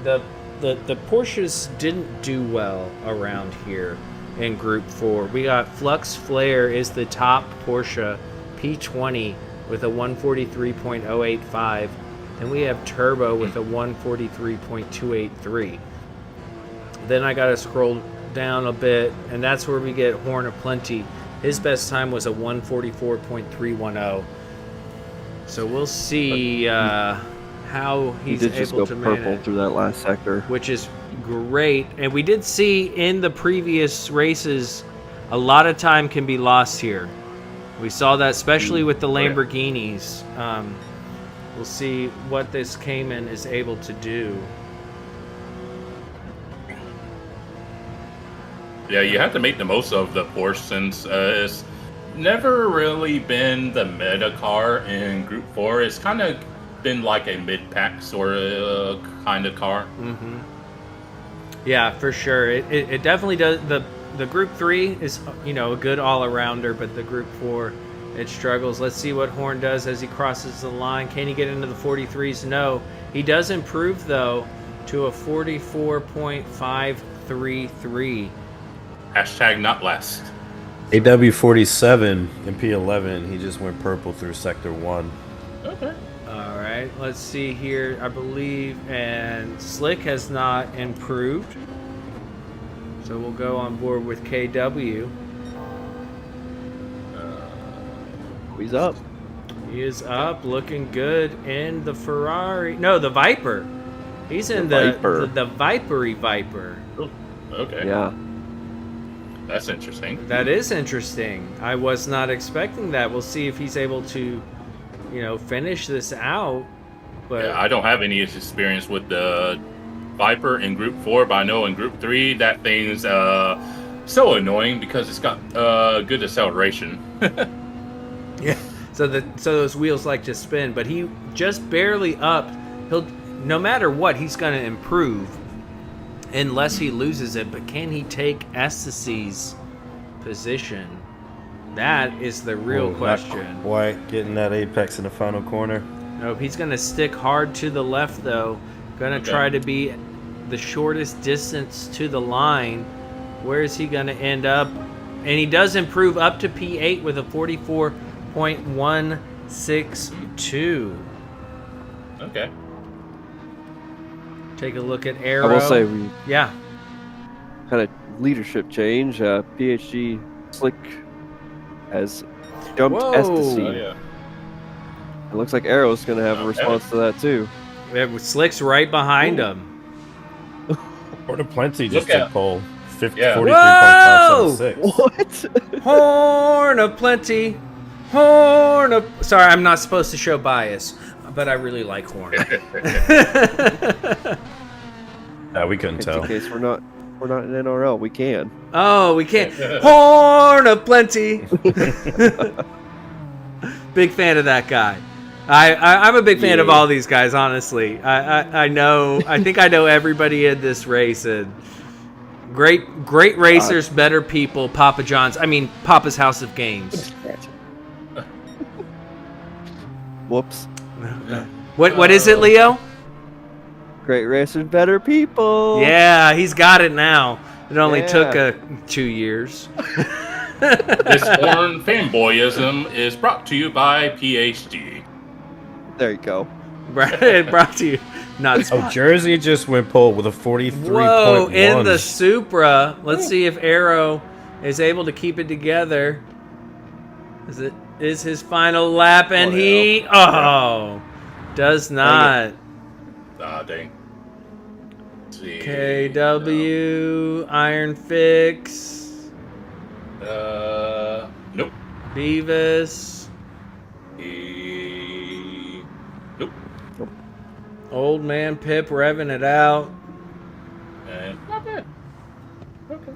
B: the Porsches didn't do well around here in Group 4. We got Flux Flare is the top Porsche P20 with a 143.085. Then we have Turbo with a 143.283. Then I got to scroll down a bit, and that's where we get Horn of Plenty. His best time was a 144.310. So we'll see how he's
E: he did just
B: able
E: go
B: to
E: purple
B: manage,
E: through that last sector,
B: which is great. And we did see in the previous races, a lot of time can be lost here. We saw that especially with the Lamborghinis. We'll see what this Cayman is able to do.
C: Yeah, you have to make the most of the Porsche since it's never really been the meta car in Group 4. It's kind of been like a mid-pack sort of kind of car.
B: Mm-hmm. Yeah, for sure. It definitely does. The Group 3 is, a good all-arounder, but the Group 4, it struggles. Let's see what Horn does as he crosses the line. Can he get into the 43s? No. He does improve, though, to a 44.533.
C: Hashtag not last.
D: AW47 in P11, he just went purple through Sector 1.
C: Okay.
B: All right, let's see here. I believe, and Slick has not improved. So we'll go on board with KW.
E: he's up.
B: He is up, looking good in the Ferrari. No, the Viper. He's in the
E: Viper.
B: the Vipery Viper.
C: Oh, okay.
E: Yeah.
C: That's interesting.
B: That is interesting. I was not expecting that. We'll see if he's able to, finish this out. But
C: Yeah, I don't have any experience with the Viper in Group 4, but I know in Group 3 that thing's so annoying because it's got good acceleration.
B: yeah, so those wheels like to spin, but he just barely up. No matter what, he's going to improve unless he loses it. But can he take Estes' position? That is the real question.
D: White getting that apex in the final corner.
B: Nope, he's going to stick hard to the left, though. Going to try to be the shortest distance to the line. Where is he going to end up? And he does improve up to P8 with a 44.162.
C: Okay.
B: Take a look at Arrow.
E: I will say we
B: Yeah.
E: had a leadership change. PHG Slick has jumped
B: Whoa.
E: Estes.
C: Oh, yeah.
E: It looks like Arrow's going to have a response to that too.
B: Slick's right behind him.
D: Or the Plenty just
C: Look at-
D: took pole. 50,
C: Yeah.
D: 43.576.
E: What?
B: Horn of Plenty. Horn of... Sorry, I'm not supposed to show bias, but I really like Horn.
D: Yeah, we couldn't tell.
E: In case we're not in NRL, we can.
B: Oh, we can't. Horn of Plenty. Big fan of that guy. I'm a big fan of
E: Yeah.
B: all these guys, honestly. I know. I think I know everybody in this race. And great racers, better people. Papa John's. I mean, Papa's House of Games.
E: Whoops.
B: What is it, Leo?
E: Great racers, better people.
B: Yeah, he's got it now. It only took
E: Yeah.
B: 2 years.
C: This horn fanboyism is brought to you by PHG.
E: There you go.
B: Brought to you. Not
D: Oh,
B: spot.
D: Jersey just went pole with a 43.1.
B: Whoa, in the Supra. Let's see if Arrow is able to keep it together. Is his final lap, and he does not.
C: Dang. Let's see.
B: KW Iron Fix
C: Nope.
B: Beavis
C: Nope.
B: Old Man Pip revving it out.
C: And not bad. Okay.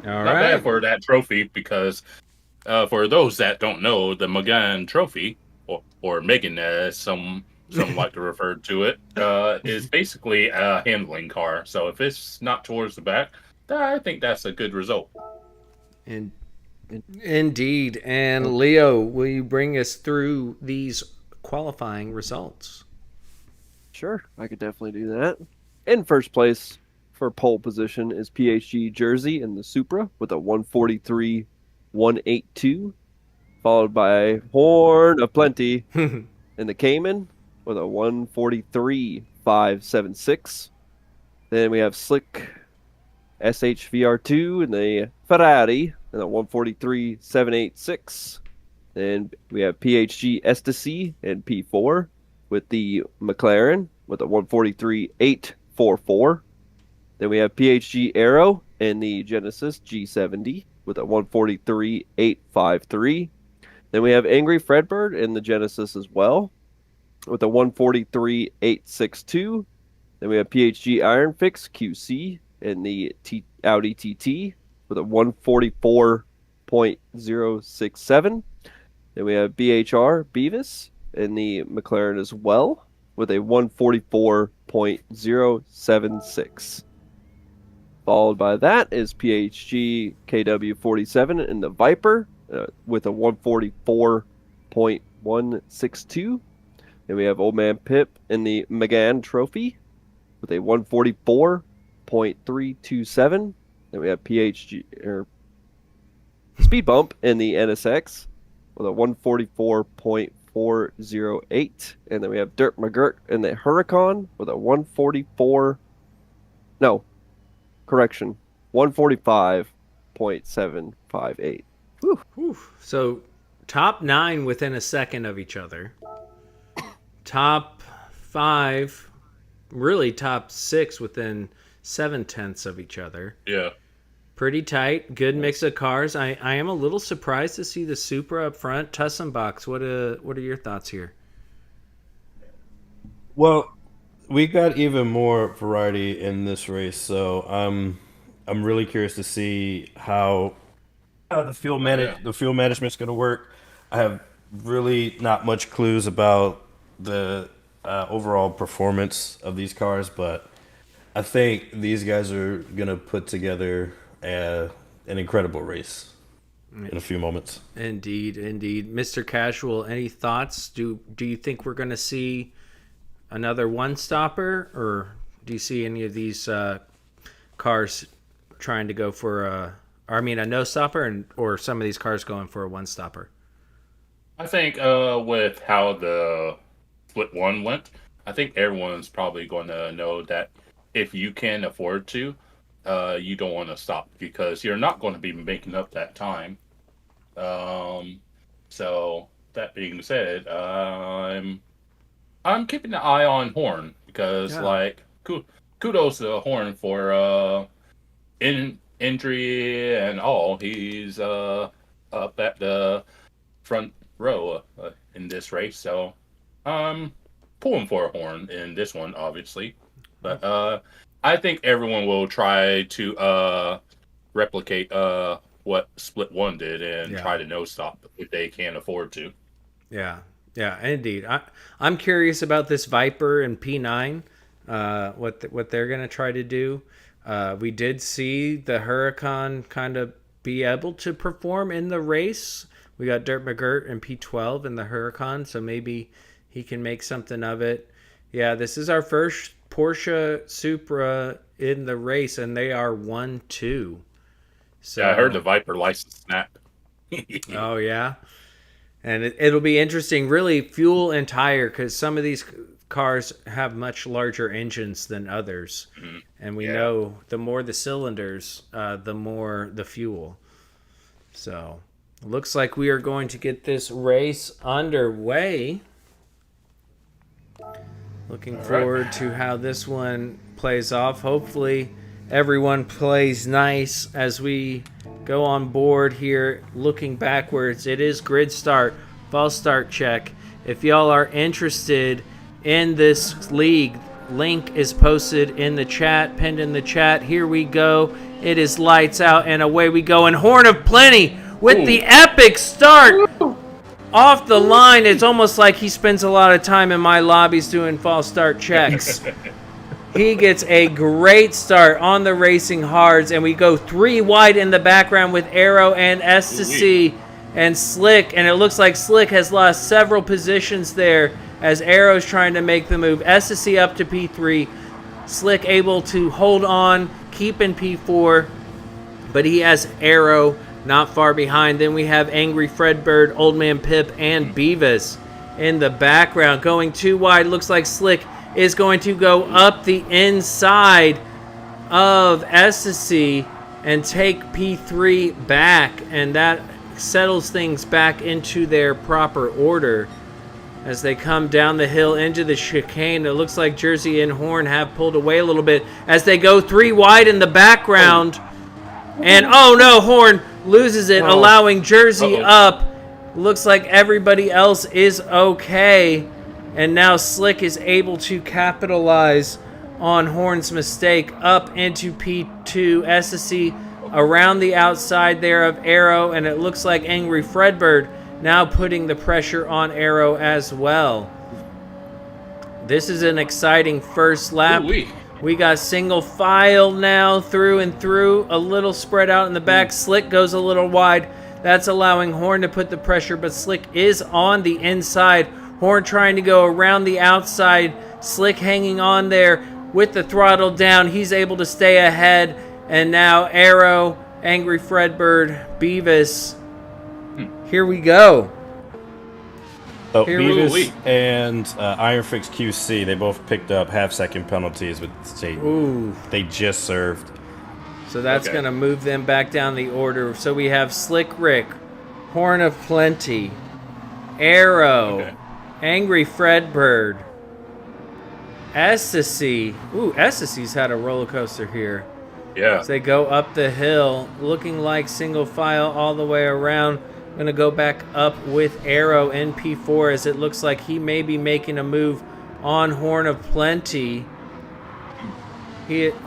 B: All
C: Not
B: right.
C: bad for that trophy because, for those that don't know, the Magan Trophy, or Megan as some like to refer to it, is basically a handling car. So if it's not towards the back, I think that's a good result.
B: Indeed. And Leo, will you bring us through these qualifying results?
E: Sure, I could definitely do that. In first place for pole position is PHG Jersey in the Supra with a 143.182, followed by Horn of Plenty in the Cayman with a 143.576. Then we have Slick SHVR2 in the Ferrari in a 143.786. Then we have PHG Ecstasy in P4 with the McLaren with a 143.844. Then we have PHG Arrow in the Genesis G70 with a 143.853. Then we have Angry Fredbird in the Genesis as well with a 143.862. Then we have PHG Iron Fix QC in the Audi TT with a 144.067. Then we have BHR Beavis in the McLaren as well with a 144.076. Followed by that is PHG KW47 in the Viper with a 144.162. Then we have Old Man Pip in the Magan Trophy with a 144.327. Then we have PHG Speed Bump in the NSX with a 144.408. And then we have Dirt McGirt in the Huracan with a 145.758.
B: Whew. So, top 9 within a second of each other. Top 5, really top 6 within 7/10 of each other.
C: Yeah.
B: Pretty tight. Good mix of cars. I am a little surprised to see the Supra up front. Tussenbox, what are your thoughts here?
D: Well, we got even more variety in this race, so I'm really curious to see how the fuel management's going to work. I have really not much clues about the overall performance of these cars, but I think these guys are going to put together an incredible race in a few moments.
B: Indeed. Mr. Casual, any thoughts? Do you think we're going to see another one-stopper, or do you see any of these cars trying to go for a no-stopper, or some of these cars going for a one-stopper?
C: I think with how the split one went, I think everyone's probably going to know that if you can afford to, you don't want to stop because you're not going to be making up that time. So that being said, I'm keeping an eye on Horn because kudos to Horn for injury and all. He's up at the front row in this race, so I'm pulling for a Horn in this one, obviously. But I think everyone will try to replicate what Split One did and try to no stop if they can afford to.
B: Yeah. Yeah, indeed. I'm curious about this Viper and P9, what they're going to try to do. We did see the Huracan kind of be able to perform in the race. We got Dirt McGirt and P12 in the Huracan, so maybe he can make something of it. Yeah, this is our first Porsche Supra in the race, and they are 1-2. So,
C: Yeah, I heard the Viper license snap.
B: oh, yeah. And it'll be interesting, really, fuel and tire, because some of these cars have much larger engines than others.
C: Mhm.
B: And we
C: Yeah.
B: know the more the cylinders, the more the fuel. So, looks like we are going to get this race underway. Looking forward to how this one plays off. Hopefully, everyone plays nice as we go on board here. Looking backwards, it is grid start, false start check. If y'all are interested in this league, link is posted in the chat, pinned in the chat. Here we go. It is lights out and away we go. And Horn of Plenty with the epic start. Off the line, it's almost like he spends a lot of time in my lobbies doing false start checks. He gets a great start on the racing hards, and we go 3 wide in the background with Arrow and S2C and Slick, and it looks like Slick has lost several positions there as Arrow's trying to make the move. S2C up to P3, Slick able to hold on, keep in P4, but he has Arrow not far behind. Then we have Angry Fredbird, Old Man Pip, and Beavis in the background. Going 2 wide, looks like Slick is going to go up the inside of Ecstasy and take P3 back, and that settles things back into their proper order as they come down the hill into the chicane. It looks like Jersey and Horn have pulled away a little bit as they go 3 wide in the background. And oh no, Horn loses it, allowing Jersey up. Looks like everybody else is okay. And now Slick is able to capitalize on Horn's mistake up into P2. SSC around the outside there of Arrow, and it looks like Angry Fredbird now putting the pressure on Arrow as well. This is an exciting first lap.
C: Ooh-wee.
B: We got single file now through and through, a little spread out in the back. Slick goes a little wide. That's allowing Horn to put the pressure, but Slick is on the inside. Horn trying to go around the outside. Slick hanging on there with the throttle down. He's able to stay ahead. And now Arrow, Angry Fredbird, Beavis. Here we go.
D: So
B: Here
D: Beavis
C: we-
D: and Ironfix QC, they both picked up half-second penalties, but they just served.
B: So that's
C: Okay.
B: going to move them back down the order. So we have Slick Rick, Horn of Plenty, Arrow,
C: Okay.
B: Angry Fredbird, Ecstasy. Ooh, Ecstasy's had a roller coaster here.
C: Yeah.
B: As they go up the hill, looking like single file all the way around. Going to go back up with Arrow in P4 as it looks like he may be making a move on Horn of Plenty.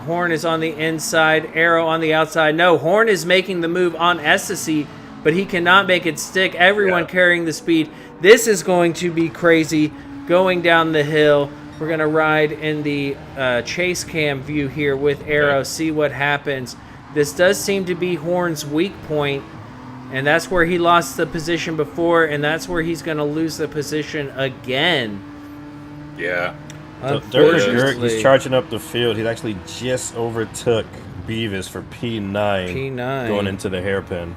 B: Horn is on the inside, Arrow on the outside. No, Horn is making the move on Ecstasy, but he cannot make it stick. Everyone carrying the speed. This is going to be crazy going down the hill. We're going to ride in the chase cam view here with Arrow, see what happens. This does seem to be Horn's weak point, and that's where he lost the position before, and that's where he's going to lose the position again.
C: Yeah.
D: So Dirt McGirt,
B: Unfortunately.
D: he's charging up the field. He actually just overtook Beavis for P9,
B: P9.
D: going into the hairpin.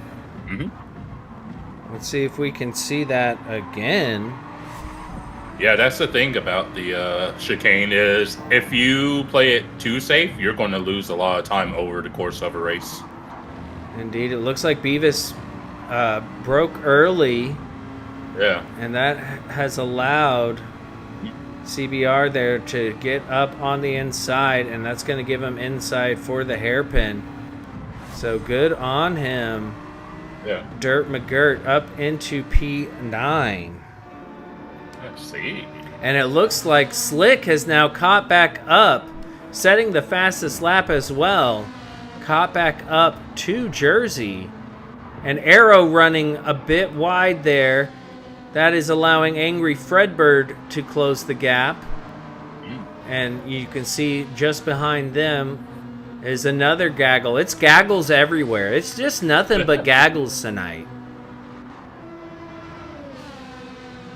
B: Let's see if we can see that again.
C: Yeah, that's the thing about the chicane is if you play it too safe, you're going to lose a lot of time over the course of a race.
B: Indeed, it looks like Beavis broke early,
C: Yeah.
B: and that has allowed CBR there to get up on the inside, and that's going to give him inside for the hairpin. So good on him.
C: Yeah.
B: Dirt McGirt up into P9.
C: Let's see.
B: And it looks like Slick has now caught back up, setting the fastest lap as well. Caught back up to Jersey. And Arrow running a bit wide there. That is allowing Angry Fredbird to close the gap. And you can see just behind them is another gaggle. It's gaggles everywhere. It's just nothing but gaggles tonight.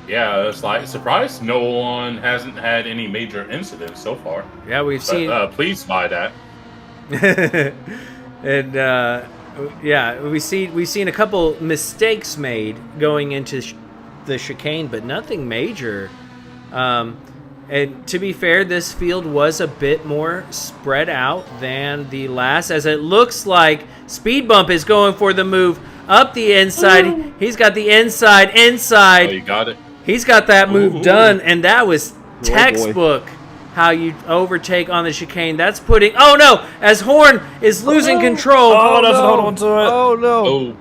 C: Yeah, it's like surprised no one hasn't had any major incidents so far.
B: Yeah, we've seen.
C: Pleased by that.
B: And yeah, we've seen a couple mistakes made going into the chicane, but nothing major. And to be fair, this field was a bit more spread out than the last, as it looks like Speed Bump is going for the move up the inside. He's got the inside.
C: Oh, you got it.
B: He's got that move done, and that was
E: boy.
B: textbook how you overtake on the chicane. That's putting... Oh, no! As Horn is losing control.
D: Oh, doesn't hold on to it.
E: Oh no!
C: Oh,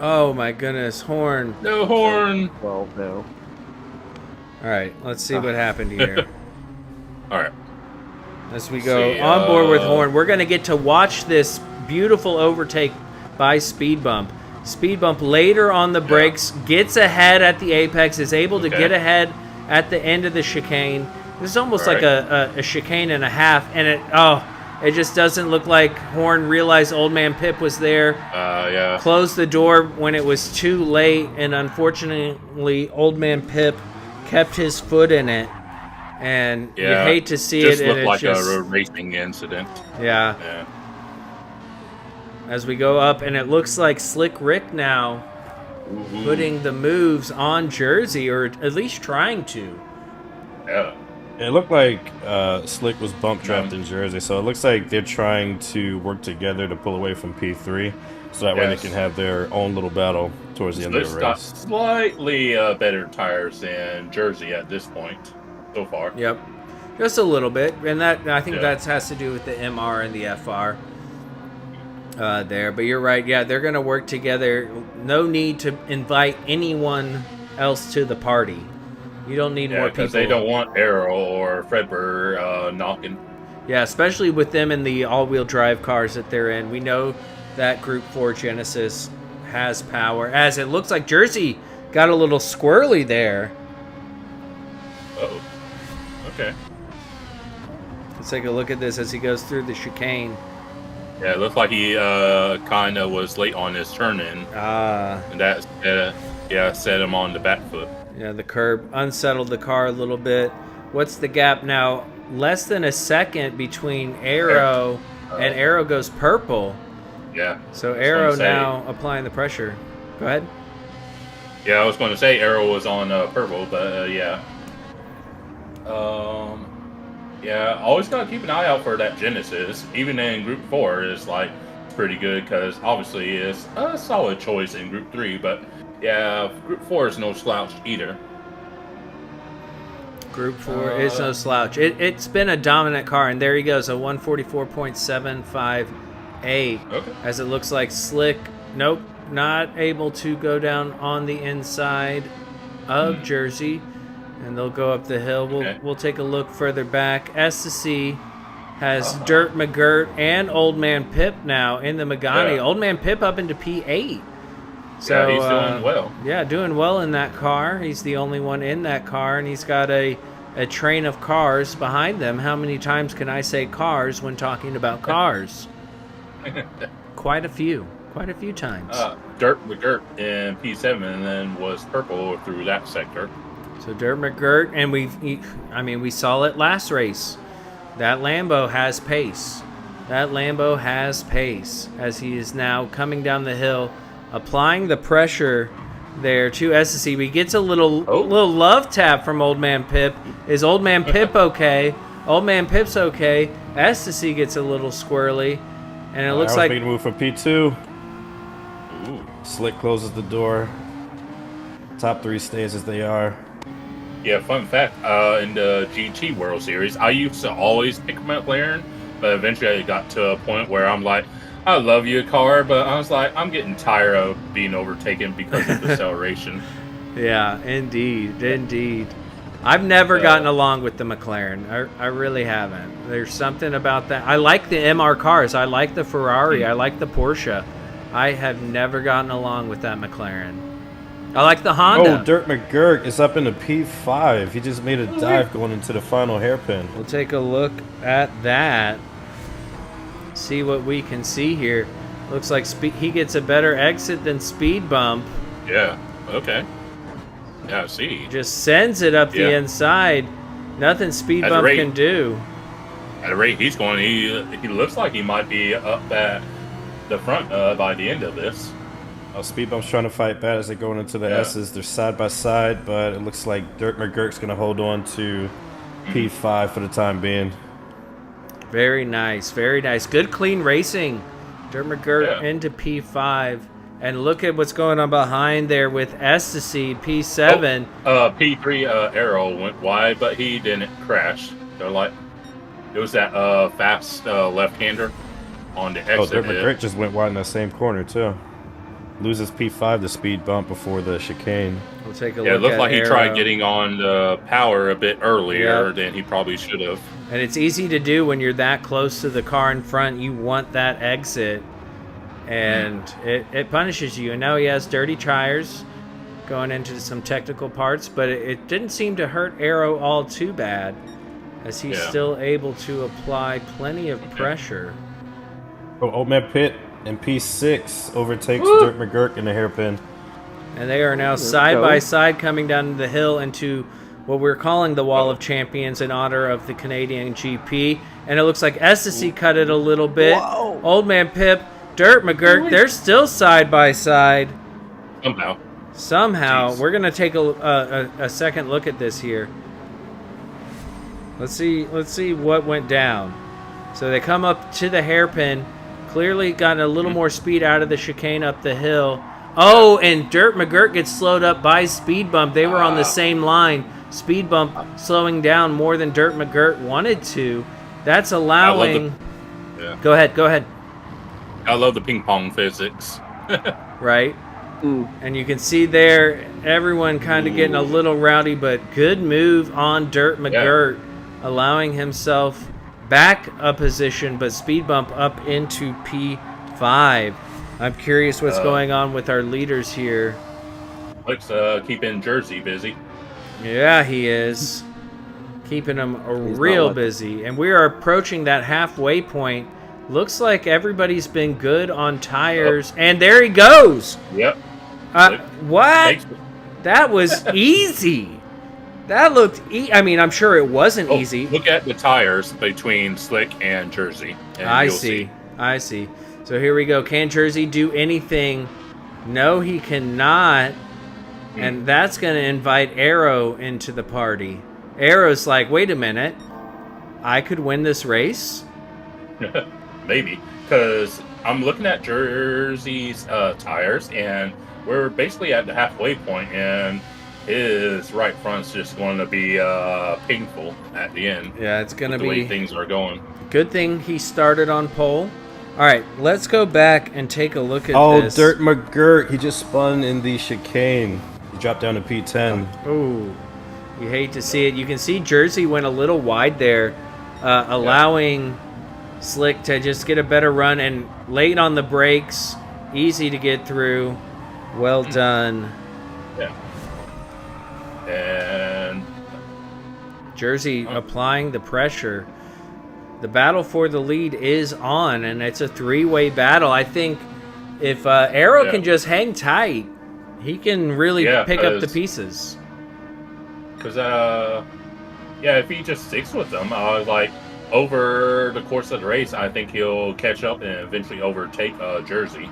B: Oh, my goodness. Horn.
C: no horn.
E: Well, no.
B: All right, let's see what happened here.
C: All right.
B: As we go
C: See,
B: on board with Horn, we're going to get to watch this beautiful overtake by Speed Bump. Speed Bump later on the brakes, gets ahead at the apex, is able to get ahead at the end of the chicane. This is almost like a chicane and a half, and it just doesn't look like Horn realized Old Man Pip was there.
C: Yeah.
B: Closed the door when it was too late, and unfortunately, Old Man Pip kept his foot in it. And you hate to see
C: just
B: it.
C: Looked
B: and
C: like
B: just,
C: a racing incident.
B: yeah. As we go up, and it looks like Slick Rick now putting the moves on Jersey, or at least trying to.
C: Yeah.
D: It looked like Slick was bump trapped in Jersey, so it looks like they're trying to work together to pull away from P3, so that way they can have their own little battle towards the end of the
C: Slick's got
D: race.
C: slightly better tires than Jersey at this point so far.
B: Yep, just a little bit, and that I think that has to do with the MR and the FR there. But you're right, yeah, they're going to work together. No need to invite anyone else to the party. You don't need more people.
C: Because they don't want Arrow or Fredbird knocking.
B: Yeah, especially with them in the all-wheel drive cars that they're in. We know that Group 4 Genesis has power, as it looks like Jersey got a little squirrely there.
C: Uh-oh. Okay.
B: Let's take a look at this as he goes through the chicane.
C: Yeah, it looks like he kind of was late on his turn-in. And that set him on the back foot.
B: Yeah, the curb unsettled the car a little bit. What's the gap now? Less than a second between Arrow and Arrow goes purple.
C: Yeah.
B: So Arrow now applying the pressure. Go ahead.
C: Yeah, I was going to say Arrow was on purple, but yeah. Yeah, always got to keep an eye out for that Genesis. Even in Group 4, it's like pretty good because obviously it's a solid choice in Group 3, but yeah, Group 4 is no slouch either.
B: Group 4 is no slouch. It's been a dominant car, and there he goes, a 144.758.
C: Okay.
B: As it looks like Slick, nope, not able to go down on the inside of Jersey, and they'll go up the hill. We'll take a look further back. S2C has Dirt McGirt and Old Man Pip now in the Megane.
C: Yeah.
B: Old Man Pip up into P8. So,
C: yeah, he's doing well.
B: Yeah, doing well in that car. He's the only one in that car, and he's got a train of cars behind them. How many times can I say cars when talking about cars? Quite a few times.
C: Dirt McGirt in P7 and then was purple through that sector.
B: So Dirt McGirt, and we saw it last race. That Lambo has pace. As he is now coming down the hill, applying the pressure there to SSC. He gets a little love tap from Old Man Pip. Is Old Man Pip okay? Old Man Pip's okay. SSC gets a little squirrely, and it looks like
D: making a move for P2.
C: Ooh.
D: Slick closes the door. Top 3 stays as they are.
C: Yeah, fun fact, in the GT World Series, I used to always pick McLaren, but eventually I got to a point where I'm like, I love you, car, but I was like, I'm getting tired of being overtaken because of acceleration.
B: Yeah, indeed. I've never gotten along with the McLaren. I really haven't. There's something about that. I like the MR cars. I like the Ferrari. I like the Porsche. I have never gotten along with that McLaren. I like the Honda.
D: Oh, Dirt McGurk is up into P5. He just made a dive going into the final hairpin.
B: We'll take a look at that. See what we can see here. Looks like he gets a better exit than Speed Bump.
C: Yeah. Okay. Yeah. I see.
B: Just sends it up the
C: Yeah.
B: inside. Nothing Speed
C: At the
B: Bump
C: rate-
B: can do.
C: At the rate he's going, he looks like he might be up at the front by the end of this.
D: Oh, Speed Bump's trying to fight back as they're going into the
C: Yeah.
D: S's. They're side by side, but it looks like Dirt McGurk's going to hold on to P5 for the time being.
B: Very nice, very nice. Good clean racing. Dirt McGirt
C: Yeah.
B: into P5. And look at what's going on behind there with Ecstasy, P7.
C: P3 Arrow went wide, but he didn't crash. So like, it was that fast left-hander on the exit.
D: Oh, Dirt
C: hit.
D: McGurk just went wide in that same corner, too. Loses P5 to Speed Bump before the chicane.
B: We'll take a
C: Yeah,
B: look
C: it looked
B: at
C: like he
B: Arrow.
C: tried getting on the power a bit earlier
B: Yep.
C: than he probably should have.
B: And it's easy to do when you're that close to the car in front. You want that exit. And it punishes you. And now he has dirty tires going into some technical parts. But it didn't seem to hurt Arrow all too bad, as he's
C: Yeah.
B: still able to apply plenty of pressure.
D: Oh, Old Man Pitt in P6 overtakes
B: Woo!
D: Dirt McGurk in the hairpin.
B: And they are now
E: Let's
B: side
E: go.
B: by side coming down the hill into what we're calling the Wall of Champions in honor of the Canadian GP. And it looks like Ecstasy cut it a little bit.
E: Whoa.
B: Old Man Pip, Dirt McGurk, they're still side by side.
C: Somehow.
B: Jeez. We're going to take a second look at this here. Let's see what went down. So they come up to the hairpin. Clearly got a little more speed out of the chicane up the hill. Oh, and Dirt McGurk gets slowed up by Speed Bump. They were on the same line. Speed Bump slowing down more than Dirt McGurk wanted to. That's allowing...
C: Yeah.
B: Go ahead.
C: I love the ping pong physics.
B: Right?
E: Mm.
B: And you can see there, everyone kind of getting a little rowdy, but good move on Dirt McGirt, allowing himself back a position, but Speed Bump up into P5. I'm curious what's going on with our leaders here.
C: Looks keeping Jersey busy.
B: Yeah, he is. Keeping him real busy. And we are approaching that halfway point. Looks like everybody's been good on tires. And there he goes.
C: Yep.
B: What?
C: Makes-
B: That was easy. That looked I mean, I'm sure it wasn't
C: Oh,
B: easy.
C: Look at the tires between Slick and Jersey. And
B: I
C: you'll
B: see. So here we go. Can Jersey do anything? No, he cannot. And that's going to invite Arrow into the party. Arrow's like, wait a minute. I could win this race?
C: Maybe. Because I'm looking at Jersey's tires, and we're basically at the halfway point, and his right front's just going to be painful at the end.
B: Yeah, it's going to
C: The way
B: be...
C: things are going.
B: Good thing he started on pole. All right, let's go back and take a look at this.
D: Dirt McGirt, he just spun in the chicane. He dropped down to P10.
B: Ooh, you hate to see it. You can see Jersey went a little wide there, allowing Slick to just get a better run, and late on the brakes, easy to get through. Well done.
C: Yeah. And
B: Jersey applying the pressure. The battle for the lead is on, and it's a three-way battle. I think if Arrow can just hang tight, he can really pick up the pieces.
C: Because, if he just sticks with them, like, over the course of the race, I think he'll catch up and eventually overtake Jersey.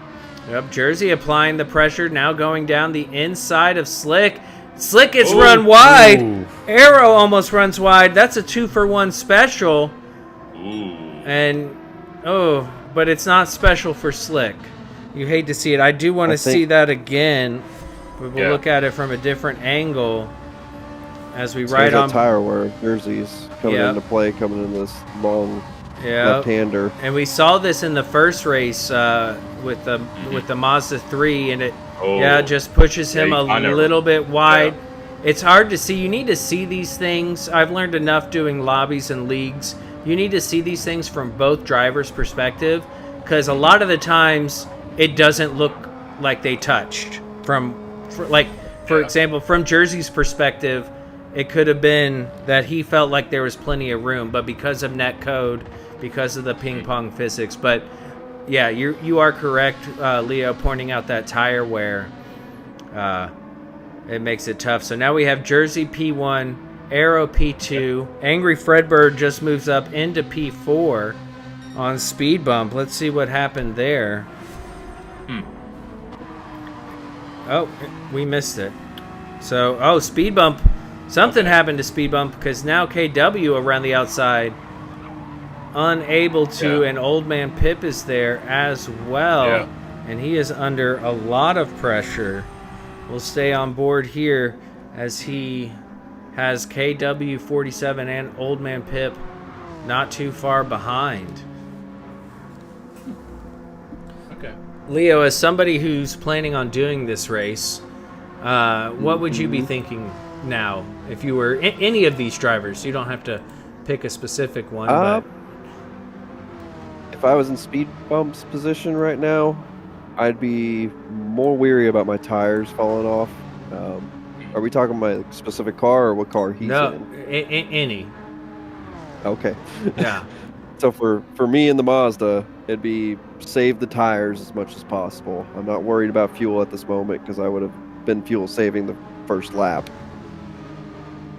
B: Yep, Jersey applying the pressure, now going down the inside of Slick. Slick gets run wide.
D: Ooh.
B: Arrow almost runs wide. That's a 2-for-1 special.
C: Ooh.
B: And, but it's not special for Slick. You hate to see it. I do want to
E: think-
B: see that again. But we'll
C: Yeah.
B: look at it from a different angle as we
E: There's
B: ride
E: a
B: on.
E: tire wear. Jersey's coming
B: Yep.
E: into play, coming in this long
B: Yeah.
E: left-hander.
B: And we saw this in the first race with the Mazda 3, and it just pushes him a little bit wide. It's hard to see. You need to see these things. I've learned enough doing lobbies and leagues. You need to see these things from both drivers' perspective, because a lot of the times it doesn't look like they touched. for example, from Jersey's perspective, it could have been that he felt like there was plenty of room, but because of net code, because of the ping pong physics. But yeah, you are correct, Leo, pointing out that tire wear. It makes it tough. So now we have Jersey P1, Arrow P2. Angry Fredbird just moves up into P4 on speed bump. Let's see what happened there. Oh, we missed it. So, speed bump. Something happened to speed bump because now KW around the outside unable to, and Old Man Pip is there as well, and he is under a lot of pressure. We'll stay on board here as he has KW 47 and Old Man Pip not too far behind.
C: Okay.
B: Leo, as somebody who's planning on doing this race, what would you be thinking now if you were any of these drivers? You don't have to pick a specific one, but
E: if I was in speed bump's position right now, I'd be more weary about my tires falling off. Are we talking about a specific car or what car he's in?
B: Any.
E: Okay.
B: Yeah.
E: So for me in the Mazda, it'd be save the tires as much as possible. I'm not worried about fuel at this moment because I would have been fuel saving the first lap.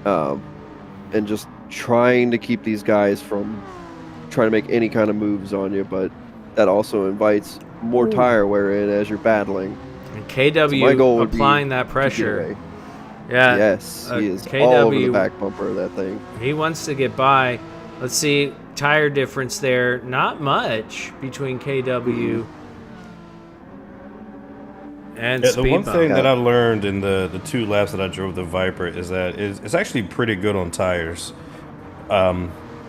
E: And just trying to keep these guys from trying to make any kind of moves on you, but that also invites more tire wear in as you're battling.
B: And KW
E: my goal would
B: applying
E: be
B: that
E: to
B: pressure.
E: get away.
B: Yeah.
E: Yes, he is
B: KW,
E: all over the back bumper of that thing.
B: He wants to get by. Let's see, tire difference there. Not much between KW and
D: The
B: speed
D: one
B: bump.
D: thing that I learned in the 2 laps that I drove the Viper is that it's actually pretty good on tires.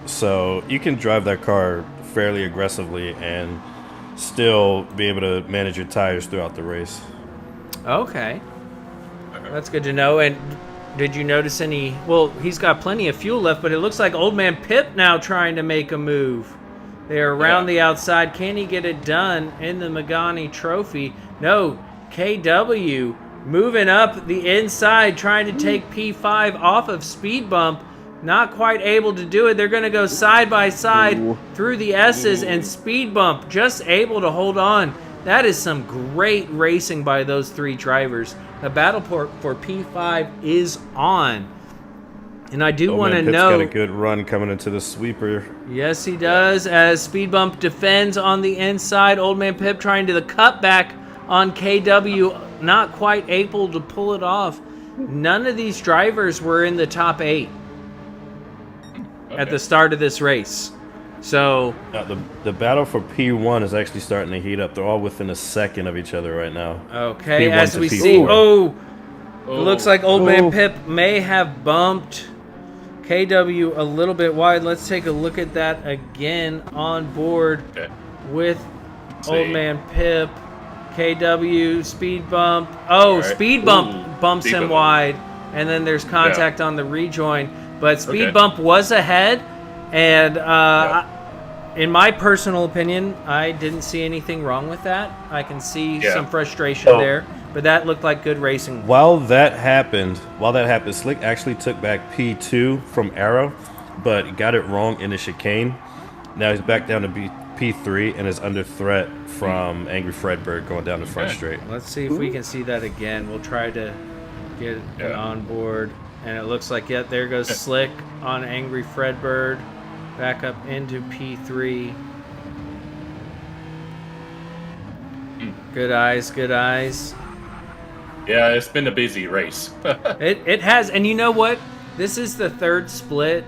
D: So you can drive that car fairly aggressively and still be able to manage your tires throughout the race.
B: Okay. That's good to know. And did you notice any... Well, he's got plenty of fuel left, but it looks like Old Man Pip now trying to make a move. They're around the outside. Can he get it done in the Magani Trophy? No. KW moving up the inside, trying to take P5 off of speed bump. Not quite able to do it. They're going to go side by side through the S's, and speed bump just able to hold on. That is some great racing by those 3 drivers. The battle for P5 is on. And I do want to know...
D: Pip's got a good run coming into the sweeper.
B: Yes, he does. As speed bump defends on the inside, Old Man Pip trying to the cutback on KW, not quite able to pull it off. None of these drivers were in the top 8 at the start of this race. So
D: the battle for P1 is actually starting to heat up. They're all within a second of each other right now.
B: okay,
D: P1
B: as
D: to
B: we
D: P4.
B: see, it looks like Old Man Pip may have bumped KW a little bit wide. Let's take a look at that again on board with Old Man Pip. KW, speed bump. Speed bump bumps him wide, and then there's contact on the rejoin. But speed bump was ahead, and in my personal opinion, I didn't see anything wrong with that. I can see some frustration there, but that looked like good racing.
D: While that happened, Slick actually took back P2 from Arrow, but got it wrong in the chicane. Now he's back down to P3 and is under threat from Angry Fredbird going down the front straight.
B: Let's see if we can see that again. We'll try to get it on board. And it looks like, there goes Slick on Angry Fredbird. Back up into P3. Good eyes, good eyes.
C: Yeah, it's been a busy race.
B: It has. And you know what? This is the 3rd split.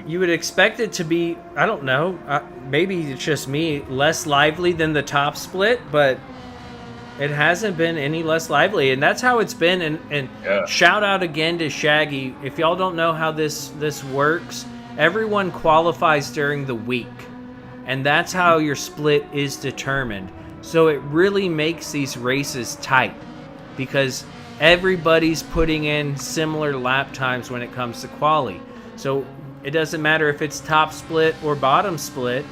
B: You would expect it to be, I don't know, maybe it's just me, less lively than the top split, but it hasn't been any less lively, and that's how it's been. And shout out again to Shaggy. If y'all don't know how this works, everyone qualifies during the week, and that's how your split is determined. So it really makes these races tight because everybody's putting in similar lap times when it comes to quali. So it doesn't matter if it's top split or bottom split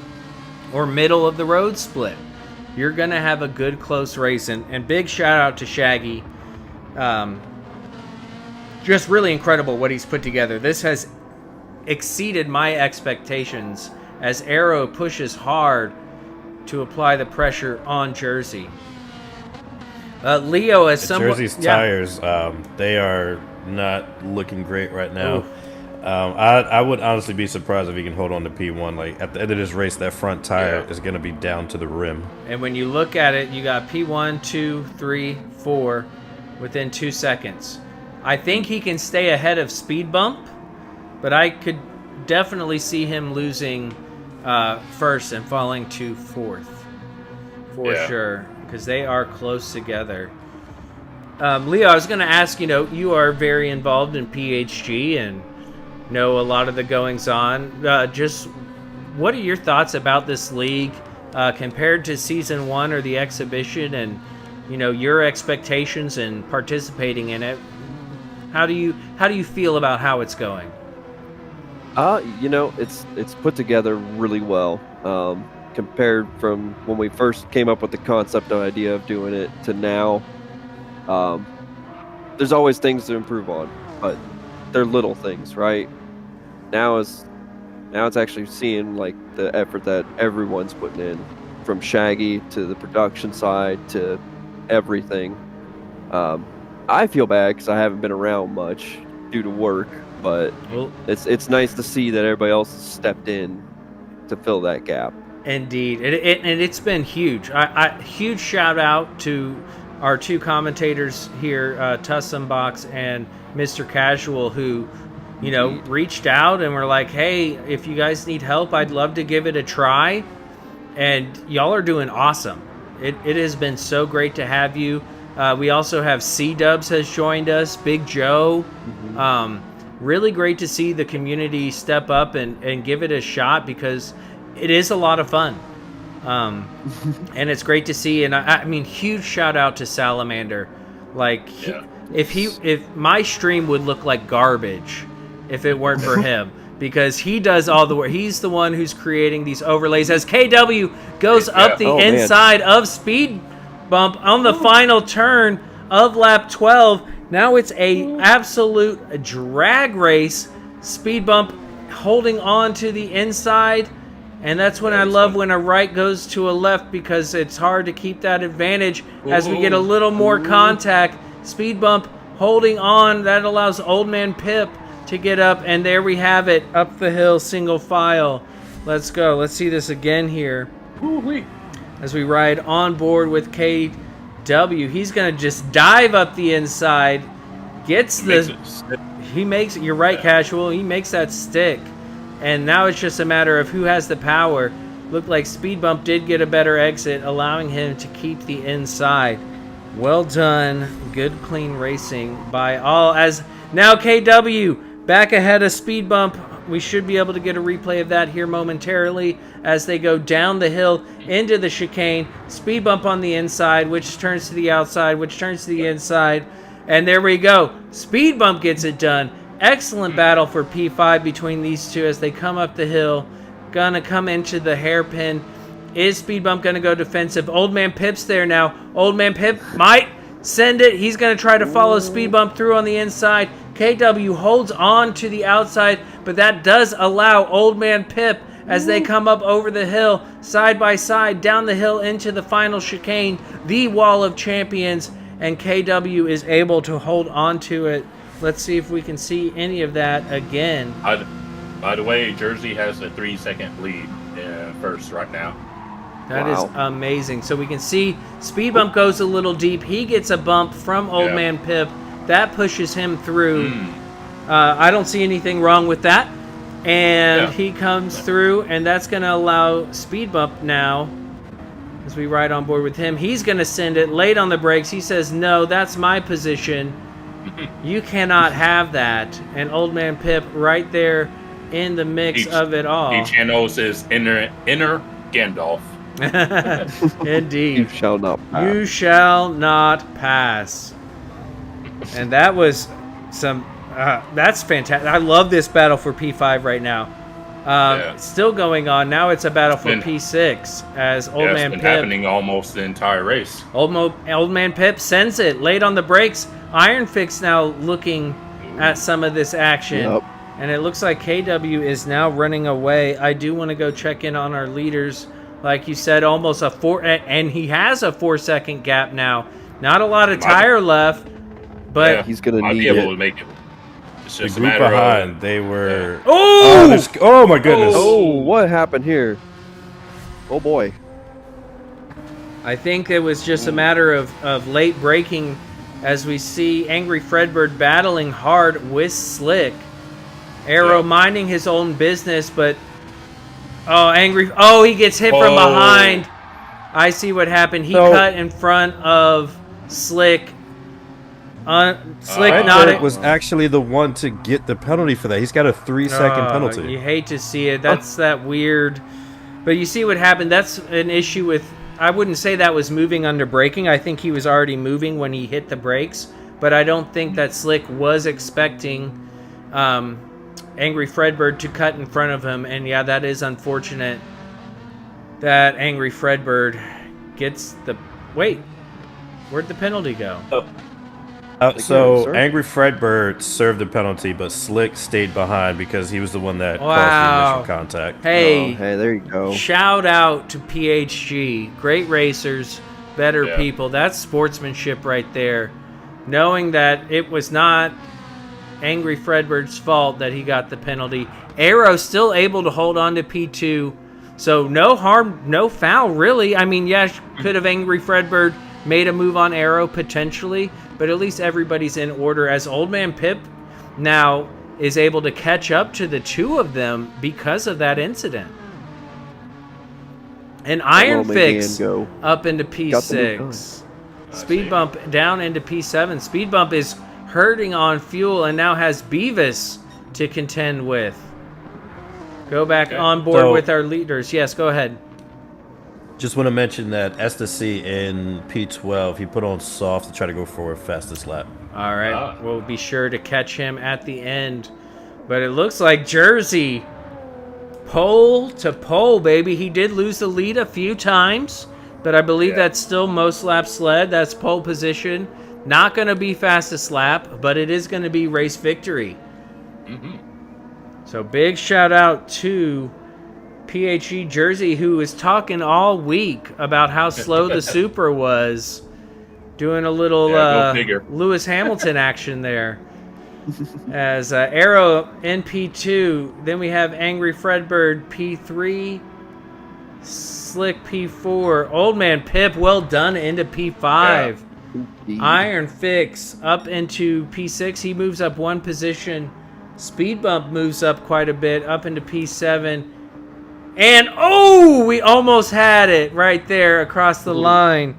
B: or middle of the road split. You're going to have a good close race. And big shout out to Shaggy. Just really incredible what he's put together. This has exceeded my expectations as Arrow pushes hard to apply the pressure on Jersey. Leo, as someone,
D: Jersey's tires, they are not looking great right now. I would honestly be surprised if he can hold on to P1. Like at the end of this race, that front tire is going to be down to the rim.
B: And when you look at it, you got P1, 2, 3, 4 within 2 seconds. I think he can stay ahead of Speed Bump, but I could definitely see him losing first and falling to fourth for sure, because they are close together. Leo, I was going to ask, you are very involved in PHG and know a lot of the goings on. Just what are your thoughts about this league compared to season 1 or the exhibition, and your expectations in participating in it? How do you feel about how it's going?
E: It's put together really well. Compared from when we first came up with the concept and idea of doing it to now. There's always things to improve on, but they're little things, right? Now it's actually seeing like the effort that everyone's putting in, from Shaggy to the production side to everything. I feel bad because I haven't been around much due to work, but it's nice to see that everybody else has stepped in to fill that gap.
B: Indeed, and it's been huge. Huge shout out to our two commentators here, Tussenbox and Mr. Casual, who reached out and were like, "Hey, if you guys need help, I'd love to give it a try." And y'all are doing awesome. It has been so great to have you. We also have C-Dubs has joined us, Big Joe. Really great to see the community step up and give it a shot, because it is a lot of fun. And it's great to see. And I mean, huge shout out to Salamander. Like, if my stream would look like garbage if it weren't for him, because he does all the work. He's the one who's creating these overlays as KW goes up the inside of Speed Bump on the final turn of lap 12. Now it's a absolute drag race. Speed Bump holding on to the inside, and that's when I love when a right goes to a left, because it's hard to keep that advantage as we get a little more contact. Speed Bump holding on. That allows Old Man Pip to get up, and there we have it, up the hill, single file. Let's go. Let's see this again here. As we ride on board with KW, he's going to just dive up the inside. You're right, Casual. He makes that stick. And now it's just a matter of who has the power. Looked like Speed Bump did get a better exit, allowing him to keep the inside. Well done. Good, clean racing by all. As now KW back ahead of Speed Bump. We should be able to get a replay of that here momentarily as they go down the hill into the chicane. Speed Bump on the inside, which turns to the outside, which turns to the inside. And there we go. Speed Bump gets it done. Excellent battle for P5 between these two as they come up the hill. Gonna come into the hairpin. Is Speed Bump gonna go defensive? Old Man Pip's there now. Old Man Pip might send it. He's gonna try to follow Speed Bump through on the inside. KW holds on to the outside, but that does allow Old Man Pip, as they come up over the hill, side by side, down the hill into the final chicane, the Wall of Champions, and KW is able to hold on to it. Let's see if we can see any of that again.
C: By the way, Jersey has a 3-second lead first right now.
B: That is amazing. So we can see Speed Bump goes a little deep. He gets a bump from Old Man Pip. That pushes him through. I don't see anything wrong with that. And he comes through, and that's going to allow Speed Bump now, as we ride on board with him. He's going to send it late on the brakes. He says, "No, that's my position. You cannot have that." And Old Man Pip right there in the mix of it all.
C: He channels his inner Gandalf.
B: Indeed.
E: You shall not pass.
B: You shall not pass. And that was some... that's fantastic. I love this battle for P5 right now. Still going on. Now it's a battle for P6 as Old Man Pip...
C: It's been happening almost the entire race.
B: Old Man Pip sends it late on the brakes. Iron Fix now looking at some of this action.
E: Yep.
B: And it looks like KW is now running away. I do want to go check in on our leaders. Like you said, almost a 4, and he has a 4-second gap now. Not a lot of tire left, but
C: Yeah,
E: He's gonna
C: might
E: need
C: be able
E: it.
C: to make it. It's
D: The
C: just a
D: group
C: matter
D: behind,
C: of
D: they were.
B: oh,
D: Oh my goodness!
E: Oh, what happened here? Oh boy.
B: I think it was just a matter of late braking as we see Angry Fredbird battling hard with Slick. Arrow
C: Yeah.
B: minding his own business, but he gets hit from
C: Oh.
B: behind. I see what happened. He
D: So-
B: cut in front of Slick. Slick
C: Fredbird
B: not
D: Fredbird was actually the one to get the penalty for that. He's got a 3-second penalty.
B: You hate to see it. That's that weird. But you see what happened. That's an issue with. I wouldn't say that was moving under braking. I think he was already moving when he hit the brakes. But I don't think that Slick was expecting Angry Fredbird to cut in front of him. And yeah, that is unfortunate that Angry Fredbird gets the. Wait, where'd the penalty go?
D: So
E: sir.
D: Angry Fredbird served the penalty, but Slick stayed behind because he was the one that
B: Wow.
D: caused the initial contact.
B: Hey,
E: Oh, hey, there you go.
B: shout out to PHG. Great racers, better
C: Yeah.
B: people. That's sportsmanship right there. Knowing that it was not Angry Fredbird's fault that he got the penalty. Arrow still able to hold on to P2. So no harm, no foul, really. I mean, yeah, could have Angry Fredbird made a move on Arrow potentially, but at least everybody's in order as Old Man Pip now is able to catch up to the two of them because of that incident. And Iron
E: Roman
B: Fix
E: can go.
B: up into
E: Got the new
B: P6. Speed Bump down into P7. Speed Bump is hurting on fuel and now has Beavis to contend with. Go back
C: Okay.
B: on board
D: So-
B: with our leaders. Yes, go ahead.
D: Just want to mention that Estasy in P12, he put on soft to try to go for a fastest lap.
B: All right,
C: Ah.
B: we'll be sure to catch him at the end. But it looks like Jersey, pole to pole, baby. He did lose the lead a few times, but I believe
C: Yeah.
B: that's still most laps led. That's pole position. Not going to be fastest lap, but it is going to be race victory. So big shout out to PHG Jersey, who was talking all week about how slow the Super was. Doing a little
C: Yeah, go figure.
B: Lewis Hamilton action there. As Arrow in P2. Then we have Angry Fredbird P3. Slick P4. Old Man Pip, well done, into P5. Iron Fix up into P6. He moves up one position. Speed Bump moves up quite a bit, up into P7. And, we almost had it right there across the line.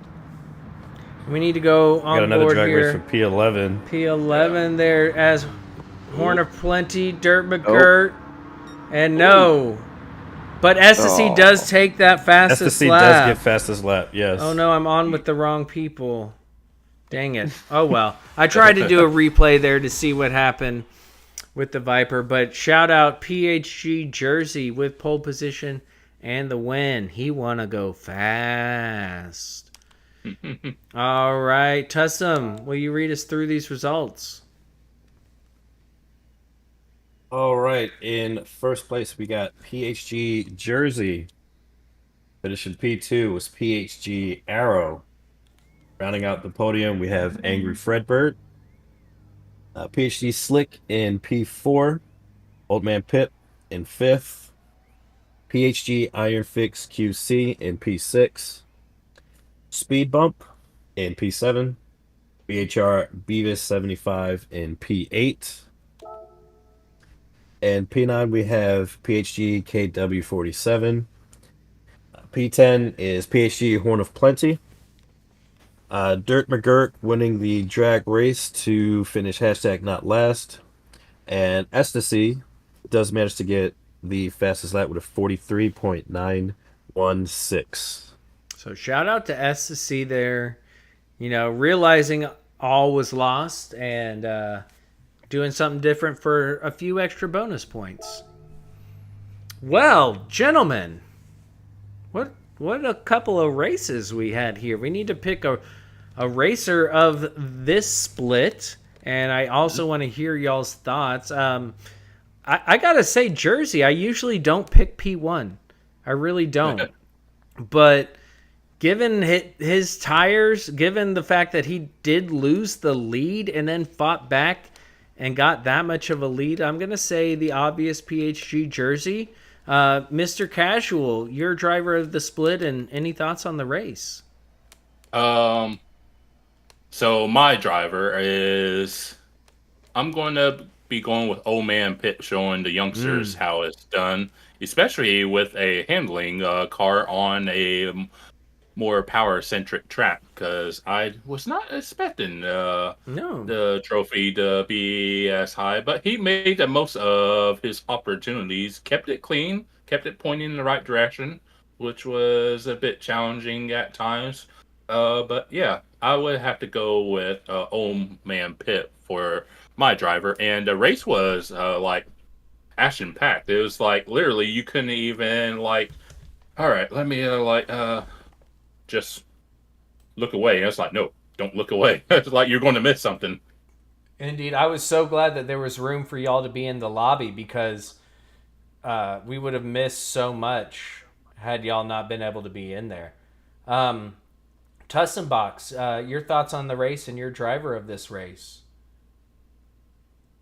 B: We need to go on
D: Got another
B: board
D: drag race
B: here.
D: for P11.
B: P11 there as Horn of Plenty, Dirt McGirt, and no. But SSC does take that fastest
D: Estasy
B: lap.
D: does get fastest lap, yes.
B: Oh no, I'm on with the wrong people. Dang it. Oh well. I tried to do a replay there to see what happened with the Viper, but shout out PHG Jersey with pole position and the win. He wanna go fast. All right, Tussum, will you read us through these results?
D: All right, in first place we got PHG Jersey. Finishing P2 was PHG Arrow. Rounding out the podium, we have Angry Fredbird. PHG Slick in P4. Old Man Pip in 5th. PHG Iron Fix QC in P6. Speed Bump in P7. BHR Beavis 75 in P8. And P9 we have PHG KW47. P10 is PHG Horn of Plenty. Dirt McGirt winning the drag race to finish hashtag not last. And Estasy does manage to get the fastest lap with a 43.916.
B: So shout out to SSC there, realizing all was lost and doing something different for a few extra bonus points. Well, gentlemen, what a couple of races we had here. We need to pick a a racer of this split, and I also want to hear y'all's thoughts. I gotta say, Jersey. I usually don't pick P1. I really don't. But given his tires, given the fact that he did lose the lead and then fought back and got that much of a lead, I'm gonna say the obvious PHG Jersey. Mr. Casual, you're driver of the split, and any thoughts on the race?
C: So my driver is I'm going to be going with Old Man Pitt, showing the youngsters how it's done, especially with a handling car on a more power centric track. Because I was not expecting
B: No.
C: the trophy to be as high, but he made the most of his opportunities, kept it clean, kept it pointing in the right direction, which was a bit challenging at times. But yeah, I would have to go with Old Man Pitt for my driver, and the race was like action packed. It was like literally you couldn't even like, all right, let me just look away. And it's like, no, don't look away. It's like you're going to miss something.
B: Indeed, I was so glad that there was room for y'all to be in the lobby because we would have missed so much had y'all not been able to be in there. Tussenbox, your thoughts on the race and your driver of this race?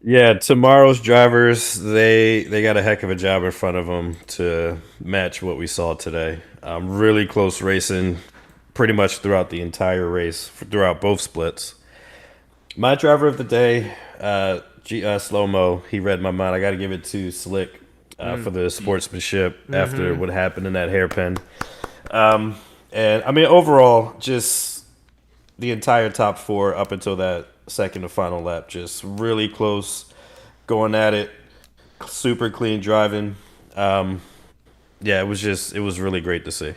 D: Yeah, tomorrow's drivers they got a heck of a job in front of them to match what we saw today. Really close racing, pretty much throughout the entire race, throughout both splits. My driver of the day, Slow Mo, he read my mind. I got to give it to Slick for the sportsmanship after what happened in that hairpin. And I mean, overall, just the entire top four up until that second to final lap, just really close, going at it, super clean driving. Yeah, it was really great to see.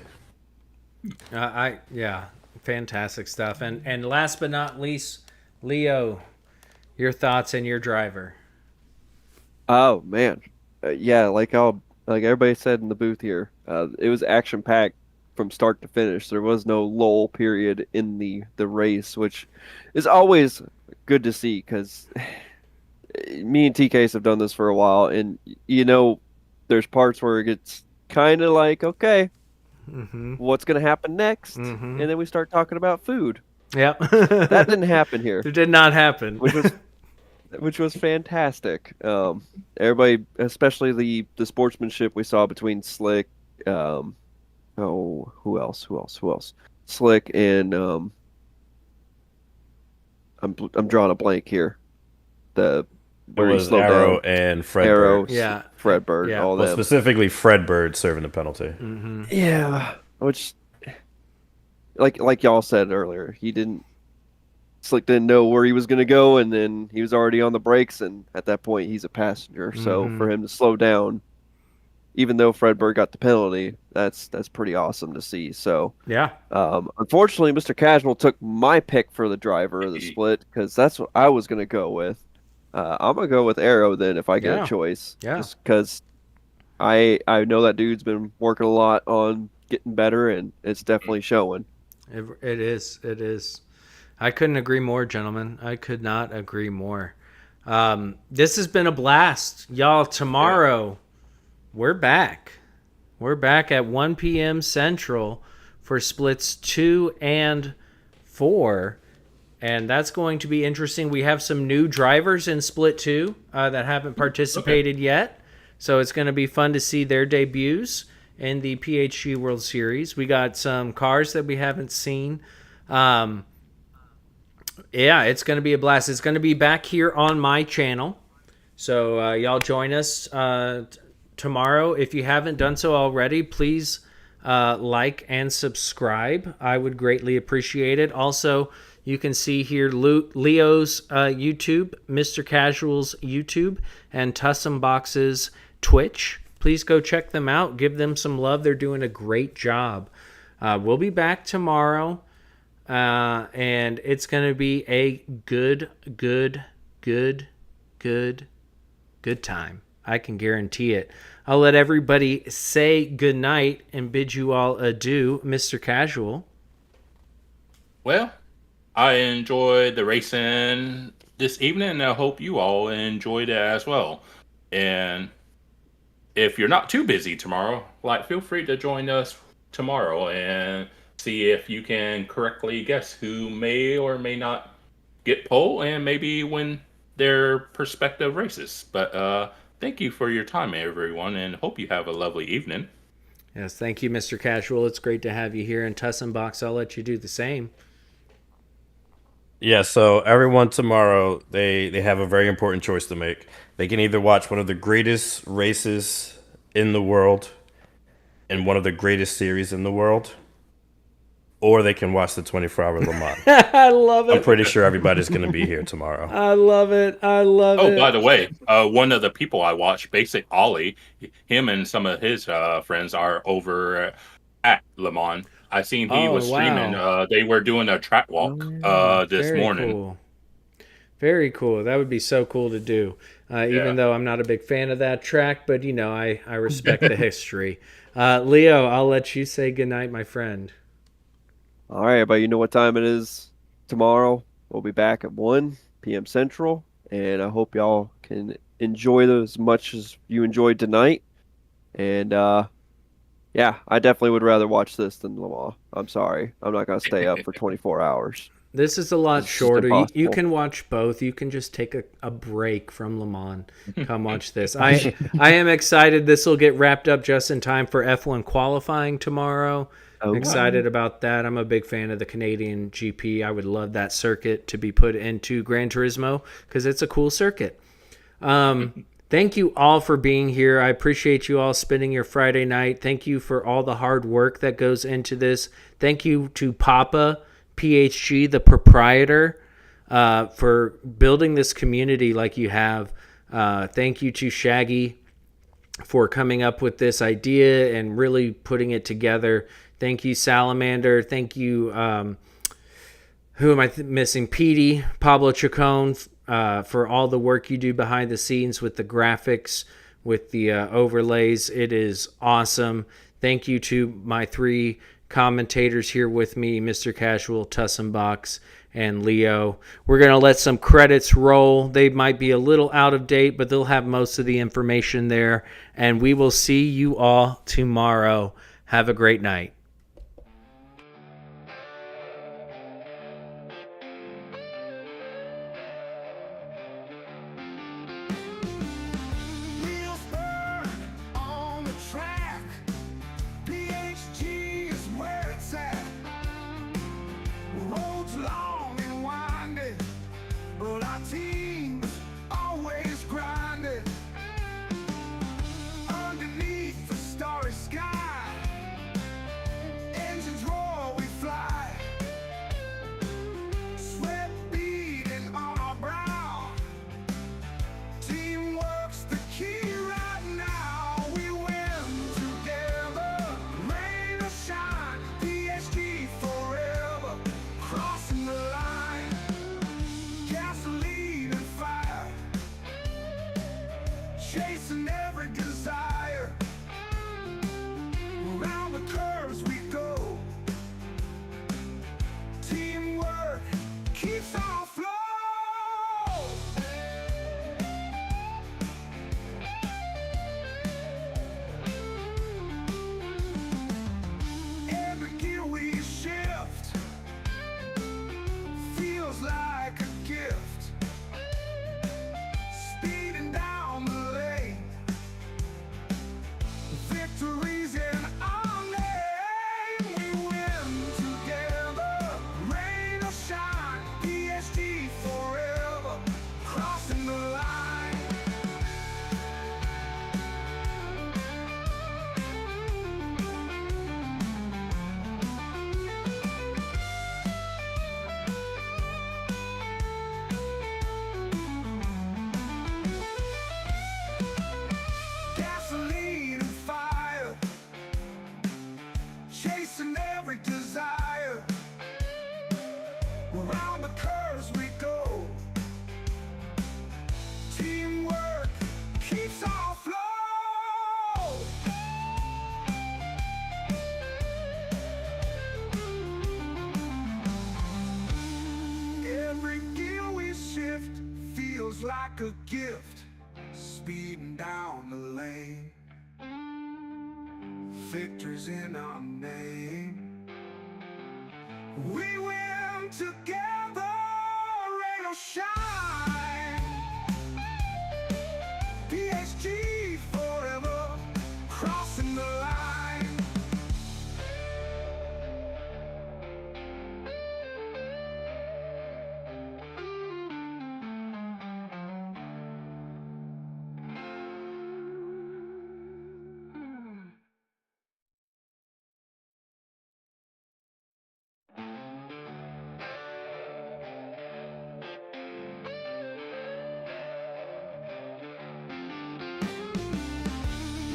B: Yeah, fantastic stuff. And last but not least, Leo, your thoughts and your driver.
E: Oh man, yeah, like everybody said in the booth here, it was action packed from start to finish. There was no lull period in the race, which is always good to see because me and TKs have done this for a while, and there's parts where it gets kind of like, okay, what's gonna happen next, and then we start talking about food.
B: Yep.
E: That didn't happen here,
B: It did not happen.
E: which was fantastic. Everybody, especially the sportsmanship we saw between Slick, who else? Slick and I'm drawing a blank here.
D: It
E: Where he
D: was
E: slowed
D: Arrow
E: down.
D: and Fred
E: Arrow,
D: Bird.
B: Yeah.
E: Fred Bird,
B: Yeah.
E: all
D: Well,
E: them.
D: specifically Fred Bird serving the penalty.
E: Yeah, which, like y'all said earlier, Slick didn't know where he was going to go, and then he was already on the brakes, and at that point, he's a passenger. So for him to slow down, even though Fred Bird got the penalty, that's pretty awesome to see. So
B: Yeah.
E: unfortunately, Mr. Casual took my pick for the driver of the split because that's what I was going to go with. I'm going to go with Arrow then if I get
B: Yeah.
E: a choice.
B: Yeah.
E: Just because I know that dude's been working a lot on getting better, and it's definitely showing.
B: It is. It is. I couldn't agree more, gentlemen. I could not agree more. This has been a blast. Y'all, tomorrow, we're back. We're back at 1 p.m. Central for splits 2 and 4. And that's going to be interesting. We have some new drivers in split 2 that haven't participated yet. So it's going to be fun to see their debuts in the PHG World Series. We got some cars that we haven't seen. Yeah, it's going to be a blast. It's going to be back here on my channel. So y'all join us tomorrow. If you haven't done so already, please like and subscribe. I would greatly appreciate it. Also, you can see here Leo's YouTube, Mr. Casual's YouTube, and Tussenbox's Twitch. Please go check them out. Give them some love. They're doing a great job. We'll be back tomorrow. And it's going to be a good time. I can guarantee it. I'll let everybody say good night and bid you all adieu, Mr. Casual.
C: Well, I enjoyed the racing this evening, and I hope you all enjoyed it as well. And if you're not too busy tomorrow, like feel free to join us tomorrow and see if you can correctly guess who may or may not get pole and maybe win their perspective races. But thank you for your time, everyone, and hope you have a lovely evening.
B: Yes, thank you, Mr. Casual. It's great to have you here. And Tussenbox, I'll let you do the same.
D: Yeah, so everyone tomorrow, they have a very important choice to make. They can either watch one of the greatest races in the world and one of the greatest series in the world, or they can watch the 24-hour Le Mans.
B: I love
D: I'm
B: it.
D: pretty sure everybody's going to be here tomorrow.
B: I love it. I love
C: Oh,
B: it.
C: by the way, one of the people I watch, Basic Ollie, him and some of his friends are over at Le Mans. I seen he
B: Oh,
C: was streaming.
B: wow.
C: They were doing a track walk this
B: Very
C: morning.
B: cool. Very cool. That would be so cool to do. Even
C: Yeah.
B: though I'm not a big fan of that track, but I respect the history. Leo, I'll let you say goodnight, my friend.
E: All right, but you know what time it is tomorrow? We'll be back at 1 p.m. Central, and I hope y'all can enjoy those as much as you enjoyed tonight. And yeah, I definitely would rather watch this than Le Mans. I'm sorry. I'm not going to stay up for 24 hours.
B: This is a lot
E: It's just
B: shorter. You
E: impossible.
B: can watch both. You can just take a break from Le Mans. Come watch this. I am excited. This will get wrapped up just in time for F1 qualifying tomorrow.
E: Oh.
B: Excited about that. I'm a big fan of the Canadian GP. I would love that circuit to be put into Gran Turismo because it's a cool circuit. Thank you all for being here. I appreciate you all spending your Friday night. Thank you for all the hard work that goes into this. Thank you to Papa PHG, the proprietor, for building this community like you have. Thank you to Shaggy for coming up with this idea and really putting it together. Thank you, Salamander. Thank you, who am I missing? Petey, Pablo Chacon, for all the work you do behind the scenes with the graphics, with the overlays. It is awesome. Thank you to my three commentators here with me, Mr. Casual, Tussenbox, and Leo. We're going to let some credits roll. They might be a little out of date, but they'll have most of the information there. And we will see you all tomorrow. Have a great night.
A: Wheels burn on the track. PHG is where it's at. Roads long and winding, but our team's always grinding. Underneath the starry sky, engines roar, we fly. Sweat beading on our brow. Teamwork's the key right now. We win together, rain or shine. PSG forever, crossing the line. Gasoline and fire, chasing every desire. Around the curves we go. Teamwork keeps our flow. Every gear we shift feels like a gift. Speeding down the lane, like a gift, speeding down the lane. Victory's in our name. We win together, rain or shine. PHG forever, crossing the line.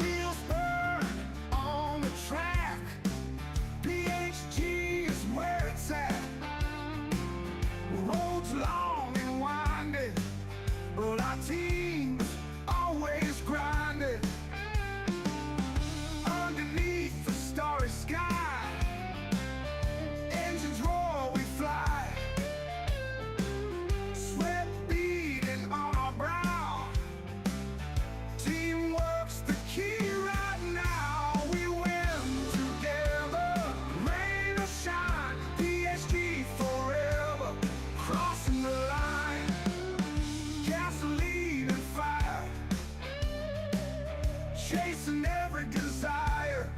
A: Wheels burn on the track. PHG is where it's at. Roads long and winding, but our team's always grinding. Underneath the starry sky, engines roar, we fly. Sweat beading on our brow. Teamwork's the key right now. We win together, rain or shine. PSG forever, crossing the line. Gasoline and fire, chasing every desire.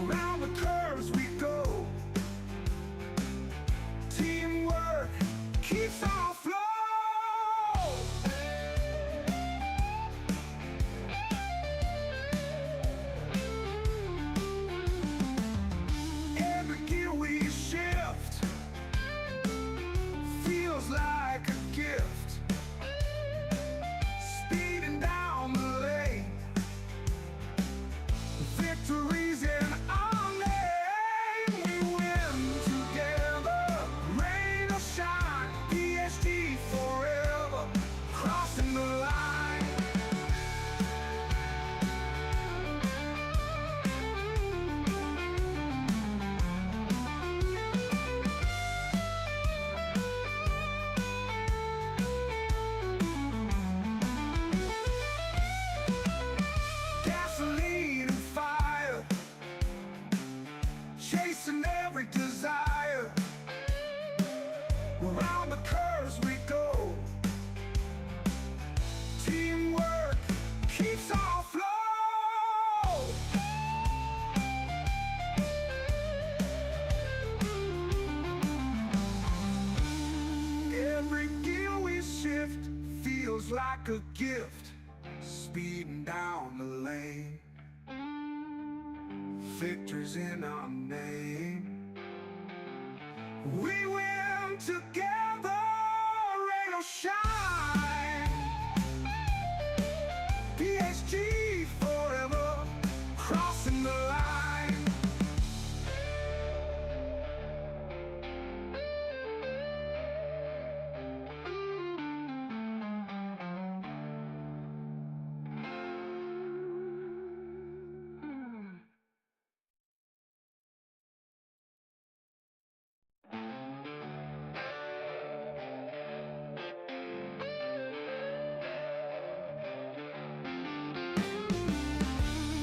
A: Around the curves we go. Teamwork keeps our flow. Every gear we shift feels like a gift, speeding down the lane. Victory's in our name. We win together, rain or shine. PSG forever, crossing the line. Gasoline and fire, chasing every desire. Around the curves we go. Teamwork keeps our flow. Every gear we shift feels like a gift, speeding down the lane. Victory's in our name. We win together, rain or shine. PSG forever, crossing the line.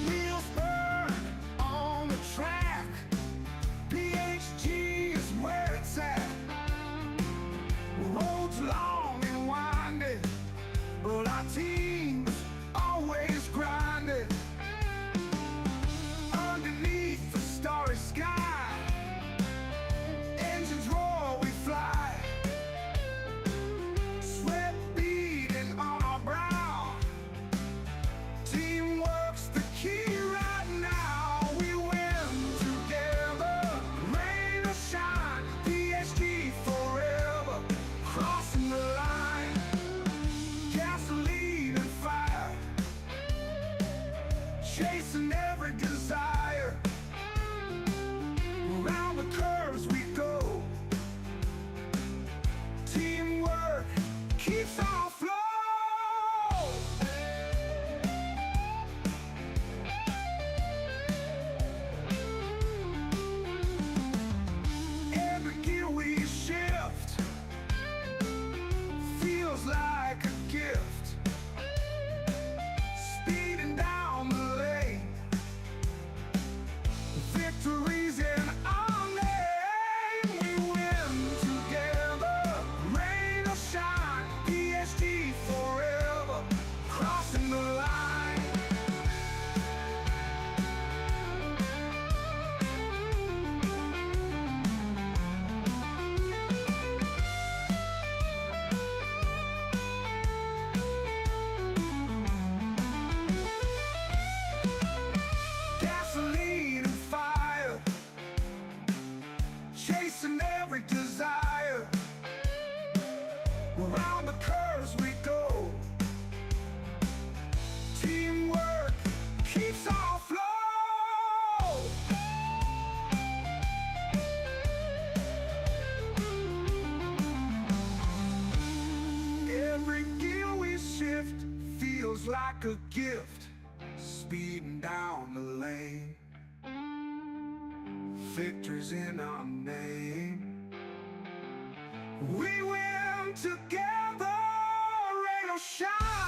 A: Wheels burn on the track. PHG is where it's at. Roads long and winding, but our team's always grinding. Underneath the starry sky, engines roar, we fly. Sweat beading on our brow. Teamwork's the key right now. We win together, rain or shine. PSG forever, crossing the line. Gasoline feels like a gift, speeding down the lane. Victory's in our name. We win together, rain or shine.